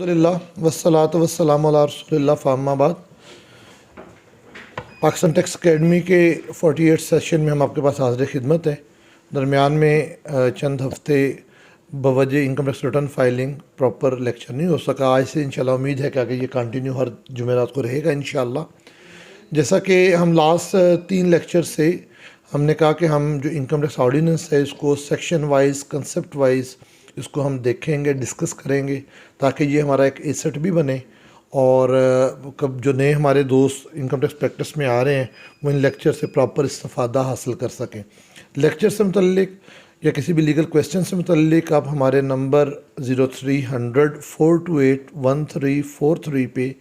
अल्हम्दुलिल्लाह वस्सलातु वस्सलामु अला रसूलिल्लाह फ़अम्मा बाद। पाकिस्तान टेक्स अकेडमी के 48 सेशन में हम आपके पास हाज़िर खिदमत है। दरमियान में चंद हफ्ते बवजह income tax return filing proper lecture नहीं हो सका। आज से इंशाल्लाह उम्मीद है कि आगे ये कंटिन्यू हर जुमेरात को रहेगा इंशाल्लाह। जैसा कि हम लास्ट 3 लेक्चर से हमने कहा कि हम जो इनकम टैक्स ऑर्डिनेंस है इसको सेक्शन वाइज कंसेप्ट वाइज इसको हम देखेंगे, डिस्कस करेंगे ताकि ये हमारा एक एसेट भी बने और कब जो नए हमारे दोस्त इनकम टैक्स प्रैक्टिस में आ रहे हैं वो इन लेक्चर से प्रॉपर इस्तेफ़ादा हासिल कर सकें। लेक्चर से मुतल्लिक या किसी भी लीगल क्वेश्चन से मुतल्लिक आप हमारे नंबर 0300 428 1343 पे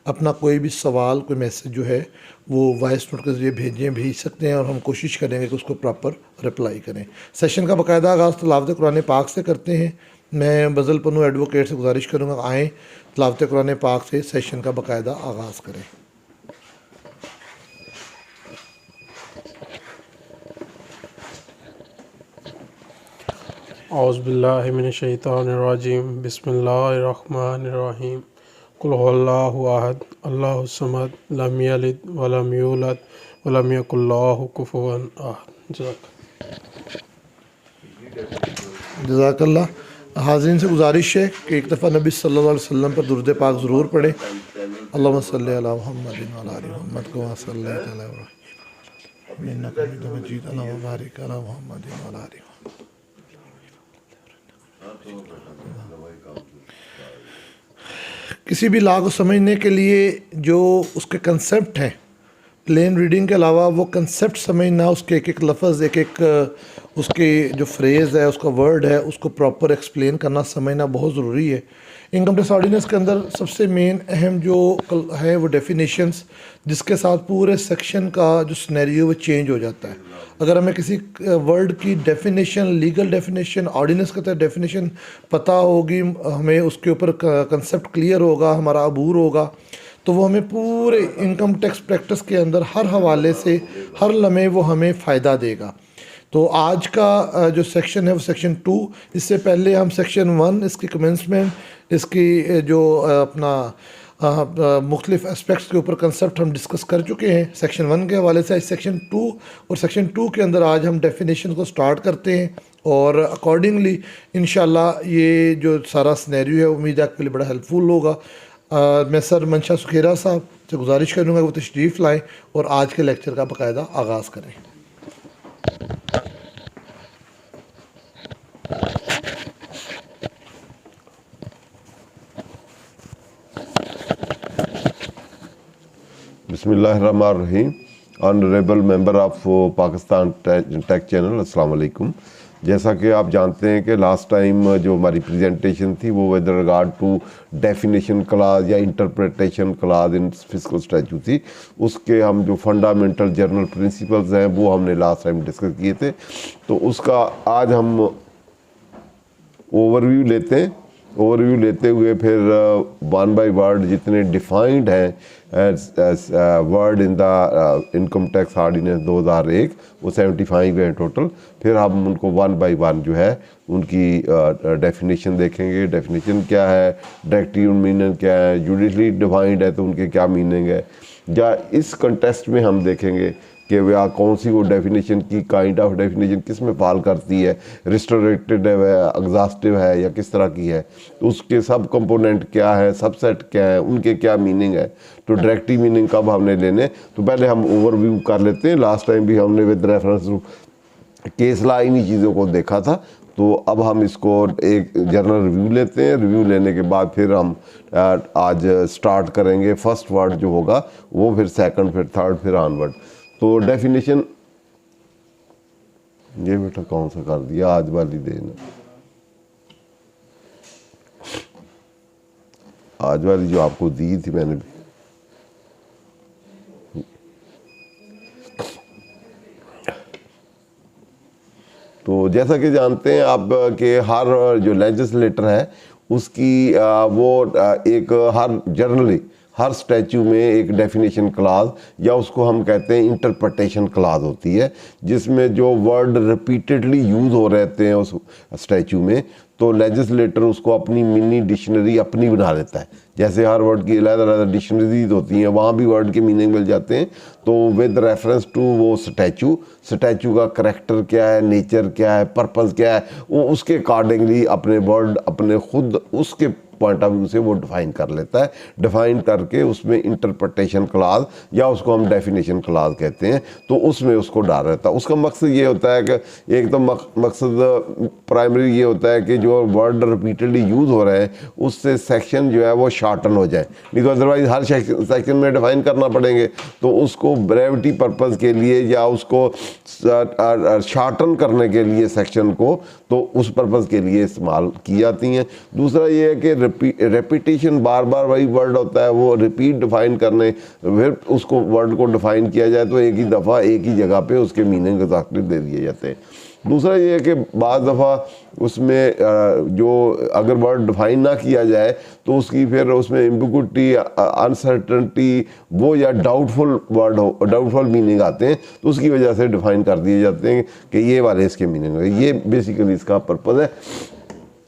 अपना कोई भी सवाल, कोई मैसेज जो है वो वॉइस नोट के ज़रिए भेज सकते हैं और हम कोशिश करेंगे कि उसको प्रॉपर रिप्लाई करें। सेशन का बाकायदा आगाज़ तिलावत कुरान पाक से करते हैं। मैं बज़ल पन्नू एडवोकेट से गुजारिश करूँगा आएँ तिलावत कुरान पाक से सेशन का बाकायदा आगाज़ करें। औज़ु बिल्लाहि मिनश शैतानिर्रजीम बिस्मिल्लाहिर्रहमानिर्रहीम कुल हुवल्लाहु अहद अल्लाहुस समद लम यलिद वलम यूलद वलम यकुल लहु कुफुवन अहद। जज़ाकल्लाह। हाज़रीन से गुजारिश है कि एक दफ़ा नबी सल्लल्लाहु अलैहि वसल्लम पर दुरूद पाक ज़रूर पढ़ें। अल्लाहुम्मा सल्लि अला मुहम्मदिन व अला आलि मुहम्मद कमा सल्लैता अला इब्राहीम इन्नका हमीदुम मजीद। अल्लाहुम्मा बारिक अला मुहम्मदिन व अला आलि मुहम्मद। किसी भी लॉ को समझने के लिए जो उसके कंसेप्ट हैं, प्लेन रीडिंग के अलावा वो कंसेप्ट समझना, उसके एक एक लफ्ज़, एक एक उसके जो फ्रेज़ है, उसका वर्ड है, उसको प्रॉपर एक्सप्लेन करना, समझना बहुत ज़रूरी है। इनकम टैक्स ऑर्डिनेंस के अंदर सबसे मेन अहम जो है वो डेफिनेशंस, जिसके साथ पूरे सेक्शन का जो सिनेरियो वो चेंज हो जाता है। अगर हमें किसी वर्ड की डेफिनेशन, लीगल डेफिनेशन, ऑर्डिनेंस के तहत डेफिनेशन पता होगी, हमें उसके ऊपर कंसेप्ट क्लियर होगा, हमारा अबूर होगा, तो वो हमें पूरे इनकम टैक्स प्रैक्टिस के अंदर हर हवाले से हर लम्हे वो हमें फ़ायदा देगा। तो आज का जो सेक्शन है वो सेक्शन 2। इससे पहले हम सेक्शन 1 इसकी कमेंसमेंट, इसकी जो अपना मुख्तलिफ एस्पेक्ट्स के ऊपर कंसेप्ट हम डिस्कस कर चुके हैं सेक्शन 1 के हवाले से। सेक्शन 2 और सेक्शन 2 के अंदर आज हम डेफिनेशन को स्टार्ट करते हैं और अकॉर्डिंगली इंशाल्लाह ये जो सारा सिनेरियो है उम्मीद है आपके लिए बड़ा हेल्पफुल होगा। मैं सर मंशा सुखेरा साहब से गुजारिश करूँगा वो तशरीफ़ लाएँ और आज के लेक्चर का बाकायदा आगाज़ करें। बिस्मिल्लाहिर्रहमानिर्रहीम। Honourable member of Pakistan take channel, अस्सलाम वालेकुम। जैसा कि आप जानते हैं कि लास्ट टाइम जो हमारी प्रेजेंटेशन थी वो with regard to definition clause या interpretation clause in fiscal statute थी। उसके हम जो फंडामेंटल जनरल प्रिंसिपल्स हैं वो हमने लास्ट टाइम डिस्कस किए थे। तो उसका आज हम ओवरव्यू लेते हैं। ओवरव्यू लेते हुए फिर वन बाय वर्ड जितने डिफाइंड हैं word in the income tax ordinance 2001 वो 75 हैं टोटल। फिर हम उनको वन बाय वन जो है उनकी डेफिनेशन देखेंगे। डेफिनेशन क्या है, डायरेक्टिव मीनिंग क्या है, जुडिशली डिफाइंड है तो उनके क्या मीनिंग है, या इस कंटेस्ट में हम देखेंगे कि वह कौन सी वो डेफिनेशन की काइंड ऑफ डेफिनेशन किस में फॉल करती है, रिस्टोरेटिव है, एग्जॉस्टिव है या किस तरह की है, तो उसके सब कंपोनेंट क्या है, सबसेट क्या है, उनके क्या मीनिंग है। तो डायरेक्टिव मीनिंग कब हमने लेने, तो पहले हम ओवरव्यू कर लेते हैं। लास्ट टाइम भी हमने with reference to case law इन्हीं चीज़ों को देखा था। तो अब हम इसको एक जनरल रिव्यू लेते हैं। रिव्यू लेने के बाद फिर हम आज स्टार्ट करेंगे। फर्स्ट वर्ड जो होगा वो फिर सेकंड, फिर थर्ड, फिर ऑनवर्ड। तो डेफिनेशन ये बेटा कौन सा कर दिया, आज वाली देना, आज वाली जो आपको दी थी मैंने। तो जैसा कि जानते हैं आप कि हर जो लेजिस्लेटर है उसकी वो एक हर जनरली हर स्टैचू में एक डेफिनेशन क्लाज या उसको हम कहते हैं इंटरप्रिटेशन क्लाज होती है, जिसमें जो वर्ड रिपीटेडली यूज़ हो रहते हैं उस स्टैचू में, तो लेजिस्लेटर उसको अपनी मिनी डिक्शनरी अपनी बना लेता है। जैसे हर वर्ड की अलग-अलग डिक्शनरीज होती हैं, वहाँ भी वर्ड के मीनिंग मिल जाते हैं। तो विद रेफरेंस टू वो स्टैचू का करैक्टर क्या है, नेचर क्या है, पर्पस क्या है, वो उसके अकॉर्डिंगली अपने वर्ड अपने खुद उसके पॉइंट ऑफ व्यू से वो डिफाइन कर लेता है। डिफाइन करके उसमें इंटरप्रिटेशन क्लाज या उसको हम डेफिनेशन क्लाज कहते हैं, तो उसमें उसको डाल रहता है। उसका मकसद ये होता है कि एक तो मकसद प्राइमरी ये होता है कि जो वर्ड रिपीटेडली यूज़ हो रहे हैं उससे सेक्शन जो है वो शार्टन हो जाए, नहीं तो अदरवाइज हर सेक्शन में डिफाइन करना पड़ेंगे। तो उसको ब्रेविटी पर्पज़ के लिए या उसको शार्टन करने के लिए सेक्शन को, तो उस पर्पज़ के लिए इस्तेमाल की जाती हैं। दूसरा ये है कि रेपिटेशन, बार बार वही वर्ड होता है, वो रिपीट डिफाइन करने, फिर उसको वर्ड को डिफाइन किया जाए तो एक ही दफ़ा एक ही जगह पे उसके मीनिंग एग्जैक्टली दे दिए जाते हैं। दूसरा ये है कि बाज़ दफ़ा उसमें जो अगर वर्ड डिफाइन ना किया जाए तो उसकी फिर उसमें एम्बिगुइटी, अनसर्टेनिटी वो या डाउटफुल वर्ड हो, डाउटफुल मीनिंग आते हैं, तो उसकी वजह से डिफाइन कर दिए जाते हैं कि ये वाले इसके मीनिंग है। ये बेसिकली इसका पर्पज़ है।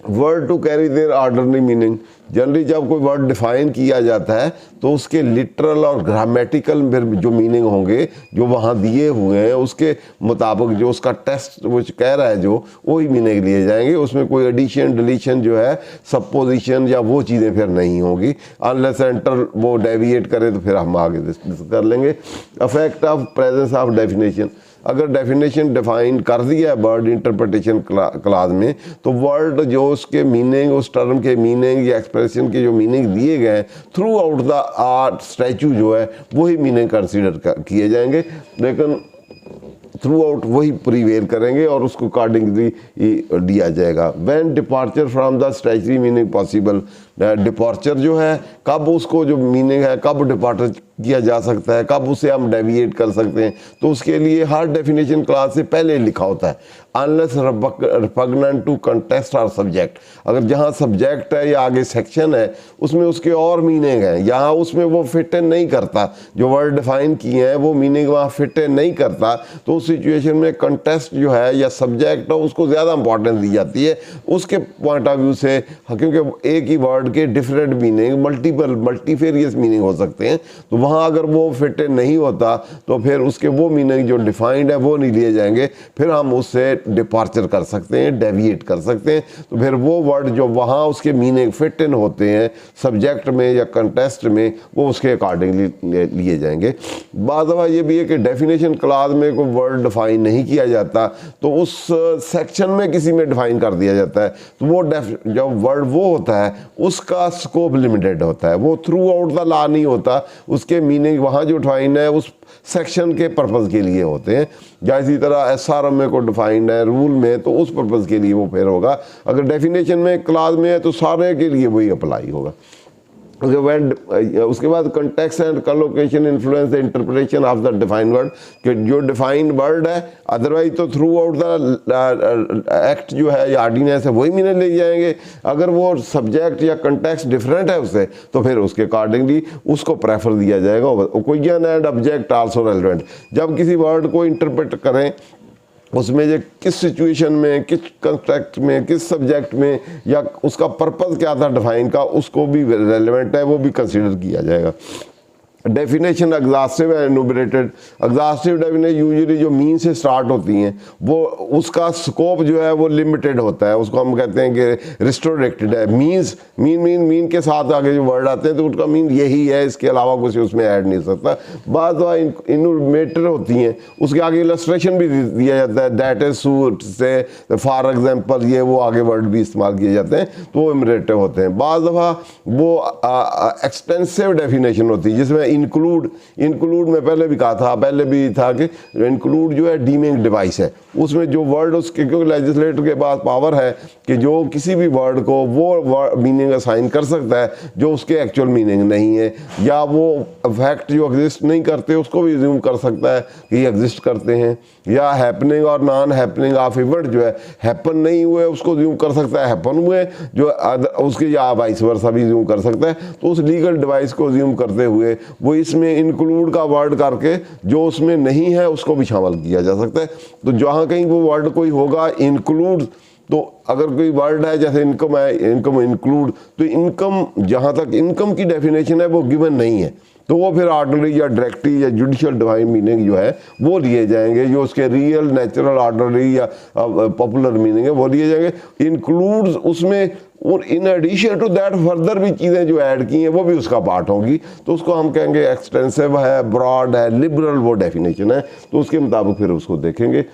Word to carry their ordinary meaning, generally जब कोई वर्ड डिफाइन किया जाता है तो उसके लिटरल और ग्रामेटिकल जो मीनिंग होंगे जो वहाँ दिए हुए हैं उसके मुताबिक जो उसका टेस्ट वो कह रहा है जो वही मीनिंग लिए जाएंगे। उसमें कोई एडिशन डिलीशन जो है, सपोजिशन या वो चीज़ें फिर नहीं होगी, अनलेस एंटर वो डेविएट करे तो फिर हम आगे डिस्कस कर लेंगे। Affect of presence of definition, अगर डेफिनेशन डिफाइन कर दिया है वर्ड इंटरप्रिटेशन क्लाज में, तो वर्ड जो उसके मीनिंग, उस टर्म के मीनिंग या एक्सप्रेशन के जो मीनिंग दिए गए हैं through out the art statue जो है वही मीनिंग कंसीडर किए जाएंगे, लेकिन थ्रू आउट वही प्रीवेल करेंगे और उसको अकॉर्डिंगली दिया जाएगा। When departure from the statutory meaning possible, departure जो है कब उसको जो मीनिंग है कब डिपार्चर किया जा सकता है, कब उसे हम डेविएट कर सकते हैं, तो उसके लिए हर डेफिनेशन क्लास से पहले लिखा होता है। अनलेस रिपग्नेंट टू कंटेस्ट और सब्जेक्ट, अगर जहाँ सब्जेक्ट है या आगे सेक्शन है उसमें उसके और मीनिंग है, यहाँ उसमें वो फिट इन नहीं करता, जो वर्ड डिफाइन किए हैं वो मीनिंग वहाँ फिट इन नहीं करता, तो उस सिचुएशन में कंटेस्ट जो है या सब्जेक्ट है उसको ज़्यादा इंपॉर्टेंस दी जाती है उसके पॉइंट ऑफ व्यू से, क्योंकि एक ही वर्ड के डिफरेंट मीनिंग मल्टीफेरियस मीनिंग हो सकते हैं। तो वहाँ अगर वो फिट इन नहीं होता तो फिर उसके वो मीनिंग जो डिफाइंड है वो नहीं लिए जाएंगे, फिर हम उससे डिपार्चर कर सकते हैं, डेविएट कर सकते हैं। तो फिर वो वर्ड जो वहाँ उसके मीनिंग फिट इन होते हैं सब्जेक्ट में या कंटेस्ट में, वो उसके अकॉर्डिंगली लिए जाएंगे। बात दफ़ा ये भी है कि डेफिनेशन क्लास में कोई वर्ड डिफाइन नहीं किया जाता तो उस सेक्शन में किसी में डिफाइन कर दिया जाता है, तो वो जब वर्ड वो होता है उसका स्कोप लिमिटेड होता है, वो थ्रू आउट द लॉ नहीं होता, उसके मीनिंग वहाँ जो डिफाइन है उस सेक्शन के पर्पज़ के लिए होते हैं। या इसी तरह SRM में को डिफाइंड है रूल में, तो उस पर्पज़ के लिए वो फिर होगा। अगर डेफिनेशन में क्लास में है तो सारे के लिए वही अप्लाई होगा। उसके बाद context and collocation influence the interpretation of the defined word, कि जो डिफाइंड वर्ड है अदरवाइज तो थ्रू आउट द एक्ट जो है या ऑर्डिनेंस है वही मीनिंग ले जाएंगे। अगर वो सब्जेक्ट या कंटेक्स्ट डिफरेंट है उससे तो फिर उसके अकॉर्डिंगली उसको प्रेफर दिया जाएगा। Occasion and object also relevant, जब किसी वर्ड को इंटरप्रेट करें उसमें जो किस सिचुएशन में, किस कंटेक्स्ट में, किस सब्जेक्ट में या उसका पर्पस क्या था डिफाइन का, उसको भी रेलेवेंट है, वो भी कंसीडर किया जाएगा। डेफिनेशन एग्जॉस्टिव है एनुमरेटेड, एग्जॉस्टिव डेफिनेशन यूजुअली जो मीन से स्टार्ट होती हैं वो उसका स्कोप जो है वो लिमिटेड होता है, उसको हम कहते हैं कि रिस्ट्रिक्टेड है। मीन्स मीन के साथ आगे जो वर्ड आते हैं तो उनका मीन यही है, इसके अलावा कुछ उसमें ऐड नहीं हो सकता। बाद इनुमेरेटेड होती हैं उसके आगे इलस्ट्रेशन भी दिया जाता है, दैट इज सूट से फॉर एग्जाम्पल ये वो आगे वर्ड भी इस्तेमाल किए जाते हैं, तो वो इनुमरेटिव होते हैं। बाद दफ़ा वो एक्सटेंसिव डेफिनेशन होती है जिसमें इंक्लूड, इंक्लूड में पहले भी कहा था, पहले भी था कि इंक्लूड जो है डीमिंग डिवाइस है, उसमें जो वर्ड उसके, क्योंकि लेजिस्लेटर के पास पावर है कि जो किसी भी वर्ड को वो मीनिंग असाइन कर सकता है जो उसके एक्चुअल मीनिंग नहीं है, या वो फैक्ट जो एग्जिस्ट नहीं करते उसको भी ज्यूम कर सकता है कि ये एग्जिस्ट करते हैं, या हैपनिंग और नॉन हैपनिंग ऑफ इवेंट जो है हैपन नहीं हुए उसको ज्यूम कर सकता है, हैपन हुए जो उसके, या वाइस वर्सा भी ज्यूम कर सकता है। तो उस लीगल डिवाइस को ज्यूम करते हुए वो इसमें इंक्लूड का वर्ड करके जो उसमें नहीं है उसको भी शामिल किया जा सकता है। तो जहाँ कहीं वो वर्ड कोई होगा इंक्लूड, तो अगर कोई वर्ड है जैसे इनकम है, इनकम इंक्लूड, तो इनकम, जहाँ तक इनकम की डेफिनेशन है वो गिवन नहीं है, तो वो फिर ऑर्डनरी या डायरेक्टली या जुडिशियल डिवाइन मीनिंग जो है वो लिए जाएंगे, जो उसके रियल नेचुरल ऑर्डनरी या पॉपुलर मीनिंग है वो लिए जाएंगे। इंक्लूड्स उसमें, और in addition to that further भी चीज़ें जो ऐड की हैं वो भी उसका पार्ट होंगी, तो उसको हम कहेंगे एक्सटेंसिव है, ब्रॉड है, लिबरल वो डेफिनेशन है, तो उसके मुताबिक फिर उसको देखेंगे।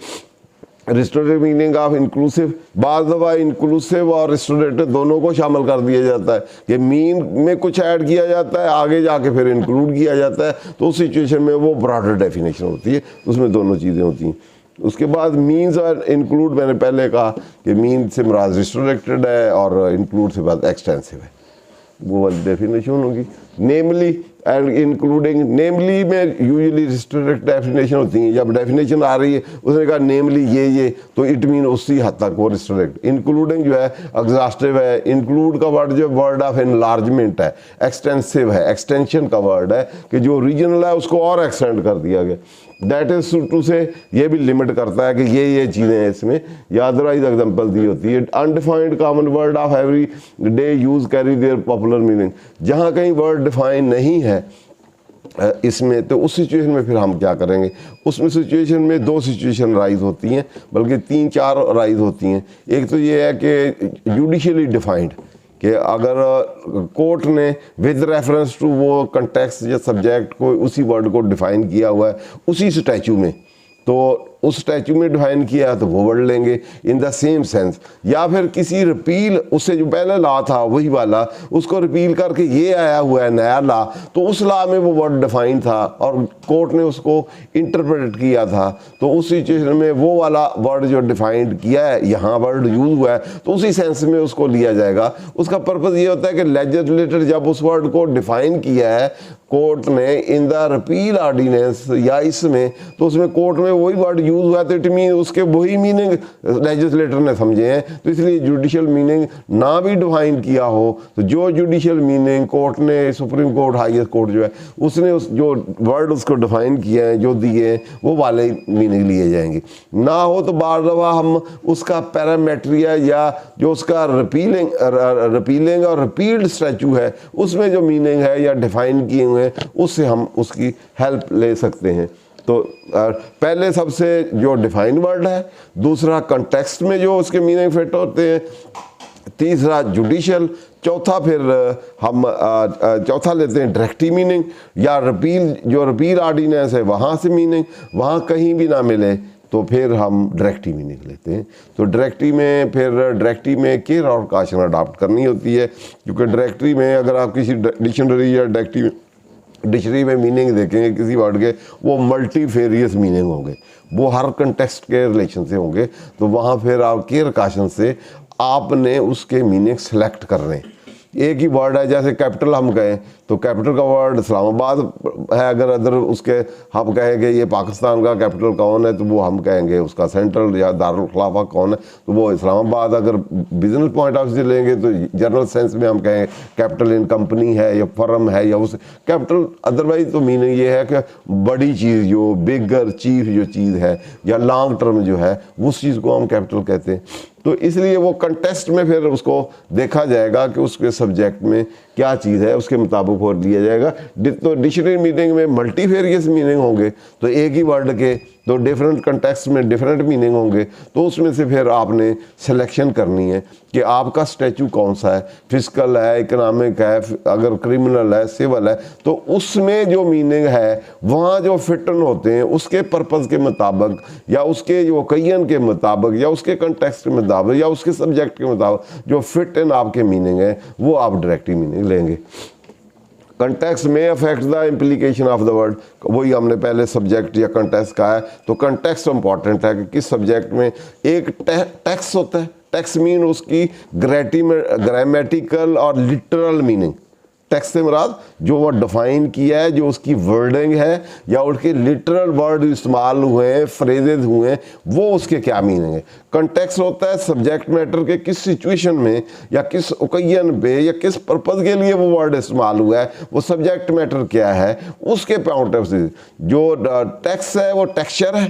रिस्टोरेटिव मीनिंग ऑफ इंक्लूसिव, बाज़ दफ़ा इंक्लूसिव और रिस्टोरेटिव दोनों को शामिल कर दिया जाता है कि मीन में कुछ ऐड किया जाता है, आगे जाके फिर इंक्लूड किया जाता है, तो उस सिचुएशन में वो ब्रॉडर डेफिनेशन होती है, उसमें दोनों चीज़ें होती हैं। उसके बाद मीन्स और इंक्लूड, मैंने पहले कहा कि मीन से मुराद रिस्टोरेटेड है और इंक्लूड से बाद एक्सटेंसिव है, वो वाली डेफिनेशन होगी। नेमली एंड इंक्लूडिंग, नेमली में यूजुअली रिस्ट्रिक्ट डेफिनेशन होती है, जब डेफिनेशन आ रही है उसने कहा नेमली ये तो इट मीन उसी हद तक वो रिस्ट्रिक्ट। इंक्लूडिंग जो है एग्जॉस्टिव है, इंक्लूड का वर्ड जो वर्ड ऑफ एनलार्जमेंट है, एक्सटेंसिव है, एक्सटेंशन का वर्ड है कि जो रीजनल है उसको और एक्सटेंड कर दिया गया, दैट इज टू से ये भी लिमिट करता है कि ये चीज़ें हैं इसमें, या अदरवाइज एग्जाम्पल दी होती है। Undefined common word of every day use carry their popular meaning, जहाँ कहीं वर्ड डिफाइन नहीं है इसमें, तो उस सिचुएशन में फिर हम क्या करेंगे, उसमें सिचुएशन में दो सिचुएशन राइज होती हैं, बल्कि 3-4 राइज होती हैं। एक तो ये है कि जुडिशियली डिफाइंड, कि अगर कोर्ट ने विद रेफरेंस टू वो कंटेक्स्ट या सब्जेक्ट को उसी वर्ड को डिफाइन किया हुआ है उसी स्टैचू में, तो उस स्टैचू में डिफाइन किया है तो वो वर्ड लेंगे इन द सेम सेंस। या फिर किसी रिपील, उससे जो पहले लॉ था वही वाला, उसको रिपील करके ये आया हुआ है नया लॉ, तो उस लॉ में वो वर्ड डिफाइन था और कोर्ट ने उसको इंटरप्रेट किया था, तो उस सिचुएशन में वो वाला वर्ड जो डिफाइंड किया है यहाँ वर्ड यूज हुआ है तो उसी सेंस में उसको लिया जाएगा। उसका पर्पज़ ये होता है कि लेजिस्लेटर जब उस वर्ड को डिफाइन किया है कोर्ट ने इन द रिपील ऑर्डिनेंस या इसमें, तो उसमें कोर्ट में वही वर्ड यूज हुआ तो इट मीन उसके वही मीनिंग लेजिस्लेटर ने समझे हैं, तो इसलिए जुडिशियल मीनिंग ना भी डिफाइन किया हो तो जो जुडिशियल मीनिंग कोर्ट ने, सुप्रीम कोर्ट, हाईएस्ट कोर्ट जो है उसने उस जो वर्ड उसको डिफाइन किए हैं, जो दिए हैं, वो वाले मीनिंग लिए जाएंगे। ना हो तो बार दफ़ा हम उसका पैरामेट्रिया या जो उसका रिपीलिंग और रिपील्ड स्टैचू है उसमें जो मीनिंग है या डिफाइन किए हुए उससे हम उसकी हेल्प ले सकते हैं। तो पहले सबसे जो डिफाइन वर्ड है, दूसरा कंटेक्स्ट में जो उसके मीनिंग फिट होते हैं, तीसरा जुडिशियल, चौथा फिर हम चौथा लेते हैं डायरेक्टिव मीनिंग या रिपील, जो रिपील ऑर्डिनेंस है वहाँ से मीनिंग, वहाँ कहीं भी ना मिले तो फिर हम डायरेक्टिव मीनिंग लेते हैं। तो डायरेक्टिव में केयर और काशन अडॉप्ट करनी होती है, क्योंकि डायरेक्टिव में अगर आप किसी डिक्शनरी या डिक्शनरी में मीनिंग देखेंगे किसी वर्ड के, वो मल्टीफेरियस मीनिंग होंगे, वो हर कंटेक्स्ट के रिलेशन से होंगे, तो वहाँ फिर आप केयर काशन से आपने उसके मीनिंग सेलेक्ट करने। एक ही वर्ड है, जैसे कैपिटल हम कहें तो कैपिटल का वर्ड इस्लामाबाद है, अगर उसके हम कहेंगे ये पाकिस्तान का कैपिटल कौन है तो वो हम कहेंगे उसका सेंट्रल या दारुल खिलाफा कौन है तो वो इस्लामाबाद। अगर बिजनेस पॉइंट ऑफ व्यू से लेंगे तो जनरल सेंस में हम कहेंगे कैपिटल इन कंपनी है या फर्म है या उस कैपिटल। अदरवाइज तो मीनिंग ये है कि बड़ी चीज़, जो बिगर चीफ जो चीज़ है या लॉन्ग टर्म जो है उस चीज़ को हम कैपिटल कहते हैं। तो इसलिए वो कंटेस्ट में फिर उसको देखा जाएगा कि उसके सब्जेक्ट में क्या चीज़ है, उसके मुताबिक और लिया जाएगा। तो डिक्शनरी मीनिंग में मल्टीफेरियस मीनिंग होंगे, तो एक ही वर्ड के तो डिफरेंट कंटेक्स्ट में डिफरेंट मीनिंग होंगे, तो उसमें से फिर आपने सिलेक्शन करनी है कि आपका स्टैचू कौन सा है, फिजिकल है, इकोनॉमिक है, अगर क्रिमिनल है, सिविल है, तो उसमें जो मीनिंग है वहाँ जो फिटन होते हैं उसके पर्पज़ के मुताबिक या उसके जो ओकेजन के मुताबिक या उसके कंटेक्स्ट के मुताबिक या उसके सब्जेक्ट के मुताबिक जो फिट इन आपके मीनिंग है वो आप डायरेक्टिव मीनिंग लेंगे। कंटेक्स्ट में affect the implication of the word, वही हमने पहले सब्जेक्ट या कंटेक्स्ट कहा है। तो कंटेक्स्ट इंपॉर्टेंट है कि किस सब्जेक्ट में एक टेक्स्ट होता है। टेक्स्ट मीन उसकी ग्रामेटिकल और लिटरल मीनिंग। टेक्स्ट से मुराद जो वो डिफाइन किया है, जो उसकी वर्डिंग है या उसके लिटरल वर्ड इस्तेमाल हुए हैं, फ्रेजेज हुए हैं, वो उसके क्या मीनिंग है। कंटेक्स्ट होता है सब्जेक्ट मैटर के किस सिचुएशन में या किस ओकेजन पे या किस पर्पज़ के लिए वो वर्ड इस्तेमाल हुआ है, वो सब्जेक्ट मैटर क्या है, उसके पॉइंट ऑफ व्यू। जो टेक्स्ट है वो टेक्सचर है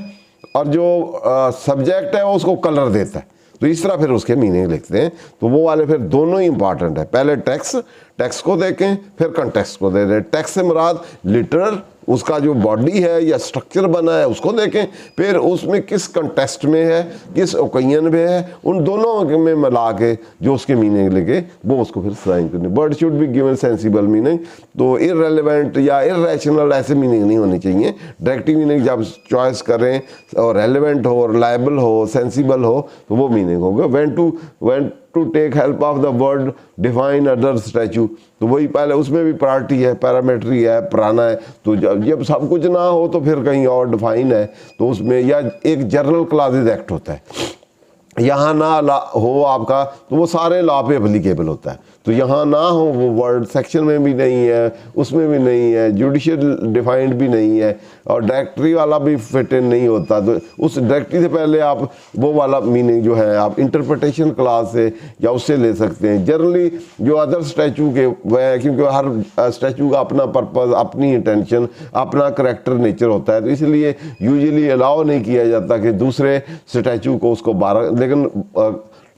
और जो सब्जेक्ट है वो उसको कलर देता है। तो इस तरह फिर उसके मीनिंग लिखते हैं। तो वो वाले फिर दोनों ही इंपॉर्टेंट है। पहले टेक्स्ट को देखें, फिर कंटेक्स्ट को दे दें। टेक्स्ट से मुराद लिटरल, उसका जो बॉडी है या स्ट्रक्चर बना है उसको देखें, फिर उसमें किस कंटेक्स्ट में है, किस ओकेजन में है, उन दोनों में मिला के जो उसके मीनिंग लिखे वो उसको फिर साइन करने। Word should be given sensible meaning. तो इररेलेवेंट या इररेशनल ऐसे मीनिंग नहीं होनी चाहिए। डायरेक्टिव मीनिंग जब चॉइस करें और रेलेवेंट हो, रिलायबल हो, सेंसिबल हो, तो वो मीनिंग होगा। When to take help of the word define other statute, तो वही पहले उसमें भी प्रायोरिटी है, पैरामेट्री है, प्राणा है। तो जब सब कुछ ना हो तो फिर कहीं और डिफाइन है, तो उसमें या एक जनरल क्लासेस एक्ट होता है, यहाँ ना हो आपका तो वो सारे लॉ पे एप्लीकेबल होता है। तो यहाँ ना हो वो वर्ड सेक्शन में भी नहीं है, उसमें भी नहीं है, जुडिशियल डिफाइंड भी नहीं है, और डायरेक्टरी वाला भी फिट इन नहीं होता। तो उस डायरेक्टरी से पहले आप वो वाला मीनिंग जो है आप इंटरप्रिटेशन क्लास से या उससे ले सकते हैं। जनरली जो अदर स्टैचू के वह, क्योंकि हर स्टैचू का अपना पर्पज़, अपनी इंटेंशन, अपना करेक्टर नेचर होता है, तो इसलिए यूजुअली अलाउ नहीं किया जाता कि दूसरे स्टैचू को उसको 12। लेकिन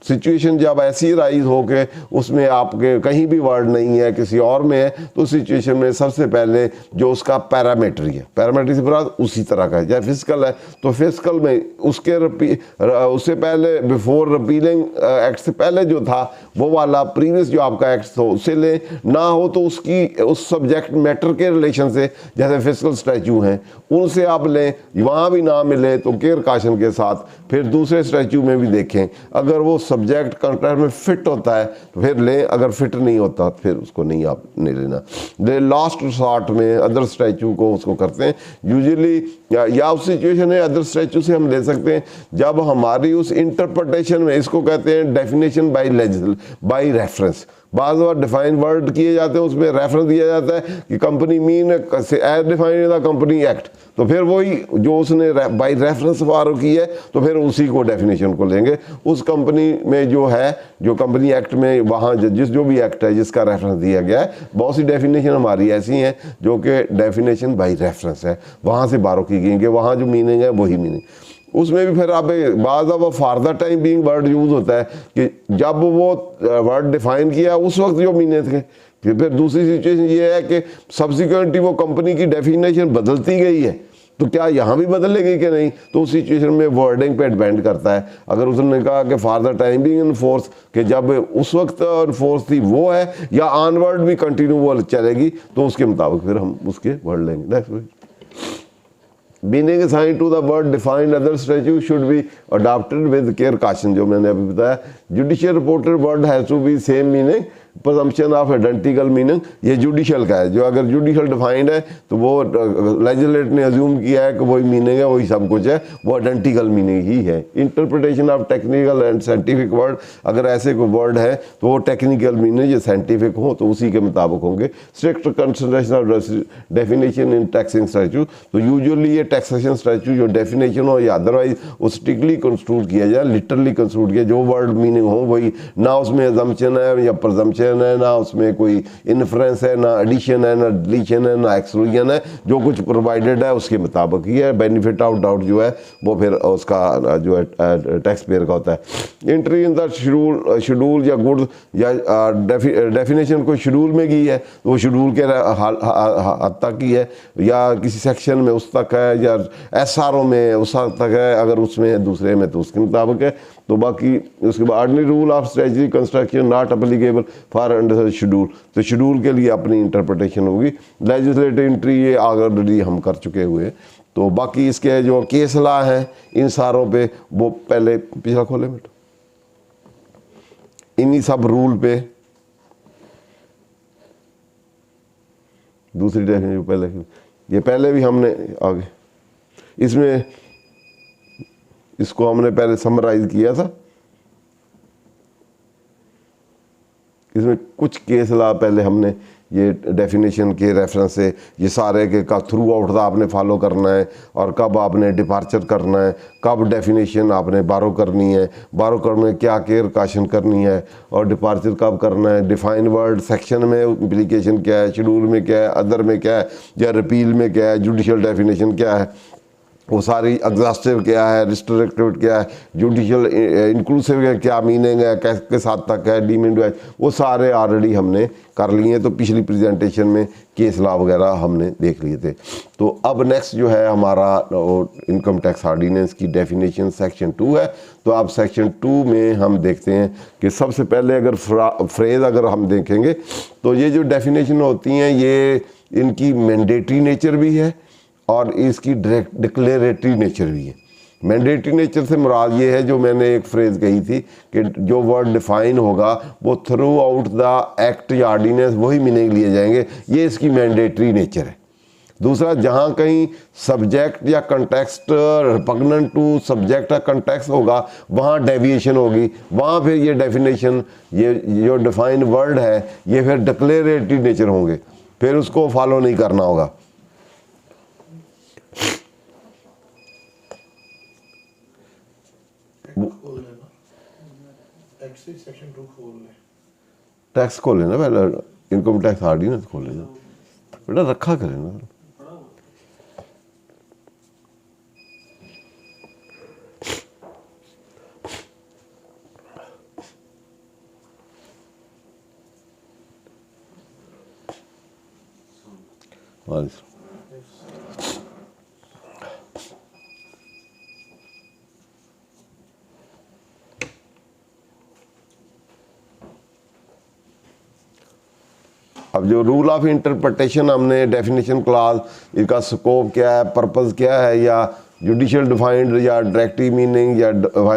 सिचुएशन जब ऐसी राइज हो के उसमें आपके कहीं भी वर्ड नहीं है, किसी और में है, तो सिचुएशन में सबसे पहले जो उसका पैरामेट्री है, पैरामेट्री से मुराद उसी तरह का है। चाहे फिजिकल है तो फिजिकल में उससे पहले बिफोर रिपीलिंग एक्ट से पहले जो था वो वाला प्रीवियस जो आपका एक्ट था उसे ले, ना हो तो उसकी उस सब्जेक्ट मैटर के रिलेशन से, जैसे फिजिकल स्टैचू हैं उनसे आप लें। वहाँ भी ना मिले तो केयर काशन के साथ फिर दूसरे स्टैचू में भी देखें, अगर वो सब्जेक्ट कॉन्ट्रैक्ट में फिट होता है तो फिर लें, अगर फिट नहीं होता तो फिर उसको नहीं आप नहीं लेना। लास्ट रिसॉर्ट में अदर स्टैचू को उसको करते हैं यूजुअली, या उस सिचुएशन है अदर स्टैचू से हम ले सकते हैं जब हमारी उस इंटरप्रिटेशन में, इसको कहते हैं डेफिनेशन बाई रेफरेंस। बाज़ बार डिफाइन वर्ड किए जाते हैं, उसमें रेफरेंस दिया जाता है कि company mean as defined in the company act, तो फिर वही जो उसने बाई रेफरेंस फॉलो की है तो फिर उसी को डेफिनेशन को लेंगे। उस कंपनी में जो है, जो कंपनी एक्ट में वहाँ जो भी एक्ट है जिसका रेफरेंस दिया गया है, बहुत सी डेफिनेशन हमारी ऐसी हैं जो कि डेफिनेशन बाई रेफरेंस है, वहाँ से बारो की गई कि वहाँ जो मीनिंग है वही मीनिंग। उसमें भी फिर आप बाद अब for the time being word use होता है कि जब वो वर्ड डिफाइन किया उस वक्त जो मीनिंग थे। फिर दूसरी सिचुएशन ये है कि सब्सिक्वेंटली वो कंपनी की डेफिनेशन बदलती गई है, तो क्या यहाँ भी बदलेगी कि नहीं, तो उस सिचुएशन में वर्डिंग पे डिपेंड करता है। अगर उसने कहा कि for the time being in force, कि जब उस वक्त फोर्स थी वो है, या ऑनवर्ड भी कंटिन्यू वो चलेगी, तो उसके मुताबिक फिर हम उसके वर्ड लेंगे। Next, meaning assign to the word defined other statute should be adopted with care caution. जो मैंने अभी बताया, judicial reported word has to be same meaning, presumption of identical meaning, ये जुडिशियल का है। जो अगर जुडिशियल डिफाइंड है तो वो लेजिस्लेट ने अज्यूम किया है कि वही मीनिंग है, वही सब कुछ है, वो आइडेंटिकल मीनिंग ही है। Interpretation of technical and scientific word, अगर ऐसे कोई वर्ड है तो वो टेक्निकल मीनिंग या साइंटिफिक हो तो उसी के मुताबिक होंगे। Strict consideration of definition in taxing statute, तो यूजुअली ये टैक्सेशन स्टैचू जो डेफिनेशन हो या अदरवाइज वो स्ट्रिक्टली कंस्ट्रूड किया जाए, लिटरली कंस्ट्रूड किया, जो वर्ड मीनिंग हो वही, ना उसमें अजम्पशन है या प्रजम्पशन है, ना उसमें कोई इन्फ्रेंस है, ना एडिशन है, ना डिलीशन है, ना एक्सक्लूजन है, जो कुछ प्रोवाइडेड है उसके मुताबिक ही है। बेनिफिट ऑफ डाउट जो है वो फिर उसका जो है टैक्स पेयर का होता है। एंट्री इन द शेड्यूल या गुड या डेफिनेशन को शेड्यूल में की है तो वो शेड्यूल के हद तक ही है, या किसी सेक्शन में उस तक है, या SRO में उस हद तक है, अगर उसमें है दूसरे में तो उसके मुताबिक है। तो बाकी उसके बाद ordinary rule of strategy construction not applicable for under schedule, तो शेड्यूल के लिए अपनी इंटरप्रिटेशन होगी। लेजिस्लेटिव एंट्री ये ऑलरेडी हम कर चुके हुए। तो बाकी इसके जो केस लॉ हैं इन सारों पे, वो पहले पिछला खोले बेटा, इन्हीं सब रूल पे दूसरी डेफिनेशन पहले, ये पहले भी हमने आगे इसमें इसको हमने पहले समराइज किया था। इसमें कुछ केस ला पहले हमने ये डेफिनेशन के रेफरेंस से ये सारे के कब थ्रू आउट था आपने फॉलो करना है, और कब आपने डिपार्चर करना है, कब डेफिनेशन आपने बारो करनी है, बारो करने क्या केयर काशन करनी है, और डिपार्चर कब करना है, डिफाइन वर्ड सेक्शन में इम्प्लीकेशन क्या है, शेड्यूल में क्या है, अदर में क्या है, या रिपील में क्या है, जुडिशियल डेफिनेशन क्या है, वो सारी एग्जॉस्टिव क्या है, रिस्ट्रिक्टिव क्या है, जुडिशियल इंक्लूसिव का क्या मीनिंग है, किस हद तक है, डीम्ड है, वो सारे ऑलरेडी हमने कर लिए हैं। तो पिछली प्रेजेंटेशन में केस लॉ वगैरह हमने देख लिए थे। तो अब नेक्स्ट जो है हमारा इनकम टैक्स ऑर्डिनेंस की डेफिनेशन सेक्शन 2 है। तो अब सेक्शन 2 में हम देखते हैं कि सबसे पहले अगर फ्रेज अगर हम देखेंगे तो ये जो डेफिनेशन होती हैं ये इनकी मैंडेटरी नेचर भी है और इसकी डायरेक्ट डिक्लेरेटरी नेचर भी है। मैंडेटरी नेचर से मुराद ये है, जो मैंने एक फ्रेज़ कही थी कि जो वर्ड डिफाइन होगा वो थ्रू आउट द एक्ट या ऑर्डिनेंस वही मीनिंग लिए जाएंगे, ये इसकी मैंडेटरी नेचर है। दूसरा, जहाँ कहीं सब्जेक्ट या कंटेक्स्ट रिपग्नेंट टू सब्जेक्ट या कंटेक्स्ट होगा वहाँ डेविएशन होगी, वहाँ फिर ये डेफिनेशन, ये जो डिफाइन वर्ड है ये फिर डिक्लेरेटरी नेचर होंगे, फिर उसको फॉलो नहीं करना होगा। टैक्स खोल लेना पहले, इनकम टैक्स ऑर्डिनेंस खोल लेना बेटा, रखा करें ना। अब जो रूल ऑफ इंटरप्रिटेशन हमने डेफिनेशन क्लास, इसका स्कोप क्या है, पर्पस क्या है, या जुडिशियल डिफाइंड या डायरेक्टिव मीनिंग या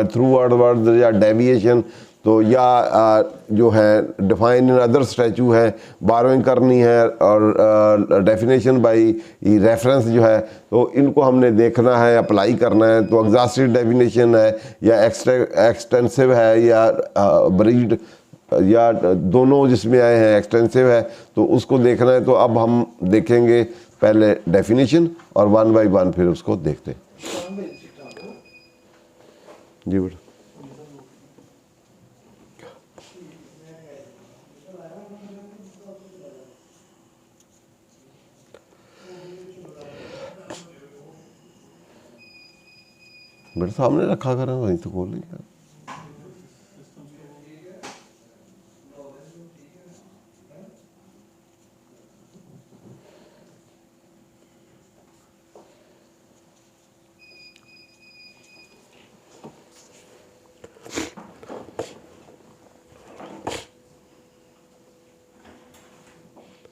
थ्रू वर्ड या डेविएशन, तो या जो है डिफाइन इन अदर स्टैचू है, बारोइंग करनी है, और डेफिनेशन बाई रेफरेंस जो है, तो इनको हमने देखना है, अप्लाई करना है। तो एग्जॉस्टिव डेफिनेशन है या एक्सटेंसिव है या ब्रीड या दोनों जिसमें आए हैं एक्सटेंसिव है, तो उसको देखना है। तो अब हम देखेंगे पहले डेफिनेशन और 1 बाय 1 फिर उसको देखते हैं। जी बेटा, मेरे सामने रखा करें, वहीं तो खोल लिया।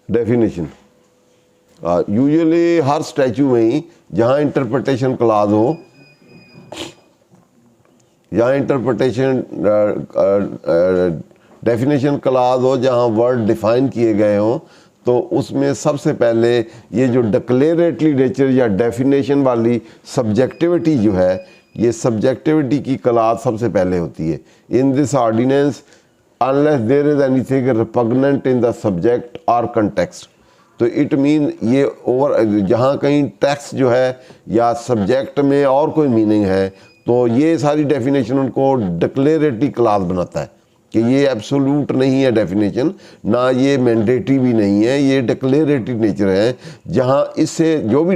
डेफिनेशन यूजुअली हर स्टैचू में ही जहाँ इंटरप्रिटेशन क्लाज हो, जहाँ इंटरप्रिटेशन डेफिनेशन क्लाज हो, जहाँ वर्ड डिफाइन किए गए हों, तो उसमें सबसे पहले ये जो डिक्लेरेटरी नेचर या डेफिनेशन वाली सब्जेक्टिविटी जो है, ये सब्जेक्टिविटी की क्लास सबसे पहले होती है। In this ordinance unless there is anything repugnant in the subject और कंटेक्स्ट, तो इट मीन ये ओवर जहाँ कहीं टेक्स्ट जो है या सब्जेक्ट में और कोई मीनिंग है, तो ये सारी डेफिनेशन उनको डिक्लेरेटरी क्लास बनाता है कि ये एब्सोल्यूट नहीं है डेफिनेशन, ना ये मैंडेटरी भी नहीं है, ये डिक्लेरेटरी नेचर है। जहाँ इससे जो भी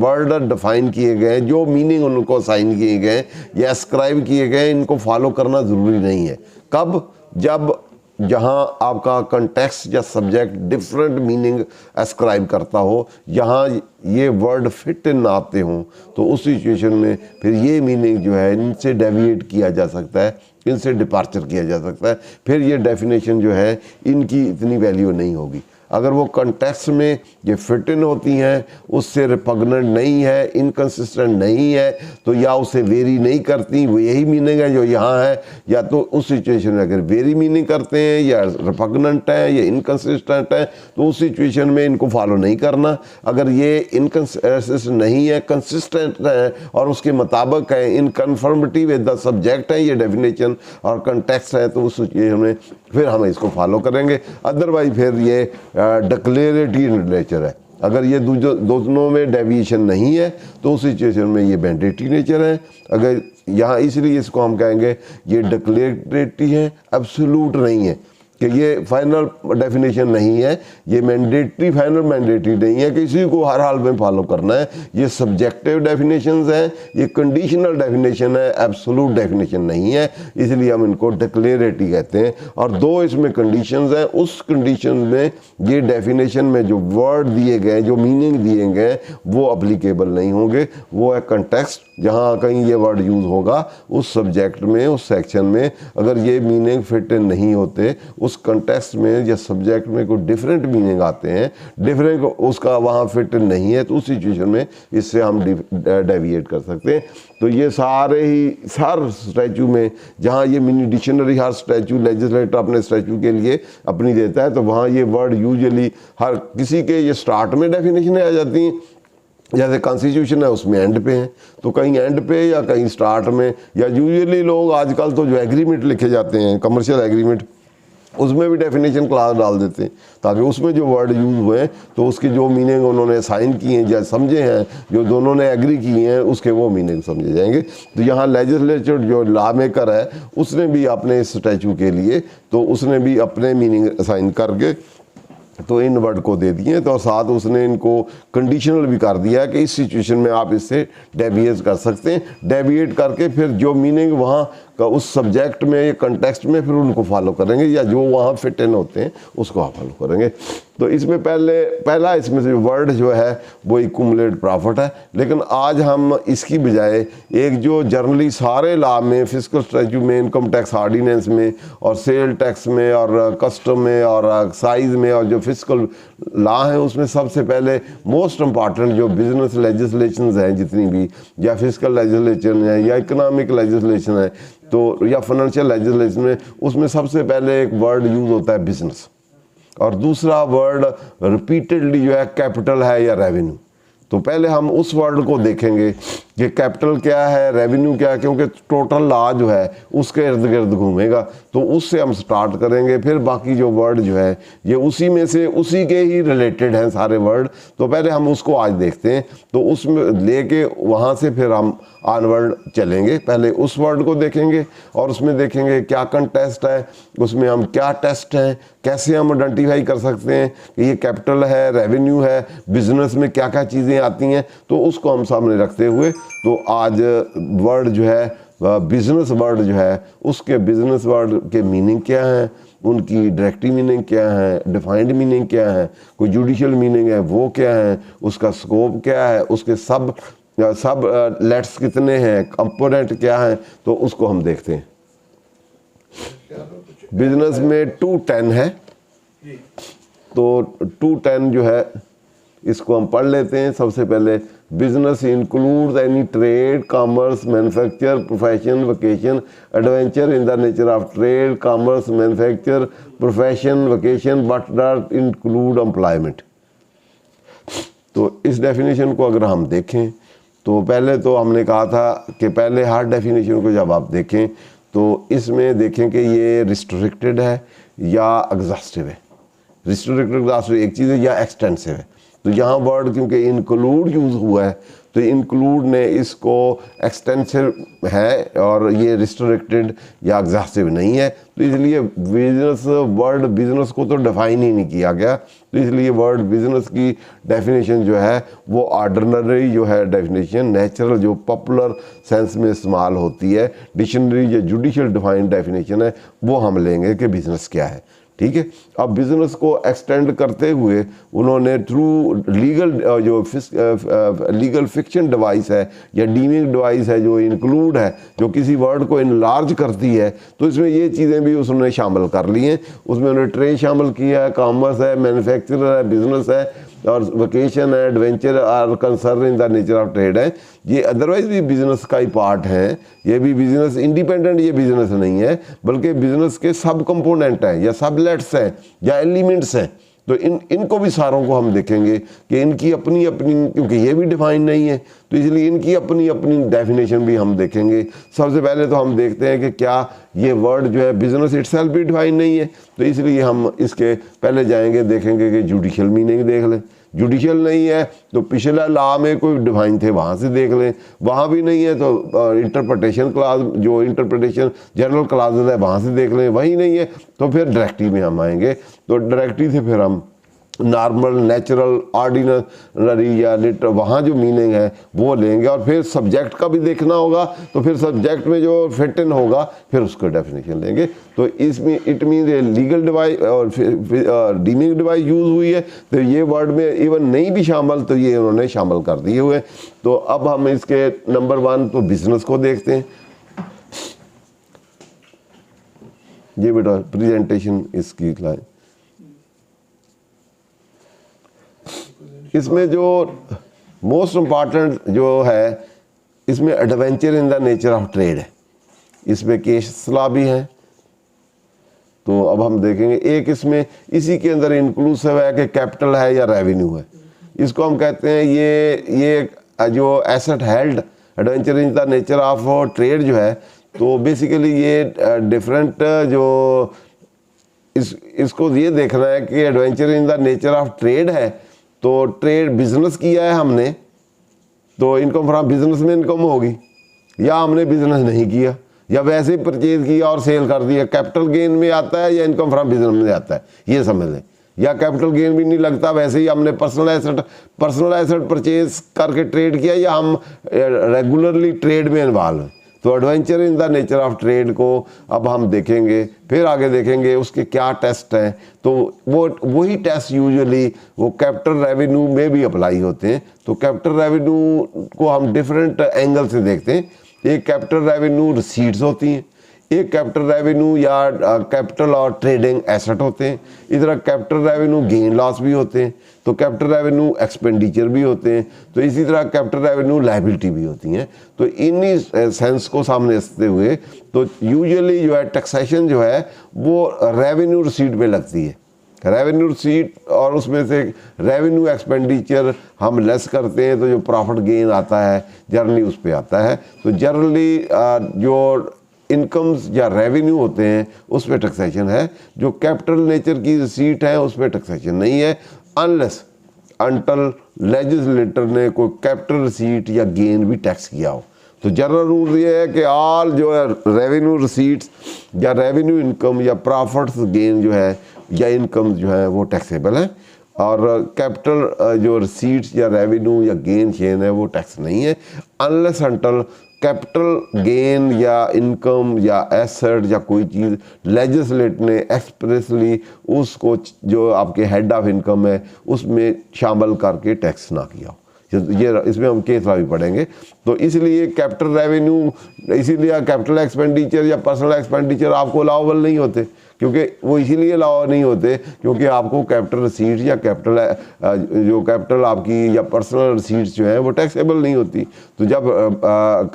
वर्ड डिफाइन किए गए, जो मीनिंग उनको असाइन किए गए या एस्क्राइब किए गए, इनको फॉलो करना ज़रूरी नहीं है। कब? जब जहाँ आपका कंटेक्स्ट या सब्जेक्ट डिफरेंट मीनिंग एस्क्राइब करता हो, यहाँ ये वर्ड फिट इन आते हों, तो उस सिचुएशन में फिर ये मीनिंग जो है इनसे डेविएट किया जा सकता है, इनसे डिपार्चर किया जा सकता है, फिर ये डेफिनेशन जो है इनकी इतनी वैल्यू नहीं होगी। अगर वो कंटेक्स्ट में ये फिट इन होती हैं, उससे रिपग्नेंट नहीं है, इनकंसिस्टेंट नहीं है, तो या उसे वेरी नहीं करती, वो यही मीनिंग है जो यहाँ है, या तो उस सिचुएशन में अगर वेरी मीनिंग करते हैं या रिपग्नेंट है या इनकंसिस्टेंट है तो उस सिचुएशन में इनको फॉलो नहीं करना। अगर ये इनकंसिस्टेंट नहीं है, कंसिस्टेंट है और उसके मुताबिक है, इन कन्फर्मिटी विद द सब्जेक्ट है ये डेफिनेशन और कंटेक्स्ट है, तो उस सिचुएशन में फिर हम इसको फॉलो करेंगे। अदरवाइज फिर ये डिक्लेरेटरी नेचर है। अगर ये दोनों में डेविएशन नहीं है तो उस सिचुएशन में ये मैंडेटरी नेचर है। अगर यहाँ इसलिए इसको हम कहेंगे ये डिक्लेरेटरी है, एब्सोल्यूट नहीं है कि ये फाइनल डेफिनेशन नहीं है, ये मैंडेटरी फाइनल मैंडेटरी नहीं है कि इसी को हर हाल में फॉलो करना है। ये सब्जेक्टिव डेफिनेशंस हैं, ये कंडीशनल डेफिनेशन है, एब्सोल्यूट डेफिनेशन नहीं है, इसलिए हम इनको डिक्लेरेटरी कहते हैं। और दो इसमें कंडीशंस हैं, उस कंडीशन में ये डेफिनेशन में जो वर्ड दिए गए, जो मीनिंग दिए गए वो अप्लीकेबल नहीं होंगे। वो है कंटेक्स्ट, जहाँ कहीं ये वर्ड यूज़ होगा उस सब्जेक्ट में, उस सेक्शन में अगर ये मीनिंग फिट नहीं होते, उस कंटेक्स्ट में या सब्जेक्ट में कोई डिफरेंट मीनिंग आते हैं, डिफरेंट उसका वहाँ फिट नहीं है, तो उस सिचुएशन में इससे हम डेविएट कर सकते हैं। तो ये सारे ही हर स्टैचू में जहाँ ये मिनी डिक्शनरी हर स्टैचू लेजिस्लेटर अपने स्टैचू के लिए अपनी देता है, तो वहाँ ये वर्ड यूजुअली हर किसी के ये स्टार्ट में डेफिनेशन आ जाती हैं, जैसे कॉन्स्टिट्यूशन है उसमें एंड पे है, तो कहीं एंड पे या कहीं स्टार्ट में, या यूजुअली लोग आजकल तो जो एग्रीमेंट लिखे जाते हैं कमर्शियल एग्रीमेंट, उसमें भी डेफिनेशन क्लास डाल देते हैं ताकि उसमें जो वर्ड यूज़ हुए हैं तो उसकी जो मीनिंग उन्होंने साइन किए हैं या समझे हैं, जो दोनों ने एग्री किए हैं, उसके वो मीनिंग समझे जाएंगे। तो यहाँ लेजिस्लेचर जो लॉ मेकर है उसने भी अपने इस स्टैचू के लिए तो उसने भी अपने मीनिंग साइन करके तो इन वर्ड को दे दिए, तो साथ उसने इनको कंडीशनल भी कर दिया कि इस सिचुएशन में आप इससे डेविएट कर सकते हैं। डेविएट करके फिर जो मीनिंग वहाँ का उस सब्जेक्ट में या कंटेक्स्ट में फिर उनको फॉलो करेंगे, या जो वहाँ फिट इन होते हैं उसको आप फॉलो करेंगे। तो इसमें पहला इसमें से वर्ड जो है वो एक्युमुलेट प्रॉफिट है, लेकिन आज हम इसकी बजाय एक जो जनरली सारे लॉ में, फिस्कल स्टैट्यूट में, इनकम टैक्स ऑर्डिनेंस में और सेल टैक्स में और कस्टम में और एक्साइज में और जो फिस्कल लॉ है उसमें सबसे पहले मोस्ट इम्पॉर्टेंट जो बिजनेस लेजिस्लेशन हैं जितनी भी, या फिस्कल लेजिस्लेशन है या इकोनॉमिक लेजिस्लेशन है तो या फाइनेंशियल लेजिस्लेशन में, उसमें सबसे पहले एक वर्ड यूज़ होता है बिजनेस, और दूसरा वर्ड रिपीटेडली जो है कैपिटल है या रेवेन्यू। तो पहले हम उस वर्ड को देखेंगे कि कैपिटल क्या है, रेवेन्यू क्या है, क्योंकि टोटल लॉ जो है उसके इर्द गिर्द घूमेगा, तो उससे हम स्टार्ट करेंगे। फिर बाकी जो वर्ड जो है ये उसी में से उसी के ही रिलेटेड हैं सारे वर्ड, तो पहले हम उसको आज देखते हैं। तो उसमें लेके वहाँ से फिर हम ऑनवर्ड चलेंगे। पहले उस वर्ड को देखेंगे और उसमें देखेंगे क्या कंटेस्ट है, उसमें हम क्या टेस्ट हैं, कैसे हम आइडेंटिफाई कर सकते हैं कि ये कैपिटल है, रेवेन्यू है, बिजनेस में क्या क्या चीज़ें आती हैं, तो उसको हम सामने रखते हुए तो आज वर्ड जो है बिजनेस वर्ड जो है उसके बिजनेस वर्ड के मीनिंग क्या है, उनकी डायरेक्टिव मीनिंग क्या है, डिफाइंड मीनिंग क्या है, कोई जुडिशियल मीनिंग है वो क्या है, उसका स्कोप क्या है, उसके सब लेट्स कितने हैं, कंपोनेंट क्या है, तो उसको हम देखते हैं। बिजनेस में 210 है, तो 210 जो है इसको हम पढ़ लेते हैं। सबसे पहले business includes any trade, commerce, manufacture, profession, vocation, adventure in the nature of trade, commerce, manufacture, profession, vocation but not include employment. तो इस डेफिनेशन को अगर हम देखें तो पहले तो हमने कहा था कि पहले हर डेफिनेशन को जब आप देखें तो इसमें देखें कि ये रिस्ट्रिक्टेड है या एग्जॉस्टिव है। रिस्ट्रिक्टेड एग्जॉस्टिव एक चीज़ है या एक्सटेंसिव है। तो यहाँ वर्ड क्योंकि इंक्लूड यूज़ हुआ है तो इंक्लूड ने इसको एक्सटेंसिव है और ये रिस्ट्रिक्टेड या एग्जॉस्टिव नहीं है, तो इसलिए बिजनेस वर्ड बिजनेस को तो डिफाइन ही नहीं किया गया। तो इसलिए वर्ड बिजनेस की डेफिनेशन जो है वो ऑर्डिनरी जो है डेफिनेशन, नेचुरल जो पॉपुलर सेंस में इस्तेमाल होती है, डिक्शनरी या जुडिशियल डिफाइंड डेफिनेशन है वो हम लेंगे कि बिजनेस क्या है। ठीक है। अब बिज़नेस को एक्सटेंड करते हुए उन्होंने थ्रू लीगल जो लीगल फिक्शन डिवाइस है या डीमिंग डिवाइस है जो इंक्लूड है, जो किसी वर्ड को इनलार्ज करती है, तो इसमें ये चीज़ें भी उसने शामिल कर ली हैं। उसमें उन्होंने ट्रेड शामिल किया है, कॉमर्स है, मैन्युफैक्चरर है, बिजनेस है और वोकेशन है, एडवेंचर और concern in the nature of trade है। ये अदरवाइज भी बिजनेस का ही पार्ट है, ये भी बिजनेस इंडिपेंडेंट ये बिजनेस नहीं है, बल्कि बिजनेस के सब कंपोनेंट हैं या सबलेट्स हैं या एलिमेंट्स हैं। तो इनको भी सारों को हम देखेंगे कि इनकी अपनी अपनी, क्योंकि ये भी डिफाइन नहीं है, तो इसलिए इनकी अपनी अपनी डेफिनेशन भी हम देखेंगे। सबसे पहले तो हम देखते हैं कि क्या ये वर्ड जो है बिजनेस इटसेल्फ भी डिफाइन नहीं है, तो इसलिए हम इसके पहले जाएंगे, देखेंगे कि जुडिशियल मीनिंग देख लें। जुडिशियल नहीं है तो पिछला लॉ में कोई डिफाइन थे वहाँ से देख लें, वहाँ भी नहीं है तो इंटरप्रटेशन क्लास जो इंटरप्रटेशन जनरल क्लासेस है वहाँ से देख लें, वही नहीं है तो फिर डायरेक्टिव में हम आएंगे। तो डायरेक्टिव से फिर हम नॉर्मल, नेचुरल, ऑर्डिनरी या लिटर वहाँ जो मीनिंग है वो लेंगे, और फिर सब्जेक्ट का भी देखना होगा, तो फिर सब्जेक्ट में जो फिट इन होगा फिर उसको डेफिनेशन लेंगे। तो इसमें इट मीन लीगल डिवाइस और डीमिंग डिवाइस यूज़ हुई है, तो ये वर्ड में इवन नहीं भी शामिल तो ये उन्होंने शामिल कर दिए हुए। तो अब हम इसके नंबर 1 तो बिजनेस को देखते हैं। ये बेटा प्रेजेंटेशन इसकी लाइन, इसमें जो मोस्ट इम्पॉर्टेंट जो है इसमें adventure in the nature of trade है, इसमें केस सलाह भी है। तो अब हम देखेंगे एक इसमें इसी के अंदर इंक्लूसिव है कि कैपिटल है या रेवेन्यू है। इसको हम कहते हैं ये जो asset held adventure in the nature of trade जो है, तो बेसिकली ये डिफरेंट जो इसको ये देखना है कि adventure in the nature of trade है, तो ट्रेड बिजनेस किया है हमने तो इनकम फ्रॉम बिजनेस में इनकम होगी, या हमने बिजनेस नहीं किया या वैसे ही परचेज किया और सेल कर दिया, कैपिटल गेन में आता है या इनकम फ्रॉम बिजनेस में आता है, ये समझ लें। या कैपिटल गेन भी नहीं लगता, वैसे ही हमने पर्सनल एसेट परचेज करके ट्रेड किया, या हम रेगुलरली ट्रेड में इन्वॉल्व हैं। तो adventure in the nature of trade को अब हम देखेंगे, फिर आगे देखेंगे उसके क्या टेस्ट हैं। तो वही टेस्ट यूजुअली वो कैपिटल रेवेन्यू में भी अप्लाई होते हैं। तो कैपिटल रेवेन्यू को हम डिफरेंट एंगल से देखते हैं। एक कैपिटल रेवेन्यू रिसीट्स होती हैं, एक कैपिटल रेवेन्यू या कैपिटल और ट्रेडिंग एसेट होते हैं, इधर कैपिटल रेवेन्यू गेन लॉस भी होते हैं, तो कैपिटल रेवेन्यू एक्सपेंडिचर भी होते हैं, तो इसी तरह कैपिटल रेवेन्यू लायबिलिटी भी होती हैं। तो इन्हीं सेंस को सामने रखते हुए तो यूजुअली जो है टैक्सेशन जो है वो रेवेन्यू रिसीट पे लगती है, रेवेन्यू रिसीट, और उसमें से रेवेन्यू एक्सपेंडिचर हम लेस करते हैं तो जो प्रॉफिट गेन आता है जनरली उस पर आता है। तो जनरली जो इनकम्स या रेवेन्यू होते हैं उस पर टैक्सेशन है, जो कैपिटल नेचर की रिसीट है उस पर टैक्सेशन नहीं है, अनलेस अंटल लेजिस्लेटर ने कोई कैपिटल रिसीट या गेन भी टैक्स किया हो। तो जनरल रूल ये है कि ऑल जो है रेवेन्यू रिसीट्स या रेवेन्यू इनकम या प्रॉफिट्स गेन जो है या इनकम जो है वो टैक्सेबल है, और कैपिटल जो रिसीट्स या रेवेन्यू या गेन शेन है वो टैक्स नहीं है, अनलेस अंटल कैपिटल गेन या इनकम या एसेट या कोई चीज़ लेजिस्लेट ने एक्सप्रेसली उसको जो आपके हेड ऑफ इनकम है उसमें शामिल करके टैक्स ना किया हो। ये इसमें हम केस भी पढ़ेंगे। तो इसलिए कैपिटल रेवेन्यू, इसीलिए कैपिटल एक्सपेंडिचर या पर्सनल एक्सपेंडिचर आपको अलाउबल नहीं होते, क्योंकि वो इसीलिए अलाउ नहीं होते क्योंकि आपको कैपिटल रिसीट या कैपिटल जो कैपिटल आपकी या पर्सनल रिसीट्स जो हैं वो टैक्सेबल नहीं होती। तो जब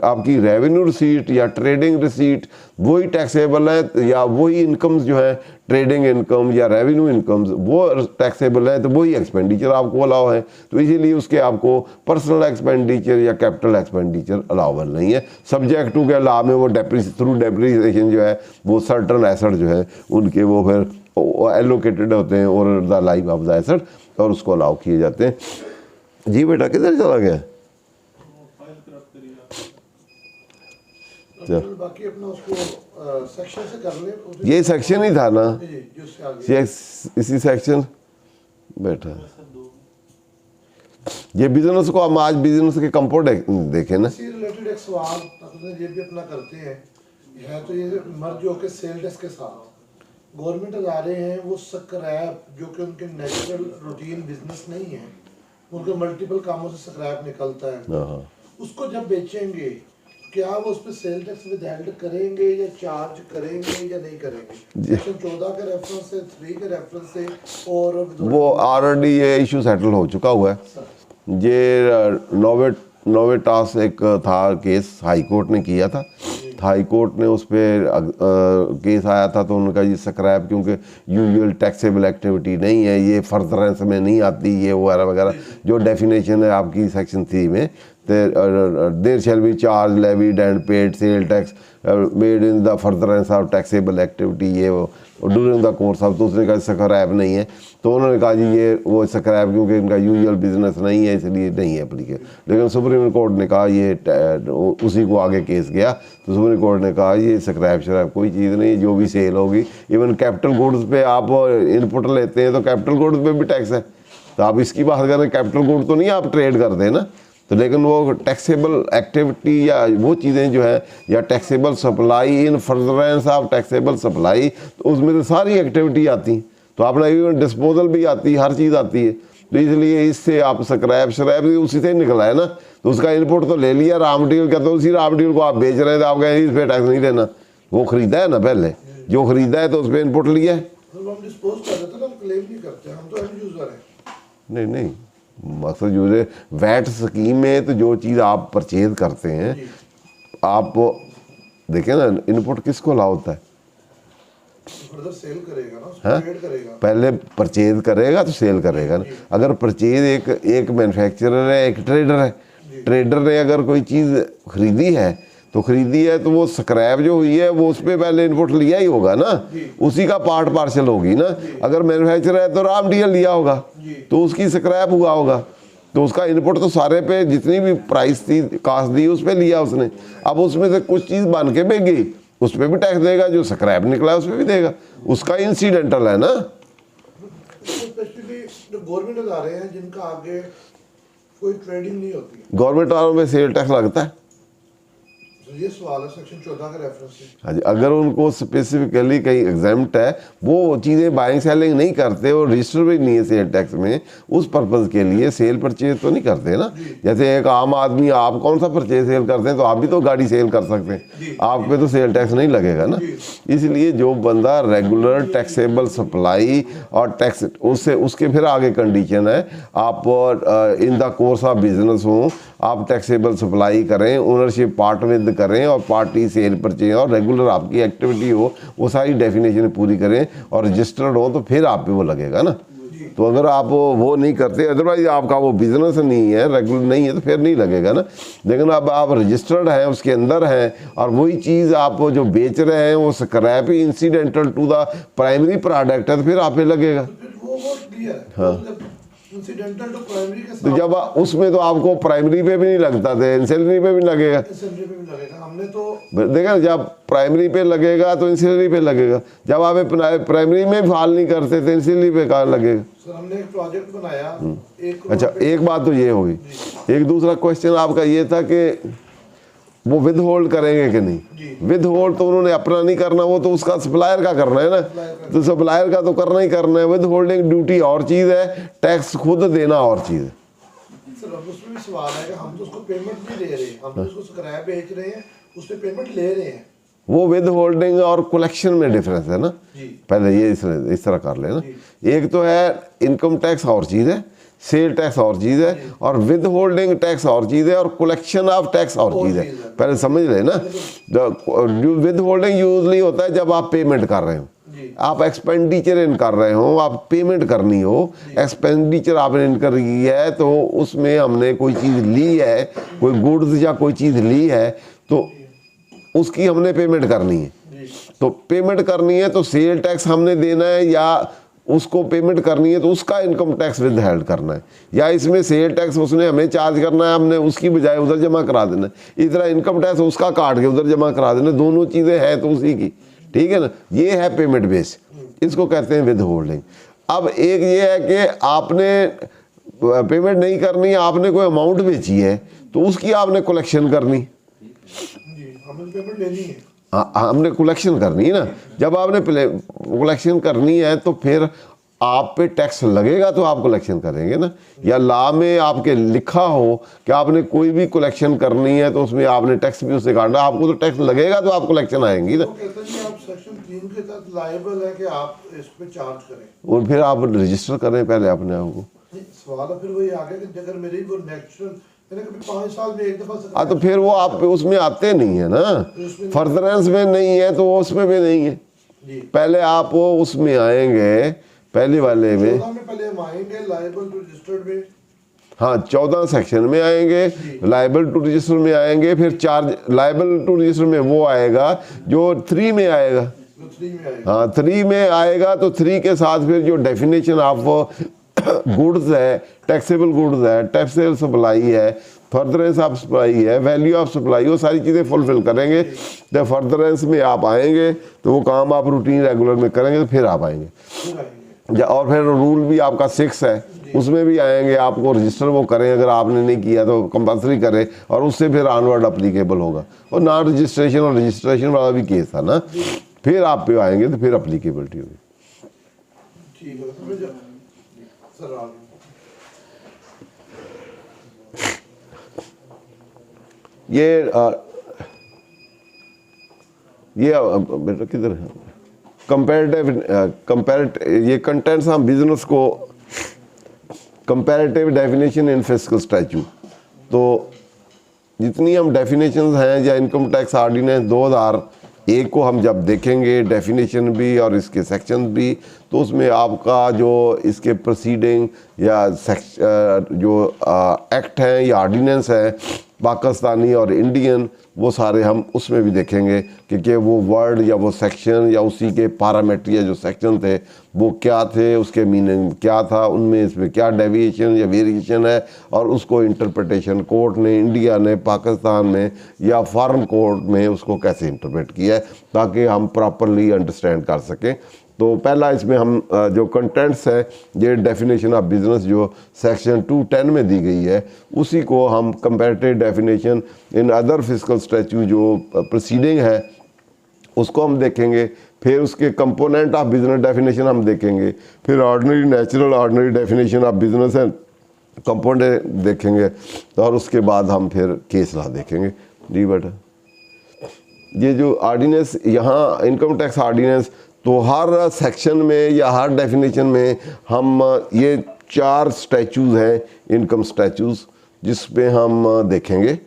आपकी रेवेन्यू रिसीट या ट्रेडिंग रिसीट वही टैक्सेबल है, या वही इनकम्स जो है ट्रेडिंग इनकम या रेवेन्यू इनकम्स वो टैक्सेबल है, तो वही एक्सपेंडिचर आपको अलाउ है। तो इसीलिए उसके आपको पर्सनल एक्सपेंडिचर या कैपिटल एक्सपेंडिचर अलाउबल नहीं है। सब्जेक्ट टू के लॉ में वो थ्रू डेप्रिसिएशन जो है वो सर्टन एसेट जो है उनके वो फिर एलोकेटेड होते हैं और the life of the asset, और उसको अलाउ किए जाते हैं। जी बेटा किधर चला गया? बाकी अपना उसको सेक्शन से कर ले। ये सेक्शन ही था ना, इसी सेक्शन बैठा। ये बिजनेस को हम आज बिजनेस के कंपोनेंट देखें ना, इसी रिलेटेड एक सवाल ये भी अपना करते हैं, है तो ये मर्ज होकर सेल डेस्क के साथ गवर्नमेंट अदारे हैं वो स्क्रैप जो कि उनके नेचुरल रूटीन बिजनेस नहीं है, उनके मल्टीपल कामों से स्क्रैप निकलता है, हाँ उसको जब बेचेंगे क्या वो उस पर सेल टैक्स विदहेल्ड करेंगे या चार्ज करेंगे या नहीं करेंगे? सेक्शन 14 के रेफरेंस से, 3 के रेफरेंस से और वो ऑलरेडी ये इशू सेटल हो चुका हुआ है। ये नोवेटास एक था केस, हाई कोर्ट ने किया था। हाई कोर्ट ने उस पर केस आया था तो उनका ये स्क्रैप क्योंकि यूजुअल टैक्सेबल एक्टिविटी नहीं है, ये फर्दरेंस में नहीं आती, ये वगैरह वगैरह जो डेफिनेशन है आपकी सेक्शन 3 में, there shall be charge levied and paid sale tax made in the furtherance of taxable activity, ये वो ड्यूरिंग द कोर्स ऑफ, तो उसने कहा स्क्रैप नहीं है। तो उन्होंने कहा जी ये वो स्क्रैप क्योंकि इनका यूजुअल बिजनेस नहीं है इसलिए नहीं है एप्लीकेबल। लेकिन सुप्रीम कोर्ट ने कहा ये उसी को आगे केस गया तो सुप्रीम कोर्ट ने कहा ये स्क्रैप शरैप कोई चीज़ नहीं, जो भी सेल होगी, इवन कैपिटल गुड्स पे आप इनपुट लेते हैं तो कैपिटल गुड्स पे भी टैक्स है। तो आप इसकी बात करें, कैपिटल गुड तो नहीं आप ट्रेड करते हैं ना, तो लेकिन वो टैक्सेबल एक्टिविटी या वो चीज़ें जो है या taxable supply in furtherance of taxable supply, तो उसमें तो सारी एक्टिविटी आती, तो अपना इवन डिस्पोजल भी आती है, हर चीज़ आती है। तो इसलिए इससे आप स्क्रैप शरैप उसी से निकला है ना, तो उसका इनपुट तो ले लिया रॉ मटेरियल का, तो उसी रॉ मटेरियल को आप बेच रहे हैं तो आप कहें इस पर टैक्स नहीं देना, वो खरीदा है ना पहले, जो खरीदा है तो उस पर इनपुट लिया है। हम डिस्पोज कर देते ना, क्लेम नहीं करते, हम तो एंड यूजर हैं। नहीं मकसद जो है वैट स्कीम में तो जो चीज़ आप परचेज करते हैं, आप देखें ना इनपुट किसको ला होता है, फर्दर सेल करेगा ना, उसको ट्रेड करेगा, पहले परचेज करेगा तो सेल करेगा ना। अगर परचेज एक मैन्युफैक्चरर है, एक ट्रेडर है, ट्रेडर ने अगर कोई चीज़ खरीदी है तो वो स्क्रैप जो हुई है वो उस पर पहले इनपुट लिया ही होगा ना, उसी का पार्ट पार्सल होगी ना। अगर मैन्युफैक्चरर है तो रॉ मटेरियल लिया होगा तो उसकी स्क्रैप हुआ होगा, तो उसका इनपुट तो सारे पे जितनी भी प्राइस थी, कास्ट दी, उस पर लिया उसने। अब उसमें से कुछ चीज़ बन के बेच गई, उस पर भी टैक्स देगा, जो स्क्रैप निकला है उस पर भी देगा, उसका इंसिडेंटल है ना। स्पेशली जो गवर्नमेंट अदारे हैं जिनका आगे कोई ट्रेडिंग नहीं होती, गवर्नमेंट वालों में सेल टैक्स लगता है। तो ये सवाल है सेक्शन 14 के रेफरेंस से। हाँ जी, अगर उनको स्पेसिफिकली कहीं एग्जाम्प्ट है, वो चीज़ें बाइंग सेलिंग नहीं करते और रजिस्टर भी नहीं है सेल टैक्स में, उस पर्पज़ के लिए सेल परचेज तो नहीं करते ना। जैसे एक आम आदमी, आप कौन सा परचेज सेल करते हैं, तो आप भी तो गाड़ी सेल कर सकते हैं, आप पे तो सेल टैक्स नहीं लगेगा ना। इसलिए जो बंदा रेगुलर टैक्सेबल सप्लाई और टैक्स, उससे उसके फिर आगे कंडीशन है, आप in the course of business हो, आप टैक्सेबल सप्लाई करें, ओनरशिप पार्ट विद करें और पार्टी सेल परचेज और रेगुलर आपकी एक्टिविटी हो, वो सारी डेफिनेशन पूरी करें और रजिस्टर्ड हो, तो फिर आप पे वो लगेगा ना। तो अगर आप वो नहीं करते, अदरवाइज आपका वो बिजनेस नहीं है, रेगुलर नहीं है, तो फिर नहीं लगेगा ना। लेकिन अब आप रजिस्टर्ड हैं, उसके अंदर हैं, और वही चीज़ आप जो बेच रहे हैं वो स्क्रैप ही incidental to the primary product है, तो फिर आप पे लगेगा। वो क्लियर है। हाँ। इंसिडेंटल टू प्राइमरी के साथ, तो जब उसमें तो आपको प्राइमरी पे भी नहीं लगता था, इंसिलरी पे भी लगेगा। इंसिलरी पे भी लगेगा, हमने तो देखा, जब प्राइमरी पे लगेगा तो इंसिलरी पे लगेगा, जब आप प्राइमरी में फाल नहीं करते थे इंसिलरी पे कहाँ लगेगा। सर हमने एक प्रोजेक्ट बनाया, अच्छा, एक बात तो ये होगी। एक दूसरा क्वेश्चन आपका ये था कि वो विद होल्ड करेंगे कि नहीं। विद होल्ड तो उन्होंने अपना नहीं करना, वो तो उसका सप्लायर का करना है ना, तो सप्लायर का तो करना ही करना है। विद होल्डिंग ड्यूटी और चीज़ है, टैक्स खुद देना और चीज़ है। सर उसमें भी सवाल है कि हम तो उसको पेमेंट नहीं दे रहे, हम तो उसको स्क्रैप बेच रहे हैं, उस पर पेमेंट ले रहे हैं। वो विद होल्डिंग और कलेक्शन में डिफरेंस है ना। पहले ये इस तरह कर लेना। एक तो है इनकम टैक्स और चीज़ है, सेल टैक्स और चीज़ है, और विद होल्डिंग टैक्स और चीज़ है, और कलेक्शन ऑफ टैक्स और चीज़ है। पहले समझ लेना, विद होल्डिंग यूजली होता है जब आप पेमेंट कर रहे हो, आप एक्सपेंडिचर इन कर रहे हो, आप पेमेंट करनी हो, एक्सपेंडिचर आपने इन कर रही है, तो उसमें हमने कोई चीज़ ली है, कोई गुड्स या कोई चीज़ ली है, तो उसकी हमने पेमेंट करनी है। तो पेमेंट करनी है तो सेल टैक्स हमने देना है, या उसको पेमेंट करनी है तो उसका इनकम टैक्स विद हेल्ड करना है, या इसमें सेल टैक्स उसने हमें चार्ज करना है, हमने उसकी बजाय उधर जमा करा देना है। इस तरह इनकम टैक्स उसका काट के उधर जमा करा देना, दोनों चीज़ें हैं तो उसी की, ठीक है ना। ये है पेमेंट बेस, इसको कहते हैं विद होल्डिंग। अब एक ये है कि आपने पेमेंट नहीं करनी, आपने कोई अमाउंट बेची है तो उसकी आपने कलेक्शन करनी, हमने पेमेंट लेनी है। हमने कलेक्शन करनी है ना, जब आपने कलेक्शन करनी है तो फिर आप पे टैक्स लगेगा तो आप कलेक्शन करेंगे ना। या लॉ में आपके लिखा हो कि आपने कोई भी कलेक्शन करनी है तो उसमें आपने टैक्स भी उससे काटना, आपको तो टैक्स लगेगा तो आप कलेक्शन आएंगी ना। वो कहते हैं कि आप सेक्शन 3 के तहत लायबल है कि आप इस पे चार्ज करें। और फिर आप रजिस्टर करें पहले अपने आप को। सवाल फिर वही आ गया कि अगर मेरी वो नेचुरल मैंने कभी 5 साल में एक दफा हाँ तो फिर वो आप उसमें आते नहीं है ना, फर्दरेंस में नहीं है तो वो उसमें भी नहीं है। पहले आप वो उसमें आएंगे पहले वाले में, पहले हम आएंगे लायबल टू रजिस्टर्ड में। हाँ 14 सेक्शन में आएंगे, लायबल टू रजिस्टर में आएंगे, फिर चार्ज लायबल टू रजिस्टर में वो आएगा जो 3 में आएगा। हाँ 3 में आएगा तो 3 के साथ फिर जो डेफिनेशन ऑफ गुड्स है, टैक्सेबल गुड्स है, टैक्सेबल सप्लाई है, फर्दरेंस ऑफ सप्लाई है, वैल्यू ऑफ सप्लाई, वो सारी चीज़ें फुलफिल करेंगे तो फर्दरेंस में आप आएंगे तो वो काम आप रूटीन रेगुलर में करेंगे तो फिर आप आएंगे। और फिर रूल भी आपका 6 है, उसमें भी आएंगे, आपको रजिस्टर वो करें, अगर आपने नहीं किया तो कंपल्सरी करें और उससे फिर ऑनवर्ड अप्लीकेबल होगा। और नॉन रजिस्ट्रेशन और रजिस्ट्रेशन वाला भी केस था ना, फिर आप पे आएंगे तो फिर अप्लीकेबिलिटी होगी। ठीक है सर आगे। ये बेटा किधर है कंपैरेटिव ये कंटेंट्स हम बिजनेस को comparative definition in fiscal statute. तो जितनी हम डेफिनेशंस हैं या इनकम टैक्स ऑर्डिनेंस 2001 को हम जब देखेंगे डेफिनेशन भी और इसके सेक्शन भी, तो उसमें आपका जो इसके प्रोसीडिंग या जो एक्ट हैं या ऑर्डिनेंस है पाकिस्तानी और इंडियन, वो सारे हम उसमें भी देखेंगे कि वो वर्ड या वो सेक्शन या उसी के पैरामीटर या जो सेक्शन थे वो क्या थे, उसके मीनिंग क्या था, उनमें इसमें क्या डेविएशन या वेरिएशन है, और उसको इंटरप्रिटेशन कोर्ट ने, इंडिया ने, पाकिस्तान में या फॉरेन कोर्ट में उसको कैसे इंटरप्रेट किया है, ताकि हम प्रॉपरली अंडरस्टैंड कर सकें। तो पहला इसमें हम जो कंटेंट्स है, ये डेफिनेशन ऑफ बिजनेस जो सेक्शन 210 में दी गई है, उसी को हम comparative definition in other fiscal statute जो प्रोसीडिंग है उसको हम देखेंगे। फिर उसके कंपोनेंट ऑफ बिजनेस डेफिनेशन हम देखेंगे, फिर ordinary natural ordinary definition of business and component देखेंगे, और उसके बाद हम फिर केस लॉ देखेंगे। जी बेटा, ये जो ऑर्डिनेंस यहाँ इनकम टैक्स ऑर्डिनेंस, तो हर सेक्शन में या हर डेफिनेशन में हम ये 4 स्टैच्यूज हैं इनकम स्टैच्यूज जिस पे हम देखेंगे।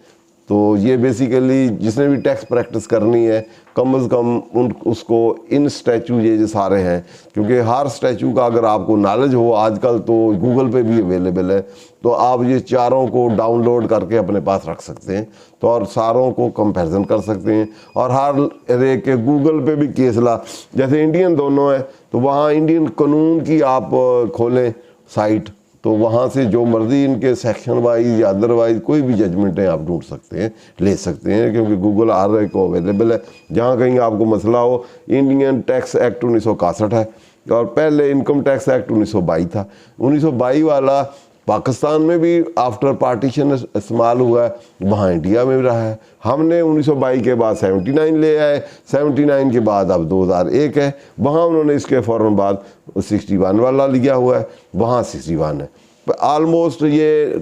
तो ये बेसिकली जिसने भी टैक्स प्रैक्टिस करनी है कम से कम उसको इन स्टैच्यू ये जो सारे हैं, क्योंकि हर स्टैच्यू का अगर आपको नॉलेज हो, आजकल तो गूगल पे भी अवेलेबल है, तो आप ये चारों को डाउनलोड करके अपने पास रख सकते हैं, तो और सारों को कंपैरिजन कर सकते हैं। और हर एक के गूगल पे भी केस ला, जैसे इंडियन दोनों है तो वहाँ इंडियन कानून की आप खोलें साइट, तो वहाँ से जो मर्जी इनके सेक्शन वाइज या अदरवाइज कोई भी जजमेंट है आप ढूंढ सकते हैं, ले सकते हैं, क्योंकि गूगल हर एक को अवेलेबल है। जहाँ कहीं आपको मसला हो, इंडियन टैक्स एक्ट 1961 है और पहले इनकम टैक्स एक्ट 1922 था। 1922 वाला पाकिस्तान में भी आफ्टर पार्टीशन इस्तेमाल हुआ है, वहाँ इंडिया में भी रहा है। हमने 1922 के बाद 79 ले आए, 79 के बाद अब 2001 है, वहाँ उन्होंने इसके फ़ौरन बाद 61 वाला लिया हुआ है, वहाँ 61 है। ऑलमोस्ट ये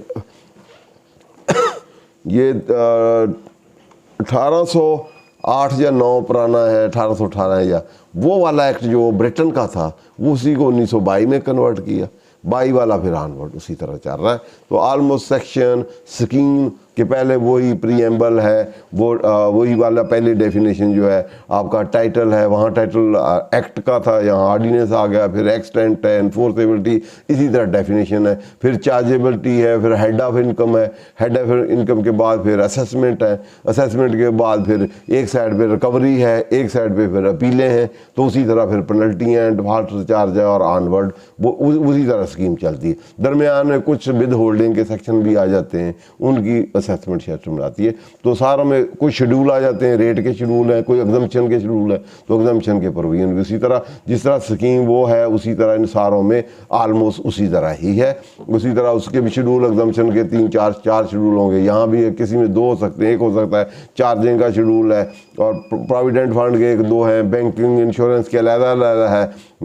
1808 या 9 पुराना है, 1818 या वो वाला एक्ट जो ब्रिटेन का था वो उसी को 1922 में कन्वर्ट किया, 22 वाला फिर ऑनवर्ड उसी तरह चल रहा है। तो ऑलमोस्ट सेक्शन स्कीम के पहले वही प्रीएम्बल है, वो वही वाला पहले डेफिनेशन जो है आपका टाइटल है, वहाँ टाइटल एक्ट का था, यहाँ ऑर्डिनेंस आ गया, फिर एक्सटेंट है, एनफोर्सेबिलिटी, इसी तरह डेफिनेशन है, फिर चार्जेबिलिटी है, फिर हेड ऑफ इनकम है, हेड ऑफ इनकम के बाद फिर असेसमेंट है, असेसमेंट के बाद फिर एक साइड पे रिकवरी है, एक साइड पे फिर अपीलें हैं, तो उसी तरह फिर पेनल्टी हैं, डिफॉल्टर चार्ज है और ऑनवर्ड वो उसी तरह स्कीम चलती है। दरमियान में कुछ विद होल्डिंग के सेक्शन भी आ जाते हैं, उनकी असेसमेंट शेड्यूल बनाती है। तो सारों में कुछ शेड्यूल आ जाते हैं, रेट के शेड्यूल हैं, कोई एग्जम्पशन के शेड्यूल है, तो एग्जम्पशन के प्रोविजन भी उसी तरह, जिस तरह स्कीम वो है उसी तरह इन सारों में आलमोस्ट उसी तरह ही है। उसी तरह उसके भी शेड्यूल एग्जम्पशन के 3-4 शेड्यूल होंगे, यहाँ भी किसी में 2 हो सकते हैं, एक हो सकता है चार्जिंग का शेड्यूल है, और प्रोविडेंट फंड के 1-2 हैं, बैंकिंग इंश्योरेंस के अलग-अलग है,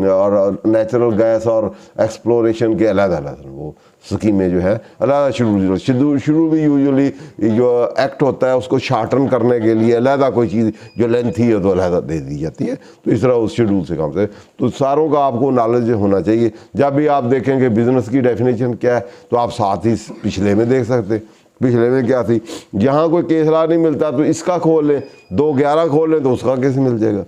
और नेचुरल गैस और एक्सप्लोरेशन के अलग-अलग वो स्कीमें जो है अलग शेड्यूल भी यूजुअली जो एक्ट होता है उसको शार्टन करने के लिए अलग कोई चीज़ जो लेंथी है तो अलग दे दी जाती है। तो इस तरह उस शेड्यूल से काम से तो सारों का आपको नॉलेज होना चाहिए। जब भी आप देखेंगे बिजनेस की डेफिनेशन क्या है तो आप साथ ही पिछले में देख सकते, पिछले में क्या थी, जहाँ कोई केसला नहीं मिलता तो इसका खोल लें, 211 खोल लें तो उसका कैसे मिल जाएगा,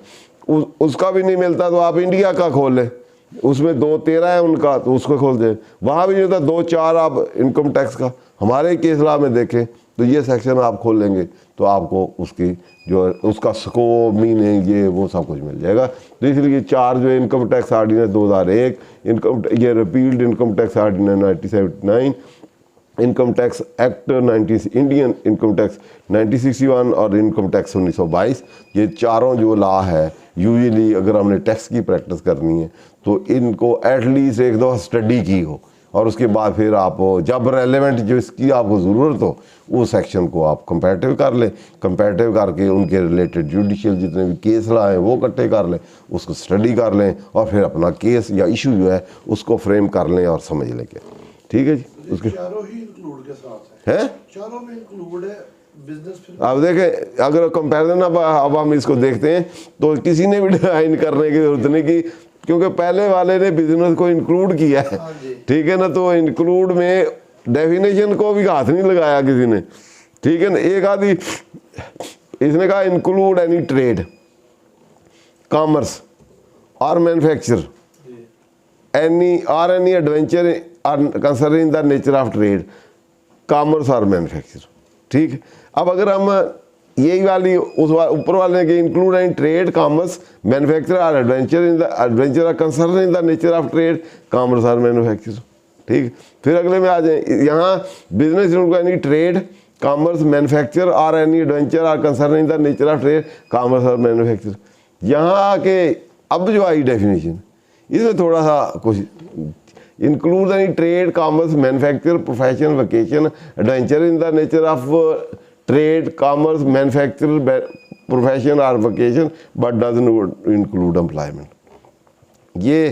उसका भी नहीं मिलता तो आप इंडिया का खोल लें, उसमें 213 है उनका तो उसको खोल दें, वहाँ भी नहीं होता 2-4 आप इनकम टैक्स का हमारे केसला में देखें तो ये सेक्शन आप खोल लेंगे तो आपको उसकी जो उसका स्कोप मीनिंग ये वो सब कुछ मिल जाएगा। तो इसलिए 4 जो इनकम टैक्स आर्डिनेंस 2001, इनकम ये repealed income tax ordinance 1979, income tax act 90 Indian income tax 1961 और इनकम टैक्स 1922, ये चारों जो लॉ है यूजुअली अगर हमने टैक्स की प्रैक्टिस करनी है तो इनको एटलीस्ट एक दो स्टडी की हो और उसके बाद फिर आप जब रेलेवेंट जो इसकी आपको ज़रूरत हो उस सेक्शन को आप कंपैरेटिव कर लें, कंपैरेटिव करके उनके रिलेटेड जुडिशियल जितने भी केस लाएँ वो इकट्ठे कर लें, उसको स्टडी कर लें और फिर अपना केस या इशू जो है उसको फ्रेम कर लें और समझ लें। ठीक है जी, उसके चारों ही इंक्लूड के साथ हैं, चारों में इंक्लूड है बिजनेस। अब देखें अगर कंपैरिजन अब हम इसको देखते हैं तो किसी ने भी डिफाइन करने की जरूरत नहीं की क्योंकि पहले वाले ने बिजनेस को इंक्लूड किया है, ठीक है ना, तो इंक्लूड में डेफिनेशन को भी हाथ नहीं लगाया किसी ने, ठीक है ना। एक आदि इसने कहा इंक्लूड एनी ट्रेड, कॉमर्स और manufacture any adventure concerning the nature of trade, commerce और मैन्युफैक्चर। ठीक, अब अगर हम यही वाली उस ऊपर वाले के include any trade, commerce, manufacture और adventure concerning the nature of trade, commerce और मैन्युफैक्चर। ठीक, फिर अगले में आ जाए, यहाँ business any trade, commerce, manufacture और एनी एडवेंचर और concerning the nature of trade, commerce और मैन्युफैक्चर। यहाँ आके अब जो आई डेफिनेशन इसमें थोड़ा सा कुछ include any trade, commerce, manufacture, profession, vocation, adventure in the nature of trade, commerce, manufacture, profession और vocation but does not include employment. ये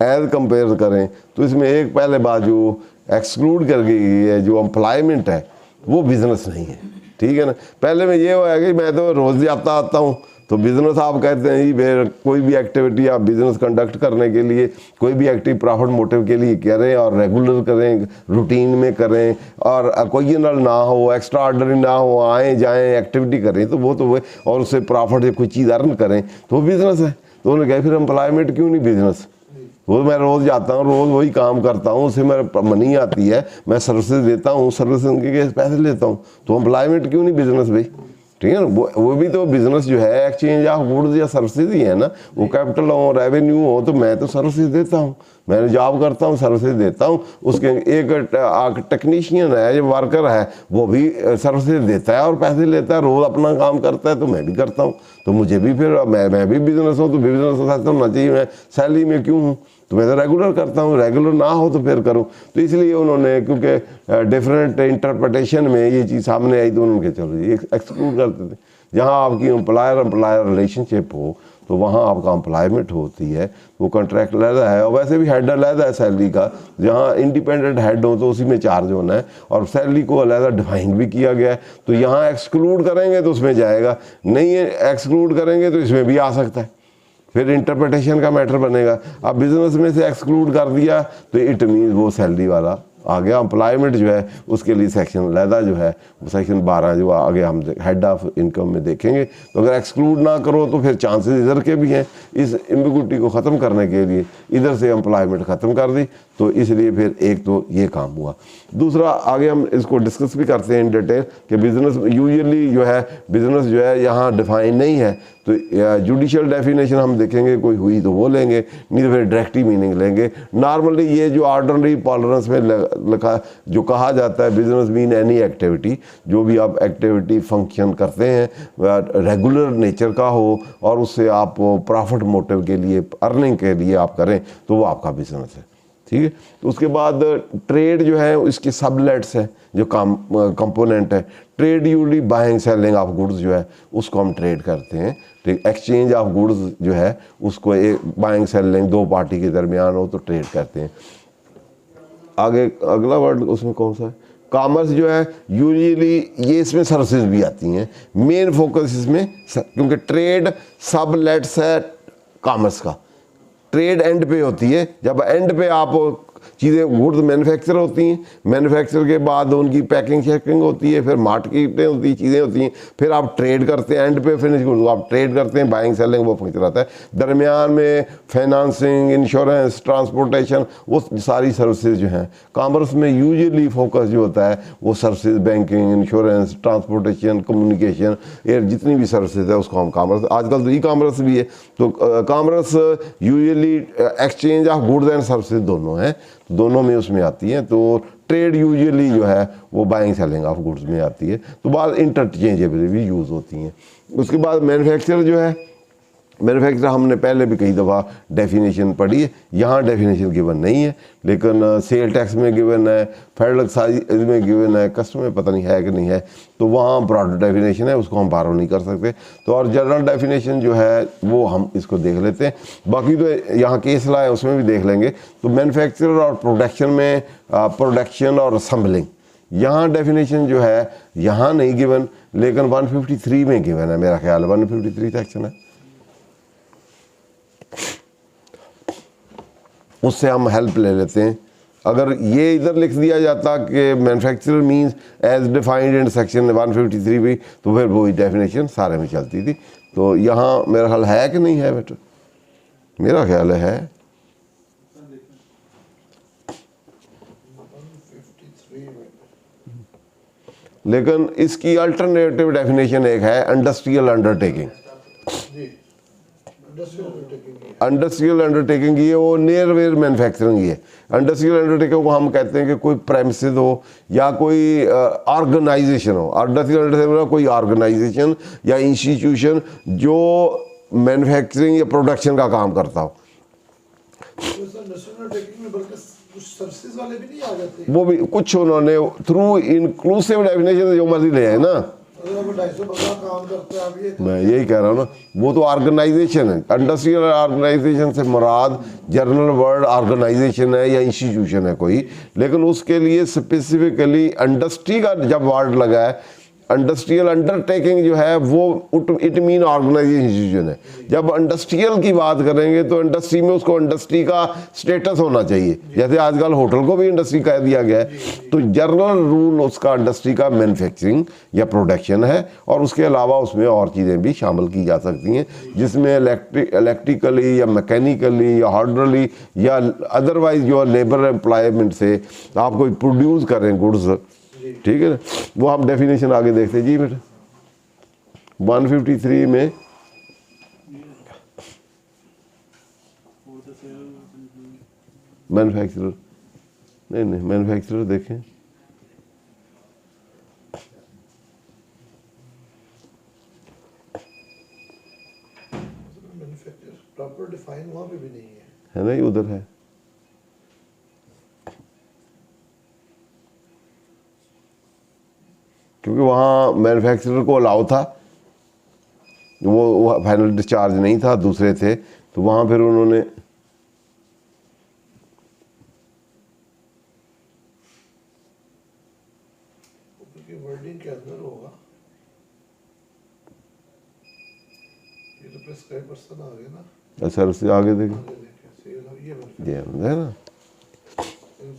एज कंपेयर करें तो इसमें एक पहले बात जो एक्सक्लूड कर गई है जो एम्प्लॉयमेंट है वो बिजनेस नहीं है, ठीक है ना। पहले में ये होया कि मैं तो रोज़ जाता आता हूँ तो बिज़नेस आप कहते हैं जी कोई भी एक्टिविटी आप बिज़नेस कंडक्ट करने के लिए कोई भी एक्टिव प्रॉफिट मोटिव के लिए करें और रेगुलर करें, रूटीन में करें और ओकेजनल ना हो, एक्स्ट्रा ऑर्डनरी ना हो, आएँ जाएँ एक्टिविटी करें तो वो और उससे प्रॉफिट कोई चीज़ अर्न करें तो वो बिज़नेस है। तो उन्होंने कहा फिर एम्प्लॉयमेंट क्यों नहीं बिज़नेस, वो मैं रोज़ जाता हूँ, रोज़ वही काम करता हूँ, उससे मेरे मनी आती है, मैं सर्विसेज देता हूँ, सर्विस के पैसे लेता हूँ, तो एम्प्लॉयमेंट क्यों नहीं बिज़नेस भाई, ठीक है ना। वो भी तो बिजनेस जो है एक्सचेंज ऑफ गुड्स या सर्विसेज ही है ना, वो कैपिटल हो, रेवेन्यू हो, तो मैं तो सर्विसेज देता हूँ, मैं जॉब करता हूँ, सर्विसेज देता हूँ। उसके एक टेक्नीशियन है जो वर्कर है वो भी सर्विसेज देता है और पैसे लेता है, रोज़ अपना काम करता है, तो मैं भी करता हूँ, तो मुझे भी फिर मैं भी बिजनेस हूँ तो बिजनेस होना चाहिए, मैं सैलरी में क्यों हूँ, तो मैं तो रेगुलर करता हूँ, रेगुलर ना हो तो फिर करूँ। तो इसलिए उन्होंने क्योंकि डिफरेंट इंटरप्रटेशन में ये चीज़ सामने आई तो उन्होंने चलो ये एक्सक्लूड करते थे। जहाँ आपकी एम्प्लॉयर रिलेशनशिप हो तो वहाँ आपका एम्प्लॉयमेंट होती है, वो कॉन्ट्रैक्ट लहदा है और वैसे भी हेड लहदा है सैलरी का, जहाँ इंडिपेंडेंट हेड हो तो उसी में चार्ज होना है और सैलरी को अलहदा डिफाइन भी किया गया है। तो यहाँ एक्सक्लूड करेंगे तो उसमें जाएगा, नहीं एक्सक्लूड करेंगे तो इसमें भी आ सकता है, फिर इंटरप्रिटेशन का मैटर बनेगा। अब बिजनेस में से एक्सक्लूड कर दिया तो इट मीन्स वो सैलरी वाला आ गया। एम्प्लॉयमेंट जो है उसके लिए सेक्शन लहदा जो है वो सेक्शन 12 जो आगे हम हेड ऑफ इनकम में देखेंगे। तो अगर एक्सक्लूड ना करो तो फिर चांसेस इधर के भी हैं, इस एम्बिग्युइटी को ख़त्म करने के लिए इधर से एम्प्लॉयमेंट ख़त्म कर दी, तो इसलिए फिर एक तो ये काम हुआ। दूसरा आगे हम इसको डिस्कस भी करते हैं इन डिटेल कि बिज़नेस यूजुअली जो है बिज़नेस जो है यहाँ डिफाइन नहीं है, तो जुडिशियल डेफिनेशन हम देखेंगे कोई हुई तो वो लेंगे, नहीं तो फिर डायरेक्ट ही मीनिंग लेंगे। नॉर्मली ये जो ऑर्डिनरी पॉलरेंस में लिखा जो कहा जाता है बिजनेस मीन एनी एक्टिविटी, जो भी आप एक्टिविटी फंक्शन करते हैं रेगुलर नेचर का हो और उससे आप प्रॉफिट मोटिव के लिए अर्निंग के लिए आप करें तो वो आपका बिजनेस है। ठीक है, तो उसके बाद ट्रेड जो है इसके सबलेट्स है जो कंपोनेंट है। Trade usually buying selling of goods जो है उसको हम ट्रेड करते हैं। ठीक, एक्सचेंज ऑफ गुड्स जो है उसको एक बाइंग सेलिंग दो पार्टी के दरमियान हो तो ट्रेड करते हैं। आगे अगला वर्ड उसमें कौन सा है? कॉमर्स जो है यूजुअली ये इसमें सर्विसेज भी आती हैं। मेन फोकस इसमें क्योंकि ट्रेड सबलेट्स है कॉमर्स का, ट्रेड एंड पे होती है। जब एंड पे आप चीज़ें गुड्स मैन्युफैक्चर होती हैं, मैन्युफैक्चर के बाद उनकी पैकिंग शैकिंग होती है, फिर मार्केटिंग होती है, चीज़ें होती हैं, फिर आप ट्रेड करते हैं एंड पे फिनिश गुड्स आप ट्रेड करते हैं, बाइंग सेलिंग वो फंक्शन आता है। दरमियान में फाइनेंसिंग, इंश्योरेंस, ट्रांसपोर्टेशन वो सारी सर्विसेज जो हैं कॉमर्स में यूजुअली फोकस जो होता है वो services banking, insurance, transportation, communication, ये जितनी भी सर्विसेज है उसको हम कॉमर्स, आजकल तो ई कॉमर्स भी है। तो commerce usually exchange of goods and services दोनों हैं, दोनों में उसमें आती हैं। तो ट्रेड यूजुअली जो है वो बाइंग सेलिंग ऑफ गुड्स में आती है। तो बाद इंटरचेंजेबल भी यूज़ होती हैं। उसके बाद मैन्युफैक्चर जो है, मैन्युफैक्चर हमने पहले भी कई दफ़ा डेफिनेशन पढ़ी है, यहाँ डेफिनेशन गिवन नहीं है, लेकिन सेल टैक्स में गिवन है, फेडरल एक्साइज में गिवन है, कस्टम में पता नहीं है कि नहीं है, तो वहाँ ब्रॉड डेफिनेशन है, उसको हम बारो नहीं कर सकते। तो और जनरल डेफिनेशन जो है वो हम इसको देख लेते हैं। बाकी तो यहाँ केस ला है उसमें भी देख लेंगे। तो मैन्युफैक्चर और प्रोडक्शन में प्रोडक्शन और असम्बलिंग यहाँ डेफिनेशन जो है यहाँ नहीं गिवन, लेकिन 153 में गिवन है, मेरा ख्याल 153 सेक्शन है, उससे हम हेल्प ले लेते हैं। अगर ये इधर लिख दिया जाता कि manufacturer means as defined in section 153 भी, तो फिर वही डेफिनेशन सारे में चलती थी। तो यहाँ मेरा ख्याल है कि नहीं है बेटा? मेरा ख्याल है। लेकिन इसकी अल्टरनेटिव डेफिनेशन एक है इंडस्ट्रियल अंडरटेकिंग। इंडस्ट्रियल अंडरटेकिंग ये वो नियर वेयर मैन्युफैक्चरिंग ही है। इंडस्ट्रियल अंडरटेकिंग को हम कहते हैं कि कोई प्रेमिसेस हो या कोई ऑर्गेनाइजेशन हो। इंडस्ट्रियल अंडरटेकिंग कोई ऑर्गेनाइजेशन या इंस्टीट्यूशन जो मैन्युफैक्चरिंग या प्रोडक्शन का काम करता हो। वो भी कुछ उन्होंने थ्रू इंक्लूसिव डेफिनेशन जो मर्जी ले आए ना, मैं यही कह रहा हूँ ना, वो तो ऑर्गेनाइजेशन है। इंडस्ट्रियल ऑर्गेनाइजेशन से मुराद जनरल वर्ड ऑर्गेनाइजेशन है या इंस्टीट्यूशन है कोई, लेकिन उसके लिए स्पेसिफिकली इंडस्ट्री का जब वर्ड लगा है, इंडस्ट्रियल अंडरटेकिंग जो है वो इट मीन ऑर्गेनाइजेशन इंस्टीट्यूशन है। जब इंडस्ट्रियल की बात करेंगे तो इंडस्ट्री में उसको इंडस्ट्री का स्टेटस होना चाहिए, जैसे आजकल होटल को भी इंडस्ट्री कह दिया गया है। तो जनरल रूल उसका इंडस्ट्री का मैन्युफैक्चरिंग या प्रोडक्शन है, और उसके अलावा उसमें और चीज़ें भी शामिल की जा सकती हैं, जिसमें इलेक्ट्रिकली या मैकेनिकली या हार्डरली या अदरवाइज जो लेबर एम्प्लॉयमेंट से आप कोई प्रोड्यूस करें गुड्स, ठीक है ना, वो हम डेफिनेशन आगे देखते हैं। जी बेटा 153 में मैन्युफैक्चरर, नहीं मैन्युफैक्चरर देखें, प्रॉपर डिफाइन वहाँ पे भी नहीं है ना, ये उधर है। क्योंकि वहाँ मैन्युफैक्चरर को अलाउ था, वो फाइनल डिस्चार्ज नहीं था, दूसरे थे, तो वहाँ फिर उन्होंने वर्डिंग के अंदर होगा, ये तो प्रेस्क्राइब पर्सन आ गया ना। अच्छा उससे आगे देखें, ये है ना।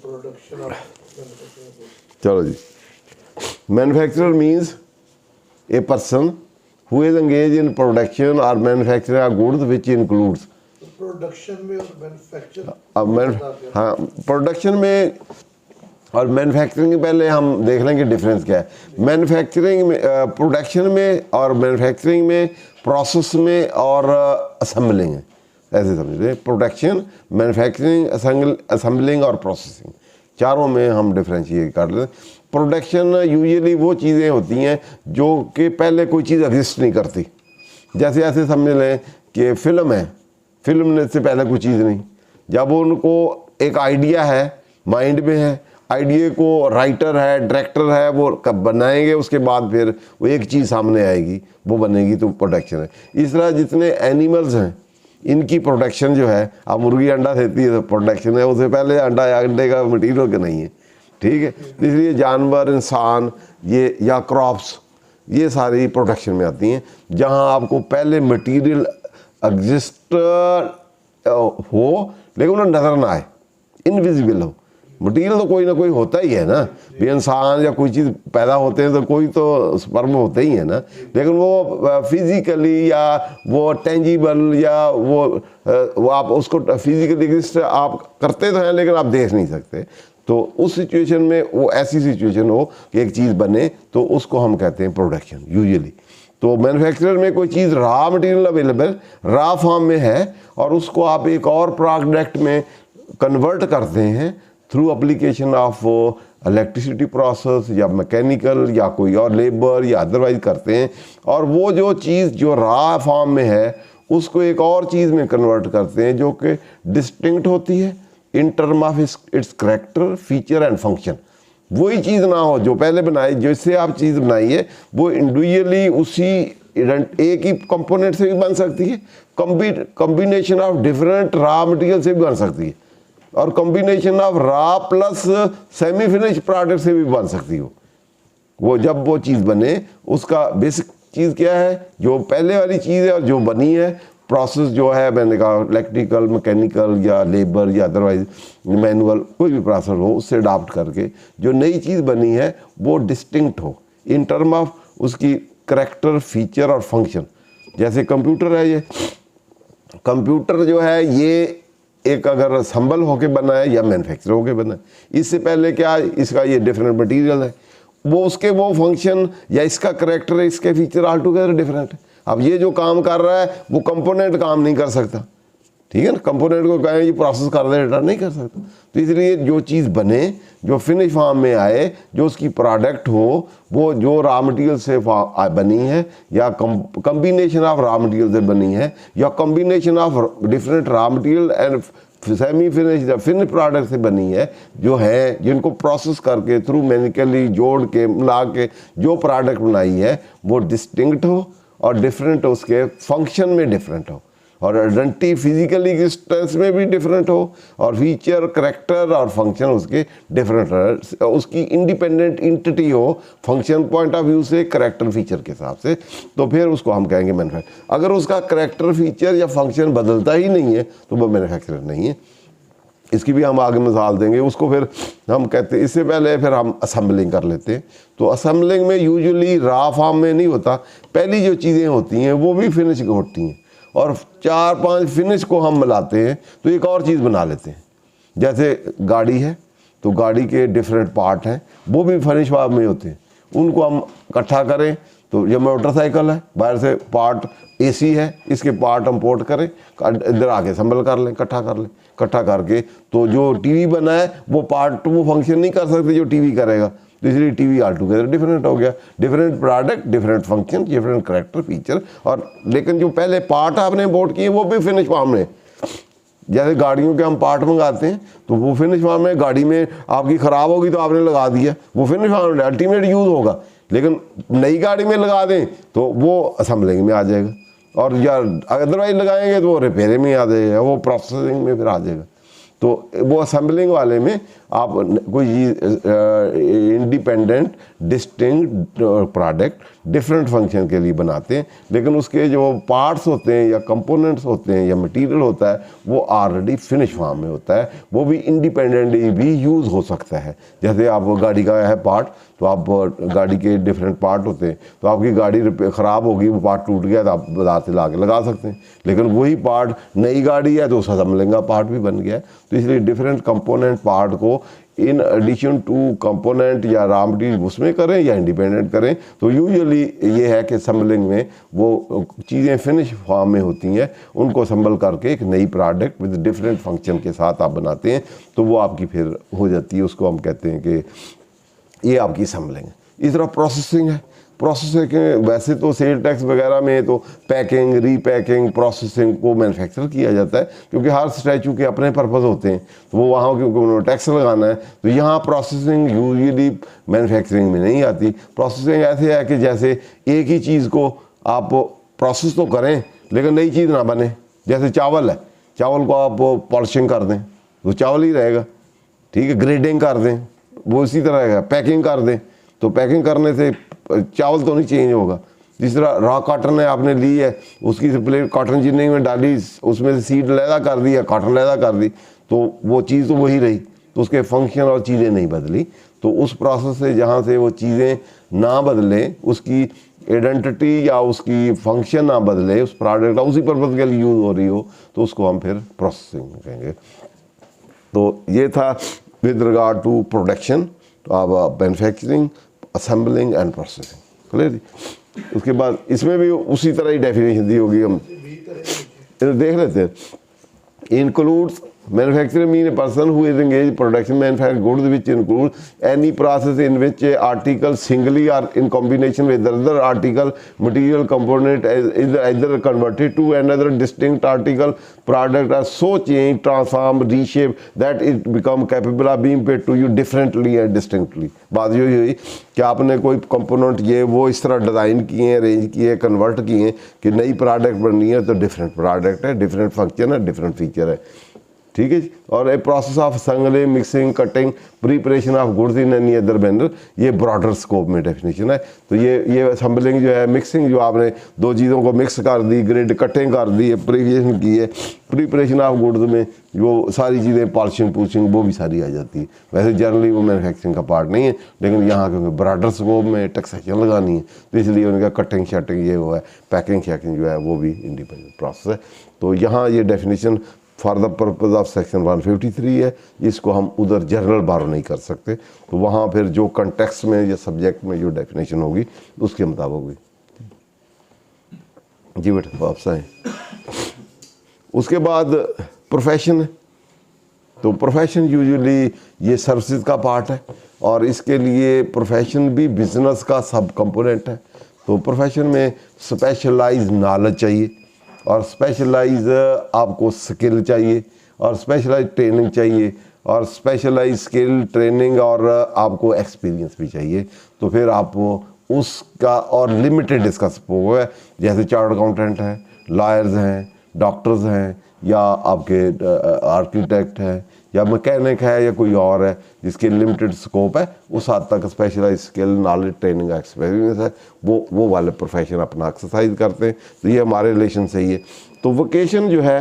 प्रोडक्शन। चलो जी, manufacturer means a person who is engage in production और manufacturing of goods which includes. Production में और मैन्युफैक्चर, हाँ प्रोडक्शन में और मैन्युफैक्चरिंग के पहले हम देख लेंगे डिफरेंस क्या है। मैन्युफैक्चरिंग में प्रोडक्शन में और मैन्युफैक्चरिंग में प्रोसेस में और असेंबलिंग है, ऐसे समझते हैं। प्रोडक्शन, मैन्युफैक्चरिंग, असेंबलिंग और प्रोसेसिंग, चारों में हम डिफ्रेंशिएट कर लेते हैं। प्रोडक्शन यूजुअली वो चीज़ें होती हैं जो कि पहले कोई चीज़ एग्जिस्ट नहीं करती। जैसे ऐसे समझ लें कि फ़िल्म है, फिल्म ने से पहले कोई चीज़ नहीं, जब उनको एक आइडिया है माइंड में है, आइडिया को राइटर है डायरेक्टर है वो कब बनाएंगे, उसके बाद फिर वो एक चीज़ सामने आएगी वो बनेगी, तो प्रोडक्शन है। इस तरह जितने एनिमल्स हैं इनकी प्रोडक्शन जो है, अब मुर्गी अंडा देती है तो प्रोडक्शन है, उससे पहले अंडे का मटीरियल का नहीं है, ठीक है। इसलिए जानवर, इंसान ये या क्रॉप्स ये सारी प्रोडक्शन में आती हैं, जहां आपको पहले मटेरियल एग्जिस्ट हो लेकिन उन्हें नज़र ना आए, इनविजिबल हो। मटीरियल तो कोई ना कोई होता ही है ना, भी इंसान या कोई चीज़ पैदा होते हैं तो कोई तो स्पर्म होते ही है ना, लेकिन वो फिज़िकली या वो टेंजिबल या वो आप उसको फिज़िकली एग्जिस्ट आप करते तो हैं लेकिन आप देख नहीं सकते। तो उस सिचुएशन में वो ऐसी सिचुएशन हो कि एक चीज़ बने तो उसको हम कहते हैं प्रोडक्शन यूजुअली। तो मैन्युफैक्चरर में कोई चीज़ raw material available raw form में है और उसको आप एक और प्रोडक्ट में कन्वर्ट करते हैं through application of electricity process या मैकेनिकल या कोई और लेबर या अदरवाइज करते हैं, और वो जो चीज़ जो रॉ फॉर्म में है उसको एक और चीज़ में कन्वर्ट करते हैं जो कि डिस्टिंक्ट होती है इन term of its character feature and function. वही चीज़ ना हो जो पहले बनाई, जिससे आप चीज़ बनाई है वो इंडिविजुअली उसी एक ही कंपोनेंट से भी बन सकती है, combination of different raw material से भी बन सकती है, और combination of raw plus semi finish product से भी बन सकती हो। वो जब वो चीज़ बने उसका बेसिक चीज़ क्या है, जो पहले वाली चीज़ है और जो बनी है प्रोसेस जो है, मैंने कहा इलेक्ट्रिकल मैकेनिकल या लेबर या अदरवाइज मैनुअल कोई भी प्रोसेस हो, उससे अडाप्ट करके जो नई चीज़ बनी है वो डिस्टिंक्ट हो इन टर्म ऑफ उसकी करैक्टर फीचर और फंक्शन। जैसे कंप्यूटर है, ये कंप्यूटर जो है ये एक अगर असम्बल होके बना है या मैन्युफैक्चर होके बना है, इससे पहले क्या इसका ये डिफरेंट मटेरियल है, वो उसके वो फंक्शन या इसका करैक्टर है, इसके फीचर ऑल टुगेदर डिफरेंट है। अब ये जो काम कर रहा है वो कंपोनेंट काम नहीं कर सकता, ठीक है ना, कंपोनेंट को कहें ये प्रोसेस कर दे रिटर्न नहीं कर सकता। तो इसलिए जो चीज़ बने, जो फिनिश फॉर्म में आए, जो उसकी प्रोडक्ट हो, वो जो रॉ मटेरियल से बनी है या कॉम्बिनेशन ऑफ रॉ मटेरियल से बनी है या combination of different raw material and semi finish या फिनिश प्रोडक्ट से बनी है, जो है जिनको प्रोसेस करके थ्रू मैकेनिकली जोड़ के मिला के जो प्रोडक्ट बनाई है वो डिस्टिंक्ट हो और डिफरेंट उसके फंक्शन में डिफरेंट हो, और आइडेंटिटी फिजिकल एग्जिस्टेंस में भी डिफरेंट हो, और फीचर करैक्टर और फंक्शन उसके डिफरेंट, उसकी इंडिपेंडेंट इंटिटी हो फंक्शन पॉइंट ऑफ व्यू से, करैक्टर फीचर के हिसाब से, तो फिर उसको हम कहेंगे मैन्युफैक्चर। अगर उसका करैक्टर फीचर या फंक्शन बदलता ही नहीं है तो वो मैन्युफैक्चरर नहीं है। इसकी भी हम आगे मिसाल देंगे, उसको फिर हम कहते हैं। इससे पहले फिर हम असेंबलिंग कर लेते हैं। तो असेंबलिंग में यूजुअली रॉ फॉर्म में नहीं होता, पहली जो चीज़ें होती हैं वो भी फिनिश होती हैं, और 4-5 फिनिश को हम मिलाते हैं तो एक और चीज़ बना लेते हैं। जैसे गाड़ी है तो गाड़ी के डिफरेंट पार्ट हैं, वो भी फिनिश फॉर्म में होते हैं, उनको हम इकट्ठा करें। तो ये मोटरसाइकिल है, बाहर से पार्ट एसी है, इसके पार्ट हम पोर्ट करें, इधर आके असेंबल कर लें, इकट्ठा कर लें, इकट्ठा करके तो जो टीवी बना है वो पार्ट वो फंक्शन नहीं कर सकते जो टीवी करेगा, तो इसलिए टीवी ऑल टुगेदर डिफरेंट हो गया। Different product, different function, different character feature, और लेकिन जो पहले पार्ट आपने इम्पोर्ट किए वो भी फिनिश फॉर्म में। जैसे गाड़ियों के हम पार्ट मंगाते हैं तो वो फिनिश फॉर्म में, गाड़ी में आपकी ख़राब होगी तो आपने लगा दिया, वो फिनिश फॉर्म में अल्टीमेट यूज़ होगा। लेकिन नई गाड़ी में लगा दें तो वो असेंबलिंग में आ जाएगा, और या अदरवाइज लगाएंगे तो वो रिपेयरिंग में आ जाएगा, वो प्रोसेसिंग में फिर आ जाएगा। तो वो असेंबलिंग वाले में आप कोई independent distinct product different function के लिए बनाते हैं, लेकिन उसके जो पार्ट्स होते हैं या कंपोनेंट्स होते हैं या मटेरियल होता है वो ऑलरेडी फिनिश फॉर्म में होता है, वो भी इंडिपेंडेंटली भी यूज़ हो सकता है। जैसे आप गाड़ी का है पार्ट, तो आप गाड़ी के डिफरेंट पार्ट होते हैं, तो आपकी गाड़ी ख़राब होगी, वो पार्ट टूट गया तो आप बाजार से ला के लगा सकते हैं, लेकिन वही पार्ट नई गाड़ी है तो उसका असेंबलिंग का पार्ट भी बन गया है। तो इसलिए डिफरेंट कंपोनेंट पार्ट को को इन एडिशन टू कंपोनेंट या रॉ मटेरियल उसमें करें या इंडिपेंडेंट करें। तो यूजुअली ये है कि असेंबलिंग में वो चीज़ें फिनिश फॉर्म में होती हैं, उनको असेंबल करके एक नई प्रोडक्ट विद डिफरेंट फंक्शन के साथ आप बनाते हैं, तो वो आपकी फिर हो जाती है, उसको हम कहते हैं कि ये आपकी असेंबलिंग है। इस तरह प्रोसेसिंग है। प्रोसेसिंग वैसे तो सेल टैक्स वगैरह में तो पैकिंग, रीपैकिंग, प्रोसेसिंग को मैन्युफैक्चर किया जाता है, क्योंकि हर स्टैचू के अपने पर्पस होते हैं, तो वो वहाँ क्योंकि उन्होंने टैक्स लगाना है। तो यहाँ प्रोसेसिंग यूजुअली मैन्युफैक्चरिंग में नहीं आती। प्रोसेसिंग ऐसे है कि जैसे एक ही चीज़ को आप प्रोसेस तो करें लेकिन नई चीज़ ना बने। जैसे चावल है, चावल को आप पॉलिशिंग कर दें तो चावल ही रहेगा, ठीक है, ग्रेडिंग कर दें वो इसी तरह रहेगा, पैकिंग कर दें तो पैकिंग करने से चावल तो नहीं चेंज होगा। जिस तरह रॉ कॉटन है आपने ली है, उसकी प्लेट कॉटन जिनिंग में डाली, उसमें से सीड लैदा कर दी या कॉटन लैदा कर दी, तो वो चीज़ तो वही रही, तो उसके फंक्शन और चीज़ें नहीं बदली। तो उस प्रोसेस से जहाँ से वो चीज़ें ना बदलें, उसकी आइडेंटिटी या उसकी फंक्शन ना बदले, उस प्रोडक्ट उसी पर्पज़ के लिए यूज़ हो रही हो, तो उसको हम फिर प्रोसेसिंग कहेंगे। तो ये था विद रिगार्ड टू प्रोडक्शन, तो आप manufacturing, assembling and processing, clear जी। उसके बाद इसमें भी उसी तरह ही डेफिनेशन दी होगी, हम देख लेते हैं। Includes manufacturer mean a person who is engaged in production manufacturing goods which includes any process in which a article singly or in combination with other article material component is either converted to another distinct article product or so changed, transformed, reshaped that it become capable of being paid to you differently and distinctly। बात यही हुई कि आपने कोई component ये वो इस तरह डिज़ाइन किए हैं, अरेंज किए हैं, कन्वर्ट किए हैं कि नई प्रोडक्ट बननी है, तो डिफरेंट प्रोडक्ट है, डिफरेंट फंक्शन है, डिफरेंट फीचर है, ठीक है जी। और a process of assembling, mixing, cutting, preparation of goods in any other manner, ये ब्रॉडर स्कोप में डेफिनेशन है। तो ये असेंबलिंग जो है, मिक्सिंग जो आपने दो चीज़ों को मिक्स कर दी, ग्रिड कटिंग कर दी है, प्रिपरेशन की है, प्रिपरेशन ऑफ गुड्स में जो सारी चीज़ें पॉलिशिंग पूशिंग वो भी सारी आ जाती है। वैसे जनरली वो मैन्युफैक्चरिंग का पार्ट नहीं है, लेकिन यहाँ क्योंकि ब्रॉडर स्कोप में टैक्सेशन लगानी है, तो इसलिए उनका कटिंग शटिंग ये वो है, पैकिंग शैकिंग जो है वो भी इंडिपेंडेंट प्रोसेस है। तो यहाँ ये definition for the purpose of section 153 है, इसको हम उधर जनरल बारो नहीं कर सकते, तो वहाँ फिर जो कंटेक्स्ट में या सब्जेक्ट में जो डेफिनेशन होगी उसके मुताबिक होगी। जी बेटा वापस आए। उसके बाद प्रोफेशन है। तो प्रोफेशन यूजुअली ये सर्विसेज का पार्ट है, और इसके लिए प्रोफेशन भी बिजनेस का सब कंपोनेंट है। तो प्रोफेशन में स्पेशलाइज नॉलेज चाहिए, और स्पेशलाइज आपको स्किल चाहिए, और स्पेशलाइज ट्रेनिंग चाहिए, और स्पेशलाइज स्किल ट्रेनिंग और आपको एक्सपीरियंस भी चाहिए। तो फिर आप उसका और लिमिटेड इसका स्कोप है, जैसे चार्ट अकाउंटेंट हैं, लॉयर्स हैं, डॉक्टर्स हैं, या आपके आर्किटेक्ट हैं, या मैकेनिक है, या कोई और है जिसके लिमिटेड स्कोप है, उस हद तक specialise skill, knowledge, training, experience है, वो वाले प्रोफेशन अपना एक्सरसाइज करते हैं। तो ये हमारे रिलेशन से ही है। तो वोकेशन जो है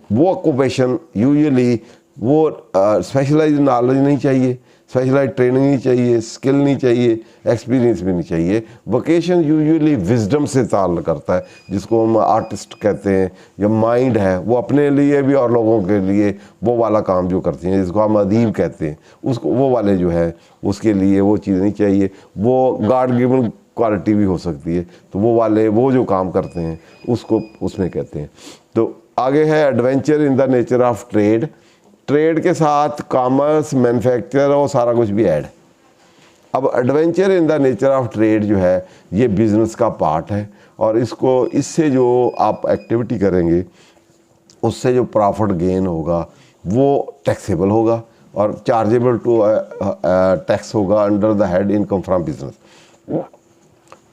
वो ऑक्यूपेशन यूजुअली वो स्पेशलाइज नॉलेज नहीं चाहिए, स्पेशलाइज ट्रेनिंग नहीं चाहिए, स्किल नहीं चाहिए, एक्सपीरियंस भी नहीं चाहिए। वोकेशन यूजुअली विजडम से ताल्लुक़ करता है, जिसको हम आर्टिस्ट कहते हैं, या माइंड है वो अपने लिए भी और लोगों के लिए वो वाला काम जो करती हैं, जिसको हम अदीब कहते हैं, उसको वो वाले जो है उसके लिए वो चीज़ नहीं चाहिए। वो गॉड गिवन क्वालिटी भी हो सकती है, तो वो वाले वो जो काम करते हैं उसको उसमें कहते हैं। तो आगे है adventure in the nature of trade. Trade के साथ कॉमर्स, मैन्युफैक्चर और सारा कुछ भी ऐड है। अब adventure in the nature of trade जो है ये बिज़नेस का पार्ट है, और इससे जो आप एक्टिविटी करेंगे उससे जो प्रॉफिट गेन होगा वो टैक्सेबल होगा और चार्जेबल टू टैक्स होगा under the head income from business.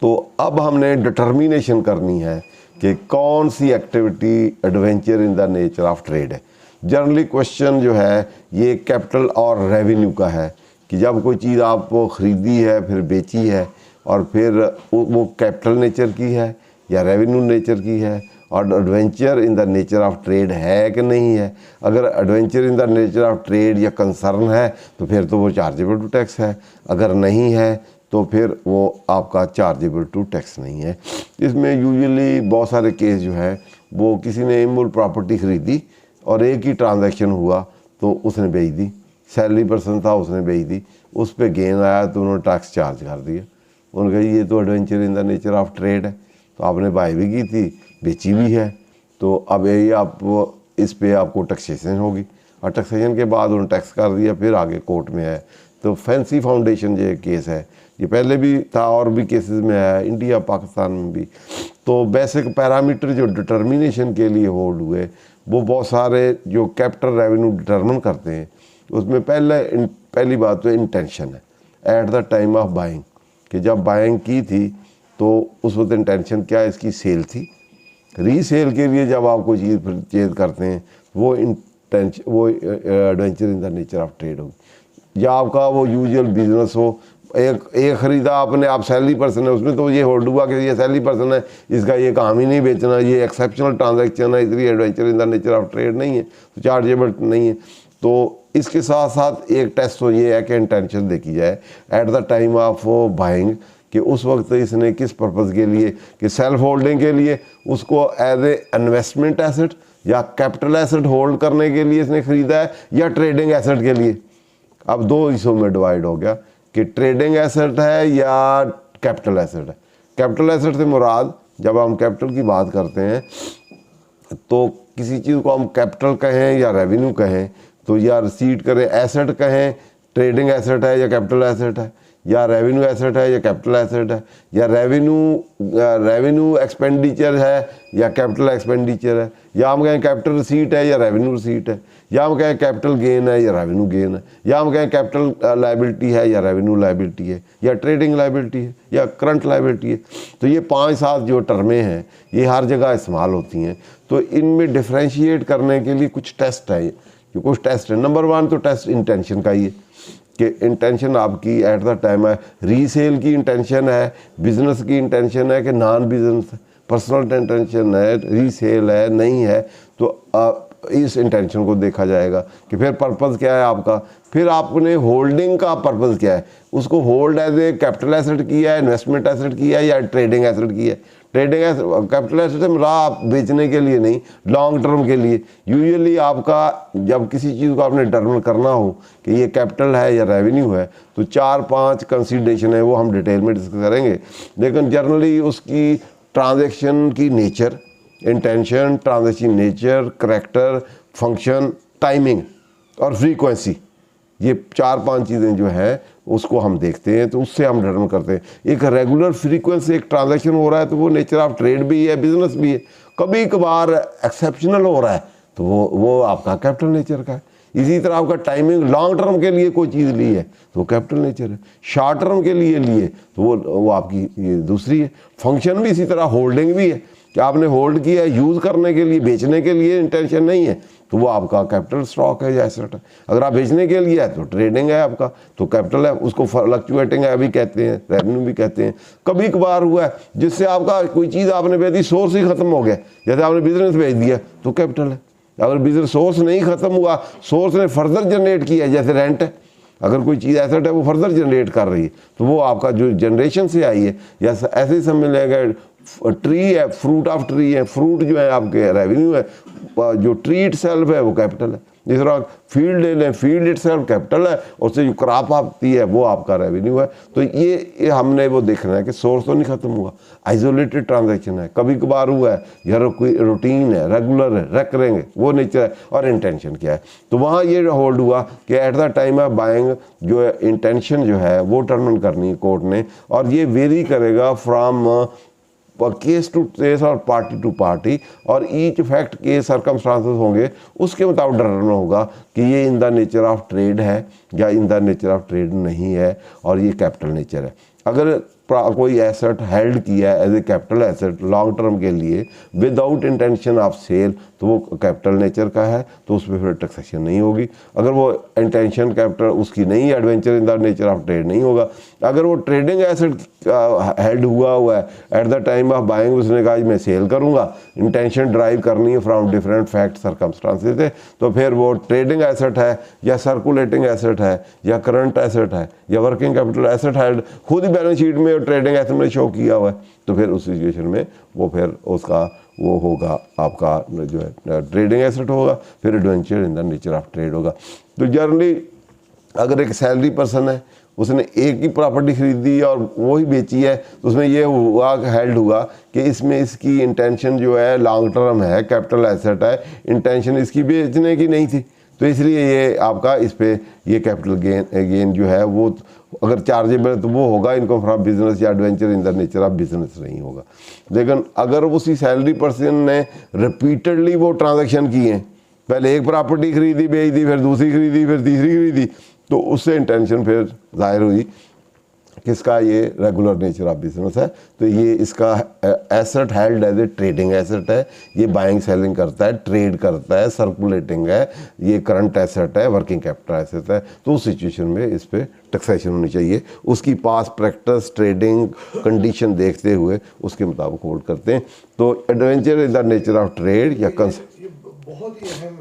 तो अब हमने डिटर्मिनेशन करनी है कि कौन सी activity adventure in the nature of trade है। जनरली क्वेश्चन जो है ये कैपिटल और रेवेन्यू का है कि जब कोई चीज़ आप ख़रीदी है फिर बेची है और फिर वो कैपिटल नेचर की है या रेवेन्यू नेचर की है, और adventure in the nature of trade है कि नहीं है। अगर adventure in the nature of trade या कंसर्न है तो फिर तो वो चार्जेबल टू टैक्स है, अगर नहीं है तो फिर वो आपका चार्जेबल टू टैक्स नहीं है। इसमें यूजुअली बहुत सारे केस जो है वो किसी ने इमूल प्रॉपर्टी ख़रीदी और एक ही ट्रांजैक्शन हुआ तो उसने बेच दी, सैलरी पर्सन था, उसने बेच दी, उस पर गेन आया तो उन्होंने टैक्स चार्ज कर दिया। उन्होंने कहा ये तो adventure in the nature of trade है, तो आपने बाई भी की थी, बेची भी है, तो अब ये आप इस पे आपको टैक्सेशन होगी, और टैक्सेशन के बाद उन्होंने टैक्स कर दिया, फिर आगे कोर्ट में है। तो फैंसी फाउंडेशन ये केस है, ये पहले भी था और भी केसेस में है, इंडिया पाकिस्तान में भी। तो बेसिक पैरामीटर जो डिटर्मिनेशन के लिए होल्ड हुए वो बहुत सारे जो कैपिटल रेवेन्यू डिटर्मिन करते हैं, उसमें पहली बात तो इंटेंशन है at the time of buying, कि जब बाइंग की थी तो उस वक्त इंटेंशन क्या, इसकी सेल थी। रीसेल के लिए जब आप कोई चीज़ परचेज करते हैं वो adventure in the nature of trade होगी। या आपका वो यूजुअल बिजनेस हो, एक ख़रीदा आपने, आप सैलरी पर्सन है, उसमें तो ये होल्ड हुआ कि ये सैलरी पर्सन है, इसका ये काम ही नहीं बेचना, ये एक्सेप्शनल ट्रांजैक्शन है, इसलिए adventure in the nature of trade नहीं है, तो चार्जेबल नहीं है। तो इसके साथ साथ एक टेस्ट तो ये है कि इंटेंशन देखी जाए at the time of buying, कि उस वक्त इसने किस पर्पज़ के लिए, कि सेल्फ होल्डिंग के लिए, उसको एज ए इन्वेस्टमेंट एसेट या कैपिटल एसेट होल्ड करने के लिए इसने ख़रीदा है, या ट्रेडिंग एसेट के लिए। अब दो हिस्सों में डिवाइड हो गया कि ट्रेडिंग एसेट है या कैपिटल एसेट है। कैपिटल एसेट से मुराद, जब हम कैपिटल की बात करते हैं तो किसी चीज़ को हम कैपिटल कहें या रेवेन्यू कहें, तो या रिसीट करें एसेट कहें, ट्रेडिंग एसेट है या कैपिटल एसेट है, या रेवेन्यू एसेट है या कैपिटल एसेट है, या रेवेन्यू एक्सपेंडिचर है या कैपिटल एक्सपेंडिचर है, या हम कहें कैपिटल रिसीट है या रेवेन्यू रिसीट है, या हम कहें कैपिटल गेन है या रेवेन्यू गेन है, या हम कहें कैपिटल लायबिलिटी है या रेवेन्यू लायबिलिटी है, या ट्रेडिंग लायबिलिटी है या करंट लायबिलिटी है। तो ये 5-7 जो टर्में हैं ये हर जगह इस्तेमाल होती हैं। तो इनमें डिफ्रेंशिएट करने के लिए कुछ टेस्ट है, जो कुछ टेस्ट है। नंबर 1 तो टेस्ट इंटेंशन का ही है कि इंटेंशन आपकी एट द टाइम है, रीसेल की इंटेंशन है, बिजनेस की इंटेंशन है कि नॉन बिजनेस, पर्सनल इंटेंशन है, रीसेल है नहीं है, तो इस इंटेंशन को देखा जाएगा कि फिर पर्पज़ क्या है आपका, फिर आपने होल्डिंग का पर्पज़ क्या है, उसको hold as a capital asset किया है, इन्वेस्टमेंट एसेट किया है, या ट्रेडिंग एसेट किया है। ट्रेडिंग एसेट, कैपिटल एसेट से आप बेचने के लिए नहीं, लॉन्ग टर्म के लिए। यूजुअली आपका जब किसी चीज़ को आपने डिटरमिन करना हो कि ये कैपिटल है या रेवेन्यू है, तो 4-5 कंसीडरेशन है, वो हम डिटेल में डिस्कस करेंगे। लेकिन जनरली उसकी ट्रांजैक्शन की nature, intention, transaction nature, character, function, timing और फ्रीक्वेंसी, ये 4-5 चीज़ें जो हैं उसको हम देखते हैं, तो उससे हम डिटरमिन करते हैं। एक रेगुलर फ्रीक्वेंसी एक ट्रांजैक्शन हो रहा है तो वो नेचर ऑफ ट्रेड भी है, बिजनेस भी है। कभी कभार एक्सेप्शनल हो रहा है तो वो आपका कैपिटल नेचर का है। इसी तरह आपका टाइमिंग, लॉन्ग टर्म के लिए कोई चीज़ ली है तो कैपिटल नेचर है, शॉर्ट टर्म के लिए लिए तो वो आपकी ये दूसरी है। फंक्शन भी इसी तरह, होल्डिंग भी है कि आपने होल्ड किया है यूज़ करने के लिए, बेचने के लिए इंटेंशन नहीं है तो वो आपका कैपिटल स्टॉक है या एसेट है। अगर आप बेचने के लिए है तो ट्रेडिंग है आपका, तो कैपिटल है, उसको फ्लक्चुएटिंग है भी कहते हैं, रेवेन्यू भी कहते हैं। कभी कभार हुआ है जिससे आपका कोई चीज़ आपने बेच दी, सोर्स ही खत्म हो गया, जैसे आपने बिजनेस बेच दिया तो कैपिटल है। अगर बिजनेस सोर्स नहीं खत्म हुआ, सोर्स ने फर्दर जनरेट किया है, जैसे रेंट है, अगर कोई चीज़ एसेट है वो फर्दर जनरेट कर रही है तो वो आपका जो जनरेशन से आई है, या ऐसे ही समझ लेगा ट्री है, फ्रूट ऑफ ट्री है, फ्रूट जो है आपके रेवेन्यू है, जो ट्री इट सेल्फ है वो कैपिटल है। जिस तरह फील्ड ले लें, फील्ड इट सेल्फ कैपिटल है, उससे जो क्रॉप आती है वो आपका रेवेन्यू है। तो ये हमने वो देखना है कि सोर्स तो नहीं खत्म हुआ, आइसोलेटेड ट्रांजैक्शन है, कभी कभार हुआ है, या कोई रूटीन है, रेगुलर है, रेकरिंग, वो नेचर है, और इंटेंशन क्या है। तो वहाँ ये होल्ड हुआ कि at the time of buying जो है इंटेंशन जो है वो डिटरमिन करनी है कोर्ट ने, और ये वेरी करेगा फ्राम केस टू केस और पार्टी टू पार्टी, और ईच फैक्ट के सर्कमस्टांसेस होंगे, उसके मुताबिक डिटरमिन होगा कि ये इन द नेचर ऑफ ट्रेड है या इन द नेचर ऑफ ट्रेड नहीं है, और ये कैपिटल नेचर है। अगर कोई एसेट हेल्ड किया है as a capital asset long term के लिए विदाउट इंटेंशन ऑफ सेल, तो वो कैपिटल नेचर का है, तो उस पर फिर टैक्सेशन नहीं होगी। अगर वो इंटेंशन कैपिटल उसकी नहीं, adventure in the nature of trade नहीं होगा। अगर वो ट्रेडिंग एसेट हेल्ड हुआ है at the time of buying, उसने कहा मैं सेल करूँगा, इंटेंशन ड्राइव करनी है फ्रॉम डिफरेंट फैक्ट सर्कमस्टांसेस से, तो फिर वो ट्रेडिंग एसेट है या सर्कुलेटिंग एसेट है या करंट एसेट है या वर्किंग कैपिटल एसेट हेल्ड खुद ही बैलेंस शीट में ट्रेडिंग एसेट में शो किया हुआ है, तो फिर उस सिचुएशन में वो फिर उसका वो होगा आपका जो है ट्रेडिंग एसेट होगा, फिर adventure in the nature of trade होगा। तो जनरली अगर एक सैलरी पर्सन है, उसने एक ही प्रॉपर्टी खरीदी और वो ही बेची है, तो उसमें ये हुआ हेल्ड हुआ कि इसमें इसकी इंटेंशन जो है लॉन्ग टर्म है, कैपिटल एसेट है, इंटेंशन इसकी बेचने की नहीं थी, तो इसलिए ये आपका इस पे ये कैपिटल गेन जो है वो अगर चार्जेबल है तो वो होगा इनकम फ्रॉम बिजनेस या adventure in the nature of business नहीं होगा। लेकिन अगर उसी सैलरी पर्सन ने रिपीटेडली वो ट्रांजेक्शन किए हैं, पहले एक प्रॉपर्टी खरीदी बेच दी, फिर दूसरी खरीदी, फिर तीसरी खरीदी, तो उससे इंटेंशन फिर जाहिर हुई किसका ये रेगुलर नेचर ऑफ बिजनेस है, तो ये इसका asset held as a trading asset है, ये बाइंग सेलिंग करता है, ट्रेड करता है, सर्कुलेटिंग है, ये करंट एसेट है, वर्किंग कैपिटल एसेट है। तो उस सिचुएशन में इस पर टैक्सेशन होनी चाहिए, उसकी पास प्रैक्टिस ट्रेडिंग कंडीशन देखते हुए उसके मुताबिक होल्ड करते हैं। तो adventure is the nature of trade या ये बहुत ही अहम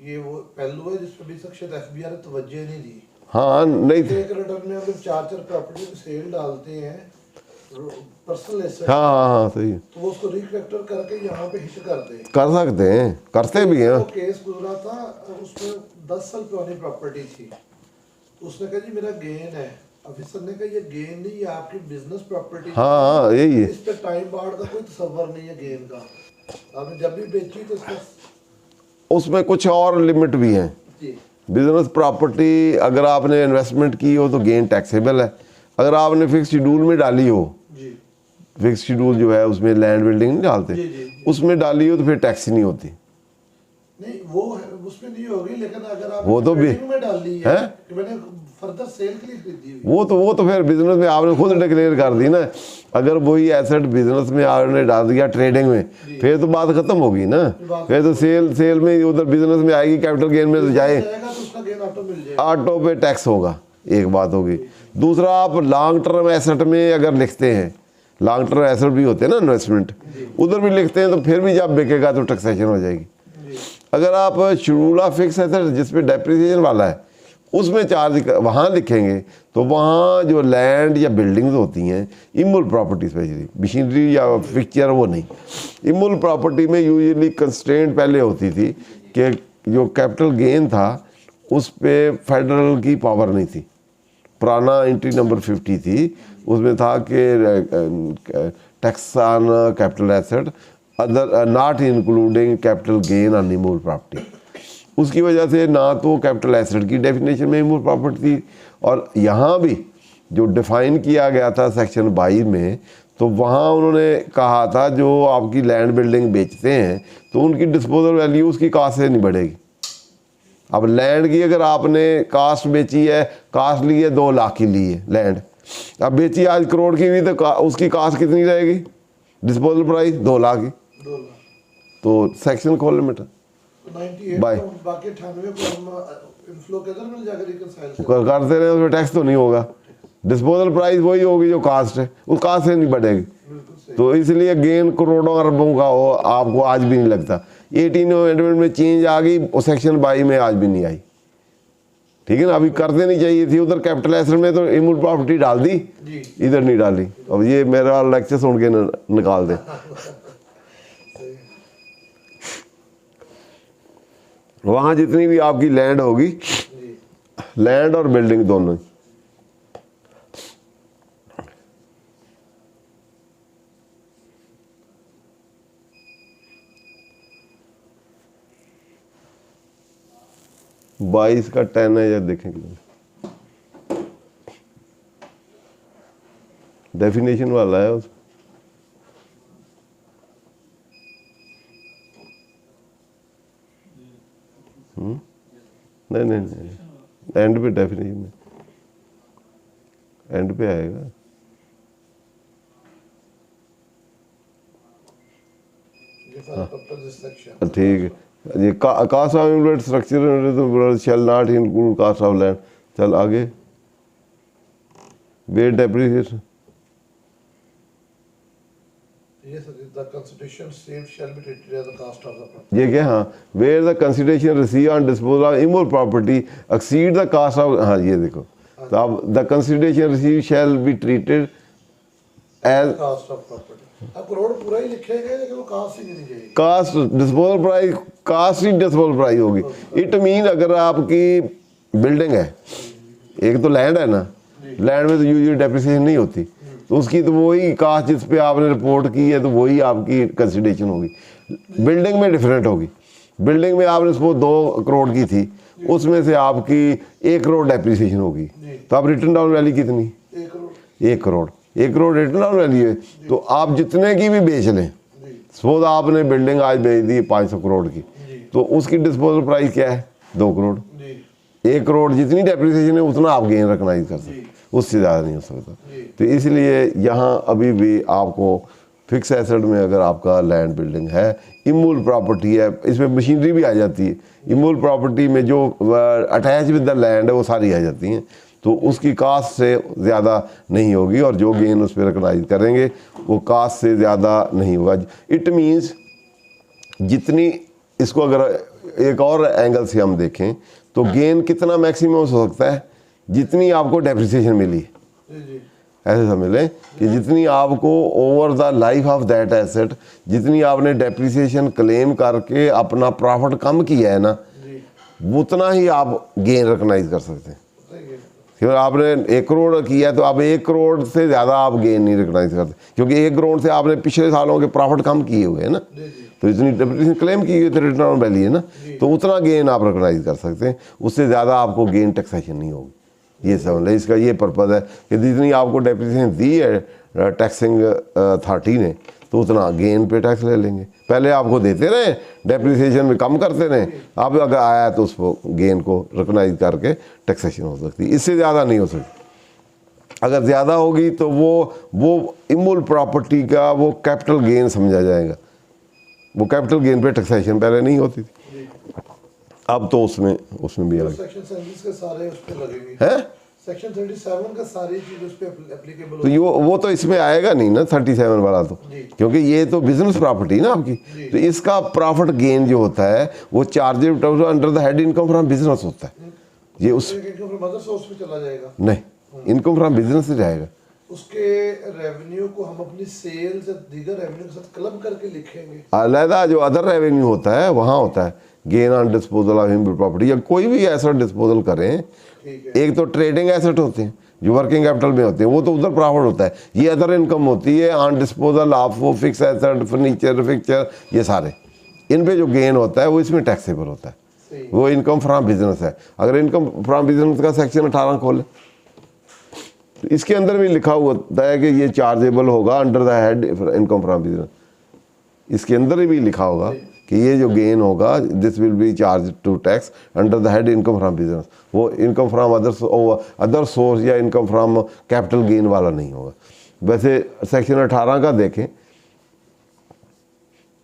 ये वो पहलू है जिस पर भी शायद एफबीआर ने तवज्जो नहीं दी। हाँ नहीं एक रिटर्न में अगर 4 प्रॉपर्टी पे सेल डालते हैं पर्सनल एसेट, हाँ सही है, तो वो उसको रिकरेक्टर करके यहाँ पे हिट कर दे, कर सकते हैं, करते भी हैं। वो केस गुजरा था, उसमें 10 साल पुरानी प्रॉपर्टी थी, उसने कहा जी मेरा गेन है, ऑफिसर ने कहा ये गेन नहीं, ये आपकी बिजनेस प्रॉपर्टी, हाँ यही है, इस पे टाइम बार्ड का कोई तसव्वुर नहीं है गेन का, आपने जब भी बेची तो उसमें कुछ और लिमिट भी हैं। जी बिजनेस प्रॉपर्टी अगर आपने इन्वेस्टमेंट की हो तो गेन टैक्सेबल है, अगर आपने फिक्स शेड्यूल में डाली हो, जी फिक्स शेड्यूल जो है उसमें लैंड बिल्डिंग नहीं डालते, जी। उसमें डाली हो तो फिर टैक्स ही नहीं होती। नहीं वो उसमें नहीं होगी, लेकिन अगर आप वो तो भी में डाली है कि मैंने फर्दर सेल के लिए खरीदी हुई, वो तो फिर बिजनेस में आपने खुद डिक्लेयर कर दी ना। अगर वही एसेट बिजनेस में आपने डाल दिया ट्रेडिंग में, फिर तो बात खत्म होगी ना, फिर तो सेल में उधर बिजनेस में आएगी, कैपिटल गेन में तो जाए, तो उसका गेन ऑटो मिल जाएगा, ऑटो पे टैक्स होगा, एक बात होगी। दूसरा, आप लॉन्ग टर्म एसेट में अगर लिखते हैं, लॉन्ग टर्म एसेट भी होते हैं ना इन्वेस्टमेंट, उधर भी लिखते हैं, तो फिर भी जब बिकेगा तो टैक्सेशन हो जाएगी। अगर आप शेड्यूल ऑफ फिक्स एसेट जिसपे डेप्रिसिएशन वाला है उसमें चार्ज वहाँ लिखेंगे, तो वहाँ जो लैंड या बिल्डिंग्स होती हैं, इमूल प्रॉपर्टी स्पेशली मशीनरी या फिक्चर, वो नहीं, इमूल प्रॉपर्टी में यूजुअली कंस्ट्रेंट पहले होती थी कि जो कैपिटल गेन था उस पे फेडरल की पावर नहीं थी। पुराना एंट्री नंबर 50 थी, उसमें था कि tax on capital asset other not including capital gain on immovable property. उसकी वजह से ना तो कैपिटल एसेट की डेफिनेशन में इमूल प्रॉपर्टी थी, और यहाँ भी जो डिफाइन किया गया था सेक्शन 22 में, तो वहाँ उन्होंने कहा था जो आपकी लैंड बिल्डिंग बेचते हैं तो उनकी डिस्पोजल वैल्यू उसकी कास्ट से नहीं बढ़ेगी। अब लैंड की अगर आपने कास्ट बेची है, कास्ट ली है 2 लाख की ली है लैंड, अब बेची आज करोड़ की भी, तो उसकी कास्ट कितनी रहेगी, डिस्पोजल प्राइस 2 लाख की, 2 लाख, तो सेक्शन खोल लिमिट 98 बाय बाकी 98 को हम इनफ्लो के अंदर मिल जाएगा रिकंसाइल करते रहे, उसमें टैक्स तो नहीं होगा, डिस्पोजल प्राइस वही होगी जो कास्ट है, उस कास्ट से नहीं बढ़ेगी। तो इसलिए गेन करोड़ों अरबों का हो आपको आज भी नहीं लगता। 18 अमेंडमेंट में चेंज आ गई, और सेक्शन 22 में आज भी नहीं आई, ठीक है ना। अभी कर देनी चाहिए थी, उधर कैपिटल एसेट में तो इमूल प्रॉपर्टी डाल दी, इधर नहीं डाली। अब ये मेरा लेक्चर सुन के निकाल दे। वहाँ जितनी भी आपकी लैंड होगी, लैंड और बिल्डिंग दोनों, बाईस का 10 है, या देखेंगे डेफिनेशन वाला है उस नहीं, एंड पे डेफिनेशन में, एंड पे आएगा। ठीक है, ये cost of employed structure shall not include cost of land. चल आगे, वेट डेप्रिसिएशन, ये क्या, हाँ, where the consideration receive on disposal of immovable property exceed the cost of, हाँ ये देखो, तो अब the consideration receive shall be treated as cost of property. अब करोड़ पूरा ही लिखेंगे लेकिन वो कास्ट ही नहीं जाएगी, कास्ट डिस्पोजल प्राइस, कास्ट ही डिस्पोजल प्राइस होगी। इट मीन अगर आपकी बिल्डिंग है एक तो लैंड है ना, लैंड में तो यूजुअली डेप्रिसिएशन नहीं होती, तो उसकी तो वही कास्ट जिस पे आपने रिपोर्ट की है तो वही आपकी कंसिडरेशन होगी। बिल्डिंग में डिफरेंट होगी। बिल्डिंग में आपने उसको 2 करोड़ की थी, उसमें से आपकी 1 करोड़ डेप्रिसिएशन होगी, तो आप रिटर्न डाउन वैल्यू कितनी? 1 crore. 1 crore return down value है। तो आप जितने की भी बेच लें, सपोज आपने बिल्डिंग आज बेच दी 500 करोड़ की, तो उसकी डिस्पोजल प्राइस क्या है? 2 करोड़। 1 करोड़ जितनी डेप्रिसिएशन है उतना आप गेन रिकॉग्नाइज कर सकते, उससे ज़्यादा नहीं हो सकता। तो इसलिए यहाँ अभी भी आपको फिक्स एसेट में अगर आपका लैंड बिल्डिंग है, इमूवेबल प्रॉपर्टी है, इसमें मशीनरी भी आ जाती है, इमूवेबल प्रॉपर्टी में जो अटैच विद द लैंड है वो सारी आ जाती हैं, तो उसकी कास्ट से ज़्यादा नहीं होगी और जो गेन उस पर रिकॉग्नाइज करेंगे वो कास्ट से ज़्यादा नहीं होगा। इट मीन्स जितनी, इसको अगर एक और एंगल से हम देखें तो गेन कितना मैक्सिमम हो सकता है? जितनी आपको डेप्रिसिएशन मिली, ऐसे समझ लें कि जितनी आपको over the life of that asset, जितनी आपने डेप्रिसिएशन क्लेम करके अपना प्रॉफिट कम किया है ना, उतना ही आप गेन रिकॉग्नाइज कर सकते हैं। क्योंकि आपने 1 करोड़ किया है तो आप 1 करोड़ से ज़्यादा आप गेन नहीं रिकॉग्नाइज करते, क्योंकि 1 करोड़ से आपने पिछले सालों के प्रॉफिट कम किए हुए हैं ना, तो इतनी डेप्रिसिएशन क्लेम की हुई तो रिटर्न ऑन वैल्यू है ना, तो उतना गेन आप रिकॉग्नाइज कर सकते हैं, उससे ज़्यादा आपको गेन टैक्सेशन नहीं होगी। ये समझ लें, इसका ये पर्पज़ है कि जितनी आपको डेप्रिसिएशन दी है टैक्सिंग अथॉरिटी ने, तो उतना गेन पे टैक्स ले लेंगे। पहले आपको देते रहे, डेप्रिसिएशन में कम करते रहे, अब अगर आया तो उसको गेन को रिकॉग्नाइज करके टैक्सेशन हो सकती है, इससे ज़्यादा नहीं हो सकती। अगर ज़्यादा होगी तो वो इमूवेबल प्रॉपर्टी का वो कैपिटल गेन समझा जाएगा, वो कैपिटल गेन पे टैक्सेशन पहले नहीं होती थी, अब तो उसमें भी अलग सेक्शन 37 के सारे उस पे लगेंगे है। सेक्शन 37 का सारी चीज उस पे एप्लीकेबल तो वो तो इसमें आएगा नहीं ना 37 वाला, तो क्योंकि ये तो बिजनेस प्रॉपर्टी ना आपकी, तो इसका प्रॉफिट गेन जो होता है वो chargeable under the head income from business होता है। ये उस मदर सोर्स में चला जाएगा नहीं, इनकम फ्रॉम बिजनेस से जाएगा। उसके रेवेन्यू को हम अपनी सेल्स या दीगर रेवेन्यू के साथ क्लब करके लिखेंगे। अलहदा जो अदर रेवेन्यू होता है वहाँ होता है gain on disposal of immovable property, या कोई भी एसेट डिस्पोजल करें। एक तो ट्रेडिंग एसेट होते हैं जो वर्किंग कैपिटल में होते हैं, वो तो उधर प्रॉफिट होता है। ये अदर इनकम होती है ऑन डिस्पोजल ऑफ वो फिक्स एसेट, फर्नीचर, फिक्चर, ये सारे, इन पे जो गेन होता है वो इसमें टैक्सेबल होता है, वो इनकम फ्रॉम बिजनेस है। अगर इनकम फ्रॉम बिजनेस का सेक्शन 18 खोले तो इसके अंदर भी लिखा हुआ होता है कि ये चार्जेबल होगा under the head income from business. इसके अंदर भी लिखा होगा कि ये जो गेन होगा this will be charge to tax under the head income from business, वो इनकम फ्रॉम अदर सोर्स या इनकम फ्रॉम कैपिटल गेन वाला नहीं होगा। वैसे सेक्शन 18 का देखें,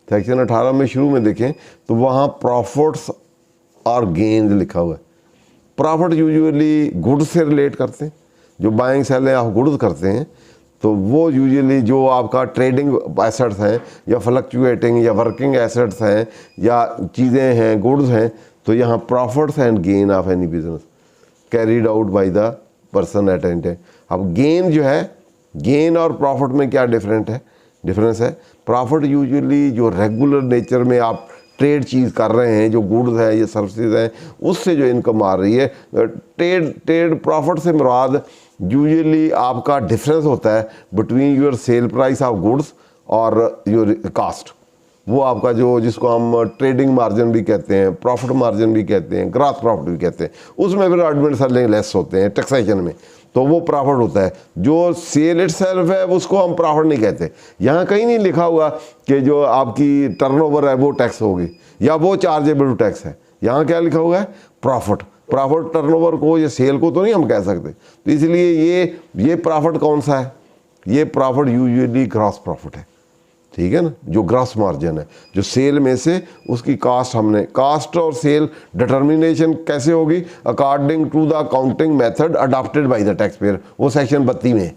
सेक्शन 18 में शुरू में देखें तो वहाँ प्रॉफिट्स और गेन लिखा हुआ है। प्रॉफिट यूजुअली गुड्स से रिलेट करते हैं, जो बाइंग सेलिंग ऑफ गुड्स करते हैं, तो वो यूजुअली जो आपका ट्रेडिंग एसेट्स हैं या फ्लक्चुएटिंग या वर्किंग एसेट्स हैं या चीज़ें हैं, गुड्स हैं, तो यहाँ profits and gain of any business carried out by the person at any time. अब गेन जो है, गेन और प्रॉफिट में क्या डिफरेंस है? प्रॉफिट यूजुअली जो रेगुलर नेचर में आप ट्रेड चीज़ कर रहे हैं, जो गुड्स है या सर्विसेज हैं, उससे जो इनकम आ रही है, ट्रेड प्रॉफिट से मुराद यूजुअली आपका डिफरेंस होता है between your sale price of goods और योर कास्ट। वो आपका जो जिसको हम ट्रेडिंग मार्जिन भी कहते हैं, प्रॉफिट मार्जिन भी कहते हैं, ग्रॉस प्रॉफिट भी कहते हैं, उसमें फिर एडमिट सेलिंग लेस होते हैं टैक्सेशन में, तो वो प्रॉफिट होता है। जो सेल इटसेल्फ है उसको हम प्रॉफिट नहीं कहते। यहाँ कहीं नहीं लिखा हुआ कि जो आपकी टर्नओवर है वो टैक्स होगी या वो चार्जेबल टैक्स है। यहाँ क्या लिखा हुआ है? प्रॉफिट। प्रॉफिट टर्नओवर को या सेल को तो नहीं हम कह सकते, तो इसलिए ये प्रॉफिट कौन सा है? ये प्रॉफिट यूजुअली ग्रॉस प्रॉफिट है, ठीक है ना, जो ग्रॉस मार्जिन है, जो सेल में से उसकी कास्ट, हमने कास्ट और सेल डिटर्मिनेशन कैसे होगी? According to the accounting method adopted by the tax payer. वो सेक्शन 32 में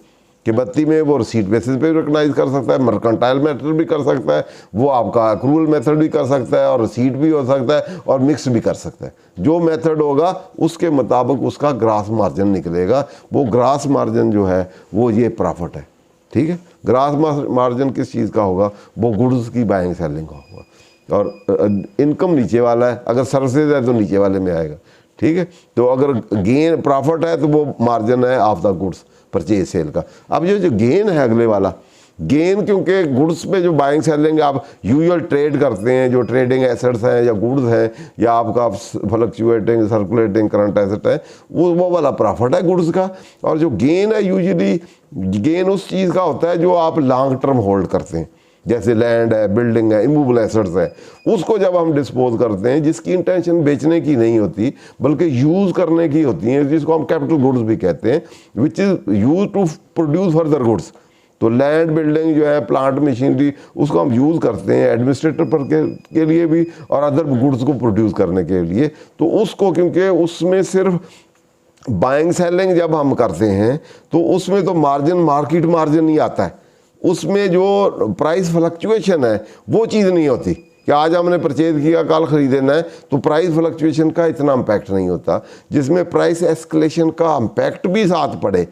कि 32 में वो रिसीट बेसिस पे रिकॉग्नाइज कर सकता है, मर्केंटाइल मेथड भी कर सकता है, वो आपका अक्रूवल मेथड भी कर सकता है, और रिसीट भी हो सकता है, और मिक्स भी कर सकता है। जो मेथड होगा उसके मुताबिक उसका ग्रॉस मार्जिन निकलेगा। वो ग्रॉस मार्जिन जो है वो ये प्रॉफिट है, ठीक है। ग्रॉस मार्जिन किस चीज़ का होगा? वो गुड्स की बाइंग सेलिंग का होगा। और इनकम नीचे वाला है, अगर सर्विसेज है तो नीचे वाले में आएगा, ठीक है। तो अगर गेन प्रॉफिट है तो वो मार्जिन है of the goods purchase sale का। अब जो गेन है अगले वाला गेन, क्योंकि गुड्स पे जो बाइंग सेलिंग आप यूजुअल ट्रेड करते हैं, जो ट्रेडिंग एसेट्स हैं या गुड्स हैं या आपका फ्लक्चुएटिंग सर्कुलेटिंग करंट एसेट है, वो वाला प्रॉफिट है गुड्स का। और जो गेन है यूजुअली गेन उस चीज़ का होता है जो आप लॉन्ग टर्म होल्ड करते हैं, जैसे लैंड है, बिल्डिंग है, इमूवेबल एसेट्स है, उसको जब हम डिस्पोज करते हैं जिसकी इंटेंशन बेचने की नहीं होती बल्कि यूज़ करने की होती है, जिसको हम कैपिटल गुड्स भी कहते हैं, which is use to produce further goods. तो लैंड बिल्डिंग जो है, प्लांट मशीनरी, उसको हम यूज़ करते हैं एडमिनिस्ट्रेटर पर के लिए भी और अदर गुड्स को प्रोड्यूस करने के लिए। तो उसको, क्योंकि उसमें सिर्फ बाइंग सेलिंग जब हम करते हैं तो उसमें तो मार्जिन मार्केट मार्जिन ही आता है, उसमें जो प्राइस फ्लक्चुएशन है वो चीज़ नहीं होती कि आज हमने परचेज किया कल खरीदना है, तो प्राइस फ्लक्चुएशन का इतना इम्पैक्ट नहीं होता। जिसमें प्राइस एस्केलेशन का इम्पैक्ट भी साथ पड़े,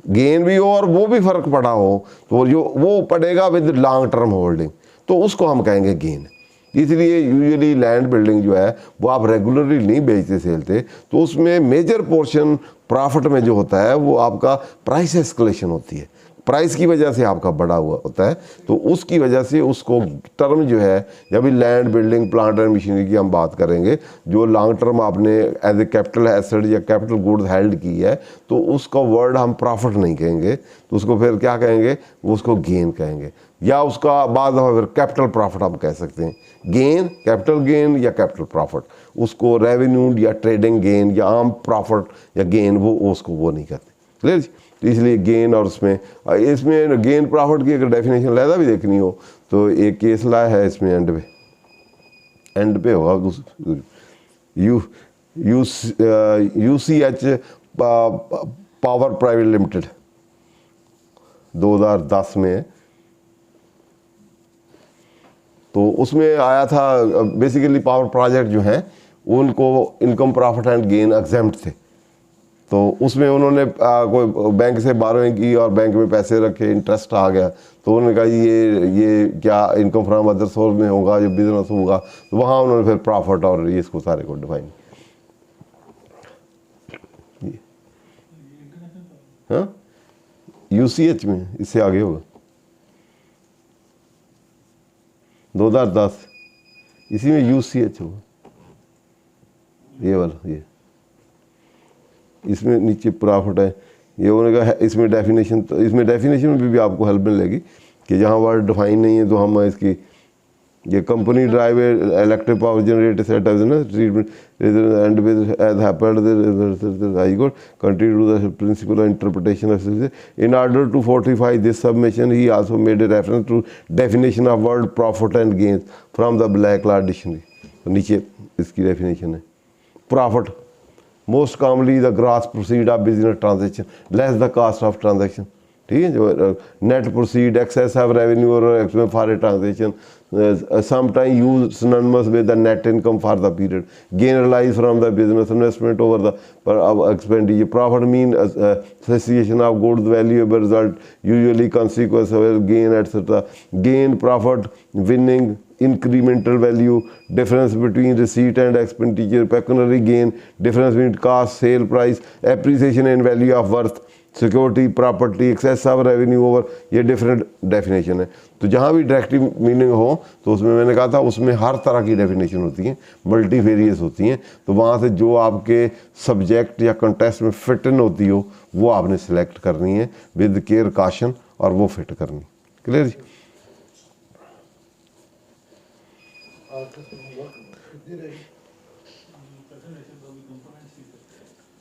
गेन भी हो और वो भी फ़र्क पड़ा हो, तो जो वो पड़ेगा विद लॉन्ग टर्म होल्डिंग, तो उसको हम कहेंगे गेन। इसलिए यूजुअली लैंड बिल्डिंग जो है वो आप रेगुलरली नहीं बेचते सेलते, तो उसमें मेजर पोर्शन प्रॉफिट में जो होता है वो आपका प्राइस एस्केलेशन होती है, प्राइस की वजह से आपका बढ़ा हुआ होता है। तो उसकी वजह से उसको टर्म जो है, जब भी land building plant and machinery की हम बात करेंगे, जो लॉन्ग टर्म आपने एज ए कैपिटल एसेट या कैपिटल गुड्स हेल्ड की है, तो उसका वर्ड हम प्रॉफिट नहीं कहेंगे, तो उसको फिर क्या कहेंगे, उसको गेन कहेंगे, या उसका बाद फिर कैपिटल प्रॉफिट हम कह सकते हैं। गेन, कैपिटल गेन या कैपिटल प्रॉफिट, उसको रेवेन्यू या ट्रेडिंग गेन या आम प्रॉफिट या गेन वो उसको वो नहीं कहते। क्लियर जी। तो इसलिए गेन और इसमें गेन प्रॉफिट की अगर डेफिनेशन लहदा भी देखनी हो तो एक केस लाया है इसमें एंड पे होगा UCH पावर प्राइवेट लिमिटेड 2010 में, तो उसमें आया था बेसिकली पावर प्रोजेक्ट जो हैं उनको income profit and gain exempt थे। तो उसमें उन्होंने कोई बैंक से बारोइंग की और बैंक में पैसे रखे, इंटरेस्ट आ गया, तो उन्होंने कहा ये क्या इनकम फ्रॉम अदर सोर्स में होगा, जो बिजनेस होगा, तो वहाँ उन्होंने फिर प्रॉफिट और ये इसको सारे को डिफाइन। हाँ, UCH में इससे आगे होगा 2010, इसी में UCH होगा, ये वाला, ये इसमें नीचे प्रॉफिट है। ये उन्होंने कहा इसमें डेफिनेशन में भी आपको हेल्प मिलेगी कि जहाँ वर्ड डिफाइन नहीं है तो हम इसकी ये company drive electric power generator set है ना treatment and with as happened high court country to the principle of interpretation of in order to fortify this submission he also made a reference to definition of word profit and gains from the black law dictionary. तो नीचे इसकी definition है, profit most commonly the gross proceed of business transaction less the cost of transaction. ठीक है, जो net proceed excess of revenue और expense for a transaction sometimes used synonymous with the net income for the period. Gain realized from the business investment over the expenditure. Profit mean association of goods valuable result, usually consequence of gain, etc. Gain, profit, winning, incremental value, difference between receipt and expenditure, pecuniary gain, difference between cost, sale price, appreciation and value of worth, security, property, excess of revenue over, ये different definition है। तो जहाँ भी directive meaning हो तो उसमें मैंने कहा था उसमें हर तरह की डेफिनेशन होती हैं, मल्टी वेरियस होती हैं, तो वहाँ से जो आपके सब्जेक्ट या कंटेस्ट में फिट इन होती हो वो आपने सेलेक्ट करनी है विद केयर काशन और वो फिट करनी। क्लियर जी।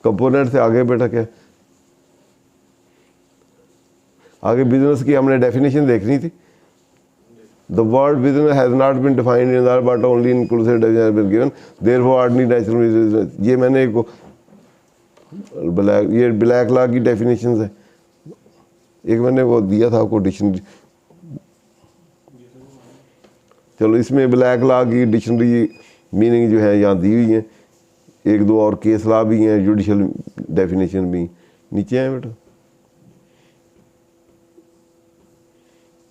कंपोनेंट से आगे बेटा क्या आगे बिजनेस की हमने डेफिनेशन देखनी थी। The word business has not been defined in that but only inclusive has been given therefore ordinary natural. ये मैंने को ब्लैक लॉ की डेफिनेशंस है, एक मैंने वो दिया था आपको डिक्शनरी। चलो इसमें ब्लैक लॉ की डिक्शनरी मीनिंग जो है यहाँ दी हुई है, एक दो और केस लॉ भी हैं, जुडिशल डेफिनेशन भी नीचे हैं बेटा।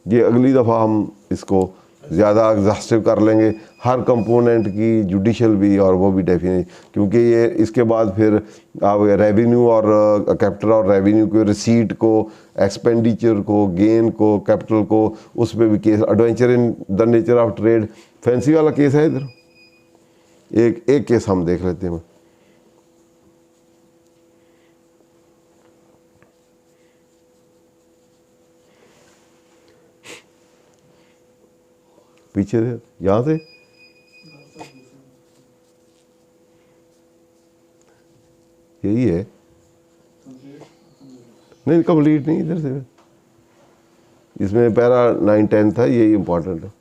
ये अगली दफ़ा हम इसको ज़्यादा एग्जॉस्टिव कर लेंगे हर कंपोनेंट की, जुडिशल भी और वो भी डेफिनेट, क्योंकि ये इसके बाद फिर आप रेवेन्यू और कैपिटल और रेवेन्यू को, रिसीट को, एक्सपेंडिचर को, गेन को, कैपिटल को, उस पर भी case, adventure in the nature of trade, fancy वाला केस है इधर। एक केस हम देख लेते हैं। पीछे से, यहाँ से यही है, नहीं कंप्लीट नहीं, इधर से इसमें पैरा 9-10 था, यही इंपॉर्टेंट है।